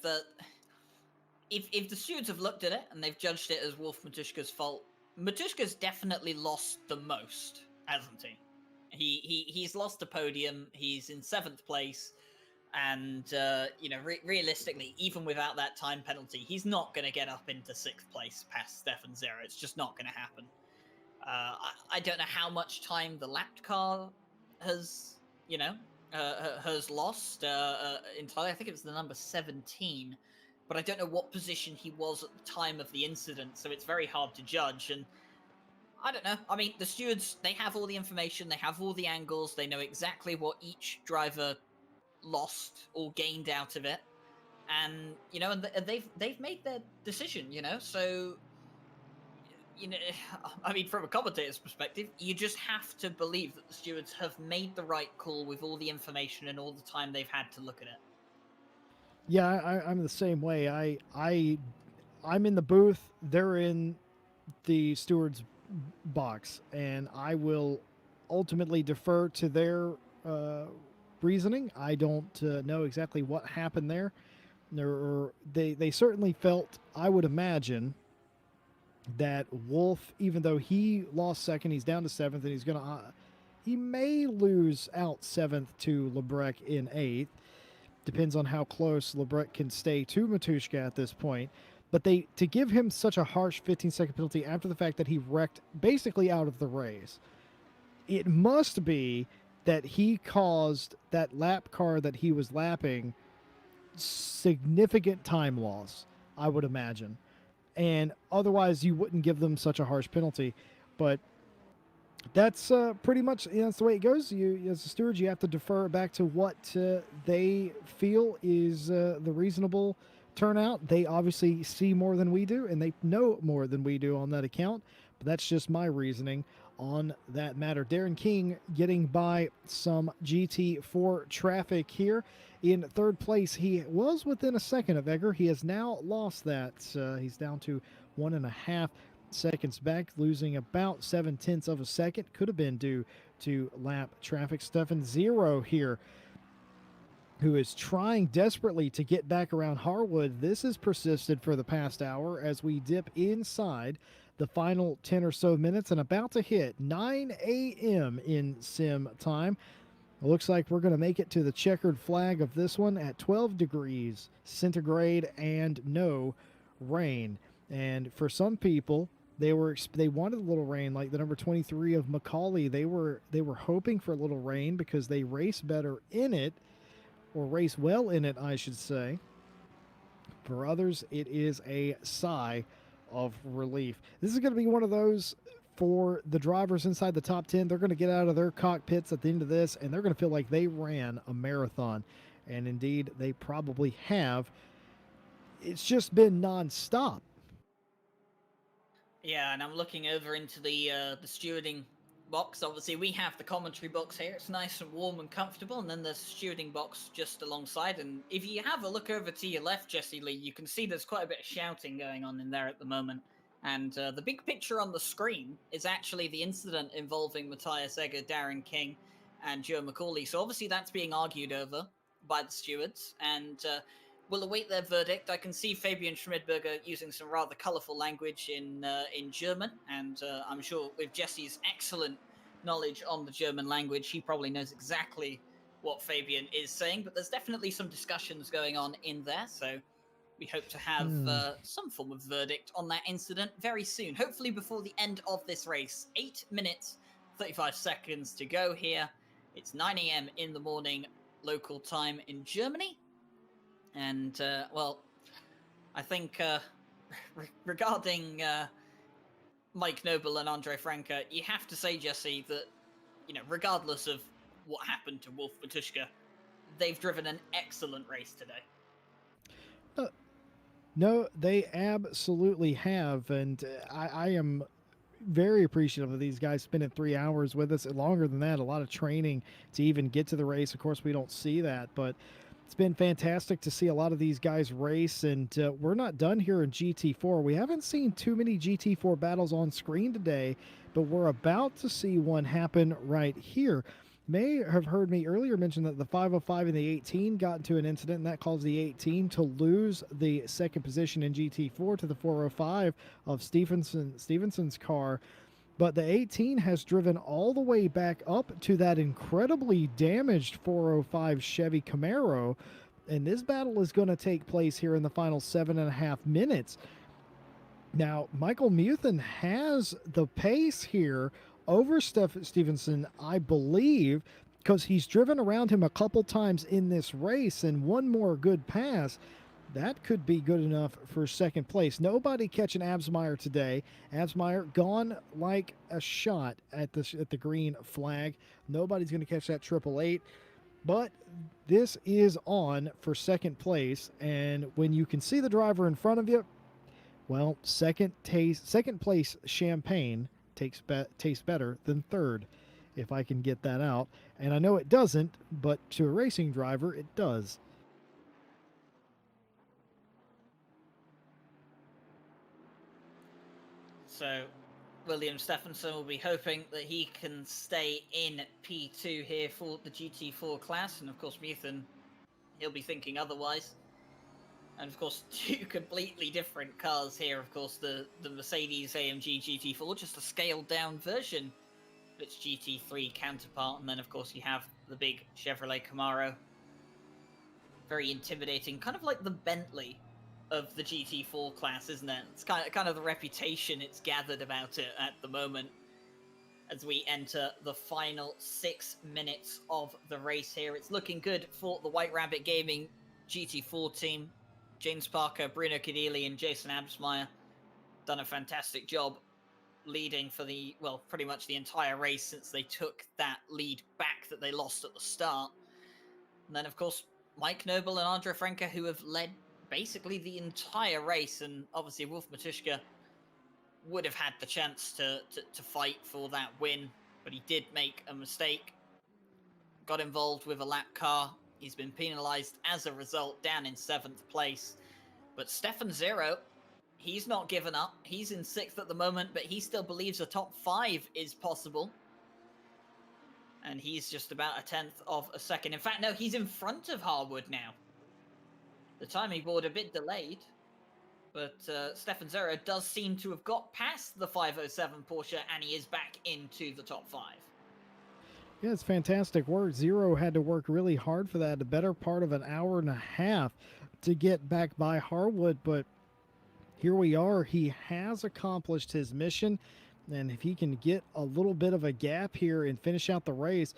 if the stewards have looked at it and they've judged it as Wolf Matushka's fault, Matushka's definitely lost the most, hasn't he? He's lost the podium. He's in 7th place. And, you know, realistically, even without that time penalty, he's not going to get up into 6th place past Stefan Zera. It's just not going to happen. I don't know how much time the lapped car has, you know, has lost entirely. I think it was the number 17 but I don't know what position he was at the time of the incident, so it's very hard to judge. And I don't know. I mean, the stewards, they have all the information, they have all the angles, they know exactly what each driver lost or gained out of it. And, you know, and they've made their decision, you know, so, you know, I mean, from a commentator's perspective, you just have to believe that the stewards have made the right call with all the information and all the time they've had to look at it. Yeah, I'm the same way. I'm in the booth. They're in the steward's box, and I will ultimately defer to their reasoning. I don't know exactly what happened there. They certainly felt, I would imagine, that Wolf, even though he lost second, he's down to seventh, and he may lose out seventh to Lebrec in eighth. Depends on how close Lebrec can stay to Matushka at this point. But to give him such a harsh 15-second penalty after the fact that he wrecked basically out of the race, it must be that he caused that lap car that he was lapping significant time loss, I would imagine. And otherwise, you wouldn't give them such a harsh penalty. But that's pretty much, that's the way it goes. You, as a steward, you have to defer back to what they feel is the reasonable turnout. They obviously see more than we do, and they know more than we do on that account. But that's just my reasoning on that matter. Darren King getting by some GT4 traffic here. In third place, he was within a second of Egger. He has now lost that. He's down to 1.5 seconds back, losing about 0.7 of a second. Could have been due to lap traffic. Stefan Zero here, who is trying desperately to get back around Harwood. This has persisted for the past hour as we dip inside the final 10 or so minutes and about to hit 9 a.m. in sim time. It looks like we're going to make it to the checkered flag of this one at 12 degrees centigrade and no rain. And for some people, they wanted a little rain, like the number 23 of Macaulay. They were hoping for a little rain because they race better in it, or race well in it, I should say. For others, it is a sigh of relief. This is going to be one of those for the drivers inside the top 10. They're going to get out of their cockpits at the end of this, and they're going to feel like they ran a marathon. And indeed, they probably have. It's just been nonstop. Yeah, and I'm looking over into the stewarding box. Obviously, we have the commentary box here. It's nice and warm and comfortable, and then there's the stewarding box just alongside. And if you have a look over to your left, Jesse Lee, you can see there's quite a bit of shouting going on in there at the moment. And the big picture on the screen is actually the incident involving Matthias Egger, Darren King, and Joe Macaulay. So obviously that's being argued over by the stewards, and we'll await their verdict. I can see Fabian Schmidberger using some rather colourful language in German, and I'm sure with Jesse's excellent knowledge on the German language, he probably knows exactly what Fabian is saying. But there's definitely some discussions going on in there, so we hope to have some form of verdict on that incident very soon, hopefully before the end of this race. 8 minutes, 35 seconds to go here. It's 9 a.m. in the morning, local time in Germany. And, well, I think regarding Mike Noble and Andre Franke, you have to say, Jesse, that, you know, regardless of what happened to Wolf Matushka, they've driven an excellent race today. No, they absolutely have, and I am very appreciative of these guys spending 3 hours with us. Longer than that, a lot of training to even get to the race. Of course, we don't see that, but it's been fantastic to see a lot of these guys race, and we're not done here in GT4. We haven't seen too many GT4 battles on screen today, but we're about to see one happen right here. May have heard me earlier mention that the 505 and the 18 got into an incident, and that caused the 18 to lose the second position in GT4 to the 405 of Stevenson's car. But the 18 has driven all the way back up to that incredibly damaged 405 Chevy Camaro, and this battle is going to take place here in the final 7.5 minutes. Now, Michael Muthen has the pace here over Stevenson, I believe, because he's driven around him a couple times in this race, and one more good pass. that could be good enough for second place. Nobody catching Absmeyer today. Absmeyer gone like a shot at the green flag. Nobody's going to catch that 888. But this is on for second place, and when you can see the driver in front of you, well, second place champagne tastes better than third, if I can get that out. And I know it doesn't, but to a racing driver, it does. So William Stephenson will be hoping that he can stay in P2 here for the GT4 class, and of course Muthen, he'll be thinking otherwise. And of course, two completely different cars here. Of course, the Mercedes AMG GT4, just a scaled down version of its GT3 counterpart. And then, of course, you have the big Chevrolet Camaro. Very intimidating, kind of like the Bentley of the GT4 class, isn't it? It's kind of the reputation it's gathered about it at the moment. As we enter the final 6 minutes of the race here, it's looking good for the White Rabbit Gaming GT4 team. James Parker, Bruno Cadili, and Jason Absmeyer done a fantastic job leading for pretty much the entire race since they took that lead back that they lost at the start. And then, of course, Mike Noble and Andre Franke, who have led basically the entire race, and obviously Wolf Matuszka would have had the chance to fight for that win, but he did make a mistake, got involved with a lap car. He's been penalized as a result, down in 7th place. But Stefan Zero, he's not given up. He's in 6th at the moment, but he still believes a top 5 is possible. And he's just about a 10th of a second. In fact, no, he's in front of Harwood now. The timing board a bit delayed, but Stefan Zero does seem to have got past the 507 Porsche, and he is back into the top 5. Yeah, it's fantastic work. Zero had to work really hard for that, a better part of an hour and a half to get back by Harwood, but here we are. He has accomplished his mission, and if he can get a little bit of a gap here and finish out the race,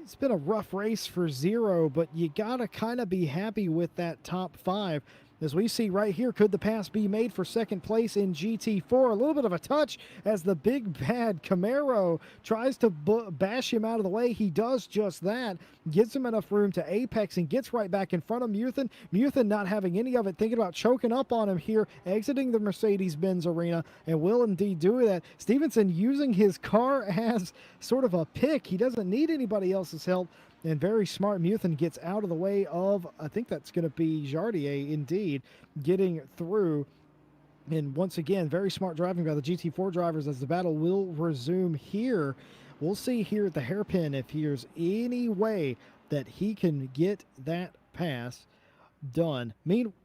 it's been a rough race for Zero, but you gotta kind of be happy with that top 5. As we see right here, could the pass be made for second place in GT4? A little bit of a touch as the big bad Camaro tries to bash him out of the way. He does just that, gives him enough room to apex and gets right back in front of Muthen. Muthen not having any of it, thinking about choking up on him here, exiting the Mercedes-Benz arena, and will indeed do that. Stevenson using his car as sort of a pick. He doesn't need anybody else's help. And very smart Muthen gets out of the way of, I think that's going to be Jardier, indeed, getting through. And once again, very smart driving by the GT4 drivers as the battle will resume here. We'll see here at the hairpin if there's any way that he can get that pass done. Meanwhile,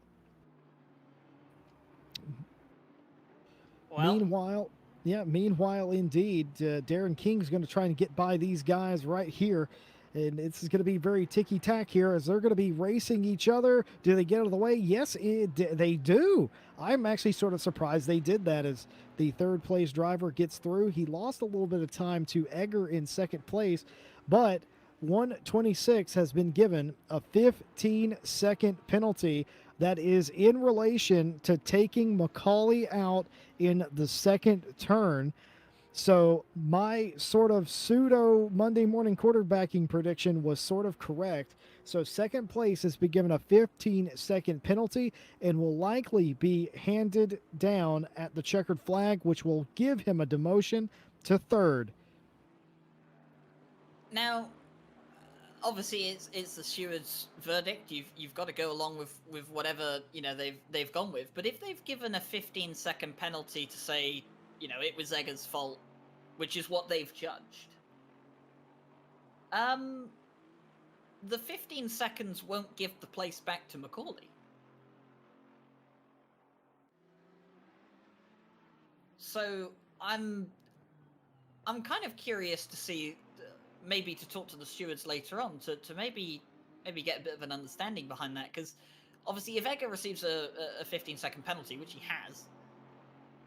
indeed, Darren King's going to try and get by these guys right here. And it's going to be very ticky-tack here as they're going to be racing each other. Do they get out of the way? Yes, they do. I'm actually sort of surprised they did that as the third-place driver gets through. He lost a little bit of time to Egger in second place, but 126 has been given a 15-second penalty that is in relation to taking McCauley out in the second turn. So my sort of pseudo Monday morning quarterbacking prediction was sort of correct. So second place has been given a 15-second penalty and will likely be handed down at the checkered flag, which will give him a demotion to third. Now, obviously, it's the steward's verdict. You've got to go along with whatever they've gone with. But if they've given a 15-second penalty to say, it was Egger's fault, which is what they've judged. The 15 seconds won't give the place back to McCauley. So I'm kind of curious to see, maybe to talk to the stewards later on, to maybe get a bit of an understanding behind that, because obviously if Egger receives a 15-second penalty, which he has,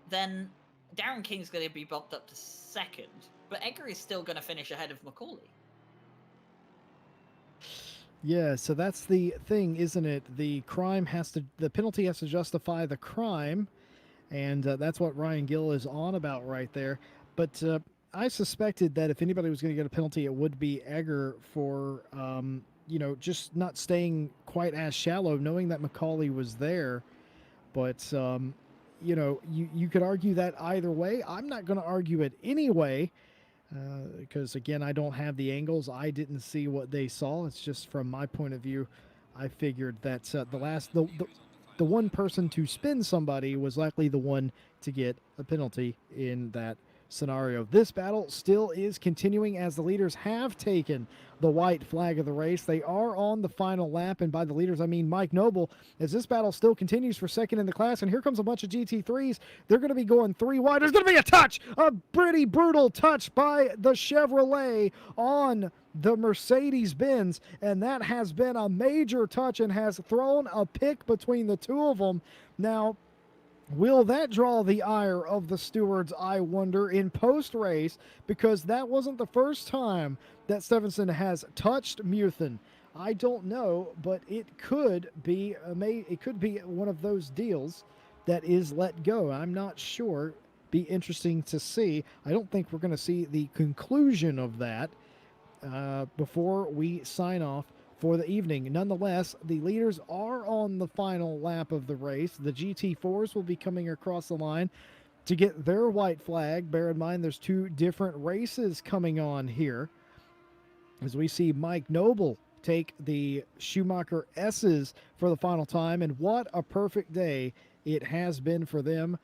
then Darren King's going to be bumped up to second, but Egger is still going to finish ahead of McCauley. Yeah, so that's the thing, isn't it? The penalty has to justify the crime, and that's what Ryan Gill is on about right there. But I suspected that if anybody was going to get a penalty, it would be Egger for, just not staying quite as shallow, knowing that Macaulay was there. But, you could argue that either way. I'm not going to argue it anyway because again, I don't have the angles. I didn't see what they saw. It's just from my point of view. I figured that the one person to spin somebody was likely the one to get a penalty in that scenario. This battle still is continuing as the leaders have taken the white flag of the race. They are on the final lap, and by the leaders I mean Mike Noble, as this battle still continues for second in the class. And here comes a bunch of GT3s. They're going to be going 3 wide. There's going to be a touch, a pretty brutal touch by the Chevrolet on the Mercedes-Benz, and that has been a major touch and has thrown a pick between the two of them. Now, will that draw the ire of the stewards, I wonder, in post-race? Because that wasn't the first time that Stevenson has touched Muthen. I don't know, but it could be one of those deals that is let go. I'm not sure. Be interesting to see. I don't think we're going to see the conclusion of that before we sign off for the evening. Nonetheless, the leaders are on the final lap of the race. The GT4s will be coming across the line to get their white flag. Bear in mind, there's 2 different races coming on here. As we see Mike Noble take the Schumacher S's for the final time, and what a perfect day it has been for them.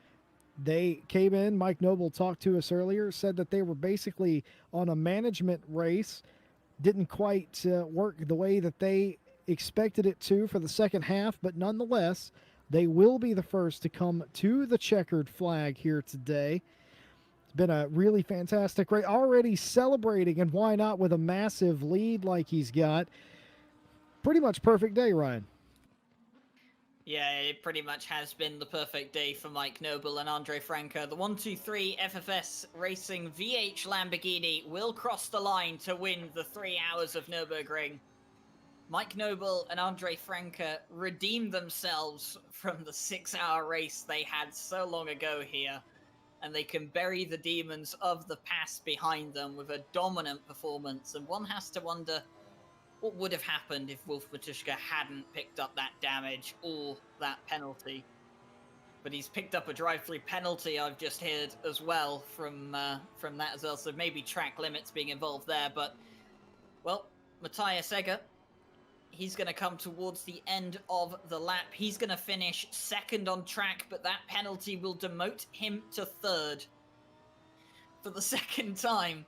They came in, Mike Noble talked to us earlier, said that they were basically on a management race, didn't quite work the way that they expected it to for the second half, but nonetheless, they will be the first to come to the checkered flag here today. It's been a really fantastic race, already celebrating, and why not with a massive lead like he's got. Pretty much perfect day, Ryan. Yeah, it pretty much has been the perfect day for Mike Noble and Andre Franco. The 123 FFS Racing VH Lamborghini will cross the line to win the 3 hours of Nurburgring. Mike Noble and Andre Franco redeemed themselves from the 6-hour race they had so long ago here, and they can bury the demons of the past behind them with a dominant performance. And one has to wonder, what would have happened if Wolf Matuszka hadn't picked up that damage or that penalty? But he's picked up a drive-through penalty, I've just heard as well from that as well. So maybe track limits being involved there. But, well, Matthias Egger, he's going to come towards the end of the lap. He's going to finish second on track, but that penalty will demote him to third. For the second time,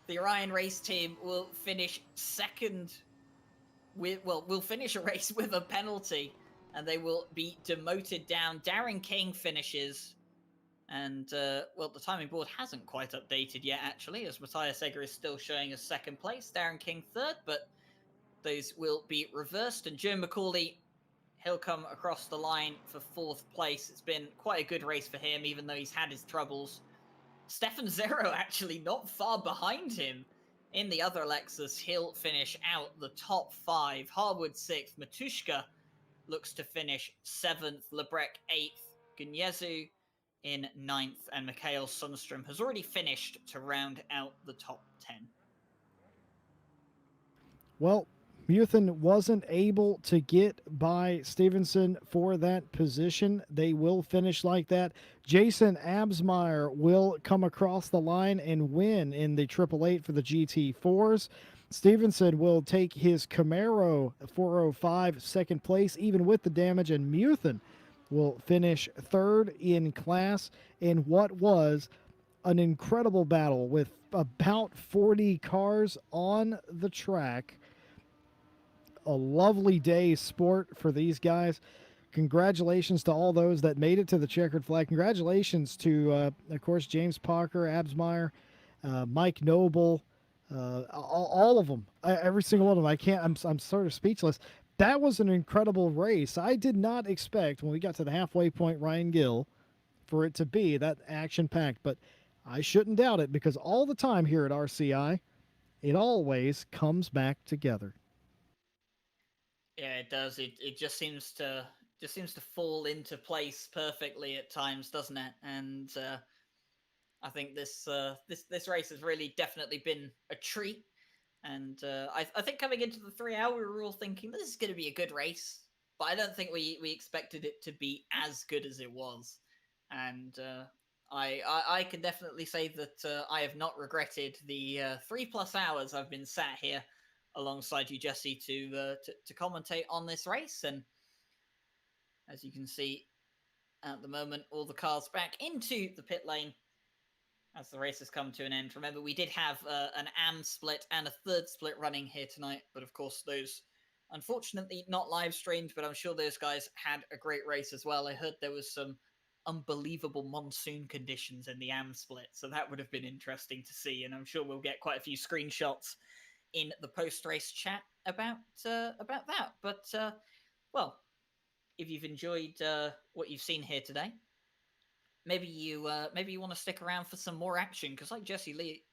the Orion race team will finish second will finish a race with a penalty, and they will be demoted down. Darren King finishes, and the timing board hasn't quite updated yet, actually, as Matthias Egger is still showing as second place, Darren King third, but those will be reversed, and Joe Macaulay, he'll come across the line for fourth place. It's been quite a good race for him, even though he's had his troubles. Stefan Zero actually not far behind him in the other Lexus. He'll finish out the top 5. Harwood 6th. Matuszka looks to finish 7th. Lebrec 8th. Gunyezu in 9th. And Mikhail Sundstrom has already finished to round out the top 10. Well, Muthen wasn't able to get by Stevenson for that position. They will finish like that. Jason Absmeyer will come across the line and win in the 888 for the GT4s. Stevenson will take his Camaro 405 second place, even with the damage, and Muthen will finish third in class in what was an incredible battle with about 40 cars on the track. A lovely day's sport for these guys. Congratulations to all those that made it to the checkered flag. Congratulations to, of course, James Parker, Absmeyer, Mike Noble, all of them. Every single one of them. I'm sort of speechless. That was an incredible race. I did not expect, when we got to the halfway point, Ryan Gill, for it to be that action-packed. But I shouldn't doubt it, because all the time here at RCI, it always comes back together. Yeah, it does. It just seems to fall into place perfectly at times, doesn't it? And I think this race has really definitely been a treat. And I think coming into the 3 hour, we were all thinking this is going to be a good race, but I don't think we expected it to be as good as it was. And I can definitely say that I have not regretted the 3+ hours I've been sat here alongside you, Jesse, to commentate on this race. And as you can see at the moment, all the cars back into the pit lane as the race has come to an end. Remember, we did have an AM split and a third split running here tonight, but of course, those unfortunately not live streamed, but I'm sure those guys had a great race as well. I heard there was some unbelievable monsoon conditions in the AM split, so that would have been interesting to see, and I'm sure we'll get quite a few screenshots in the post-race chat about that. But well, if you've enjoyed what you've seen here today, maybe you want to stick around for some more action, because like Jesse Lee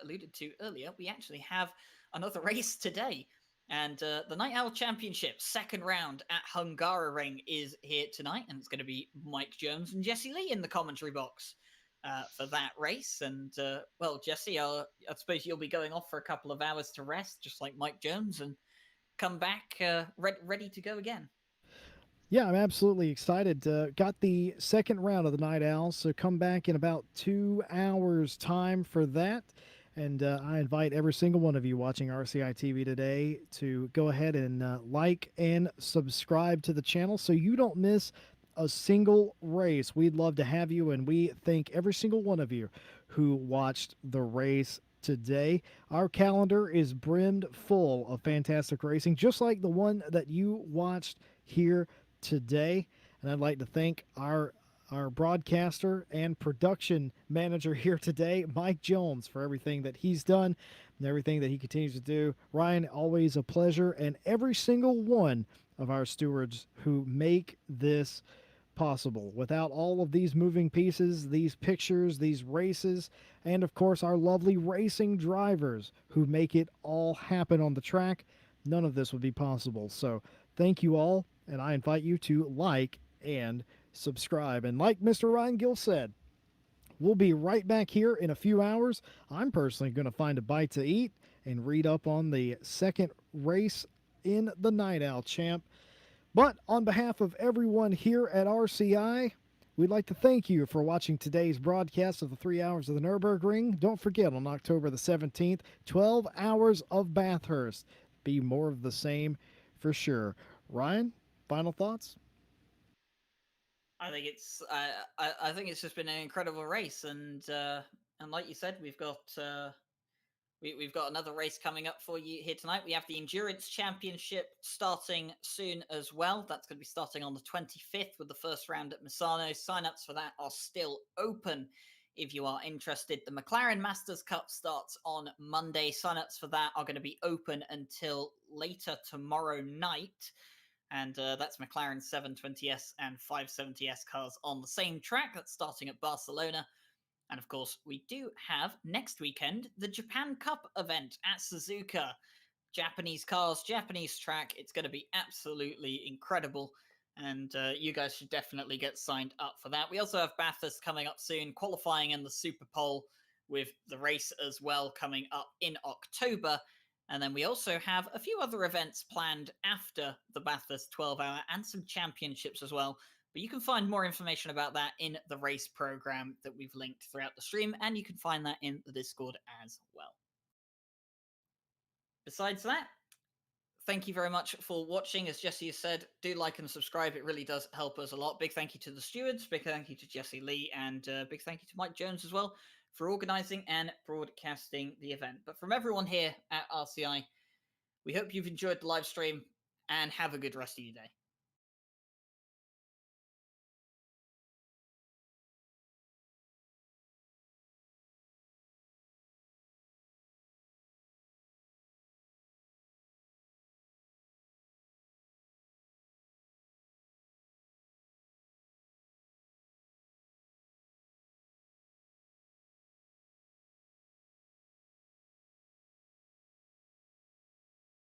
alluded to earlier, we actually have another race today. And the Night Owl Championship second round at Hungaroring is here tonight, and it's going to be Mike Jones and Jesse Lee in the commentary box for that race. And well, Jesse, I suppose you'll be going off for a couple of hours to rest, just like Mike Jones, and come back ready to go again. Yeah, I'm absolutely excited. Got the second round of the Night Owls, so come back in about 2 hours' time for that. And I invite every single one of you watching RCI TV today to go ahead and like and subscribe to the channel so you don't miss a single race. We'd love to have you, and we thank every single one of you who watched the race today. Our calendar is brimmed full of fantastic racing, just like the one that you watched here today. And I'd like to thank our broadcaster and production manager here today, Mike Jones, for everything that he's done and everything that he continues to do. Ryan, always a pleasure, and every single one of our stewards who make this possible. Without all of these moving pieces, these pictures, these races, and of course our lovely racing drivers who make it all happen on the track, none of this would be possible. So thank you all, and I invite you to like and subscribe. And like Mr. Ryan Gill said, we'll be right back here in a few hours. I'm personally going to find a bite to eat and read up on the second race in the Night Owl Champ. But on behalf of everyone here at RCI, we'd like to thank you for watching today's broadcast of the 3 hours of the Nurburgring. Don't forget, on October the 17th, 12 hours of Bathurst. Be more of the same for sure. Ryan, final thoughts? I think it's just been an incredible race, and like you said, we've got another race coming up for you here tonight. We have the Endurance Championship starting soon as well. That's going to be starting on the 25th with the first round at Misano. Sign-ups for that are still open if you are interested. The McLaren Masters Cup starts on Monday. Sign-ups for that are going to be open until later tomorrow night. And that's McLaren 720S and 570S cars on the same track. That's starting at Barcelona. And of course, we do have next weekend the Japan Cup event at Suzuka. Japanese cars, Japanese track. It's going to be absolutely incredible. And you guys should definitely get signed up for that. We also have Bathurst coming up soon, qualifying in the Super Pole, with the race as well coming up in October. And then we also have a few other events planned after the Bathurst 12-hour and some championships as well. But you can find more information about that in the race program that we've linked throughout the stream, and you can find that in the Discord as well. Besides that, thank you very much for watching. As Jesse has said, do like and subscribe. It really does help us a lot. Big thank you to the stewards, big thank you to Jesse Lee, and big thank you to Mike Jones as well for organising and broadcasting the event. But from everyone here at RCI, we hope you've enjoyed the live stream and have a good rest of your day.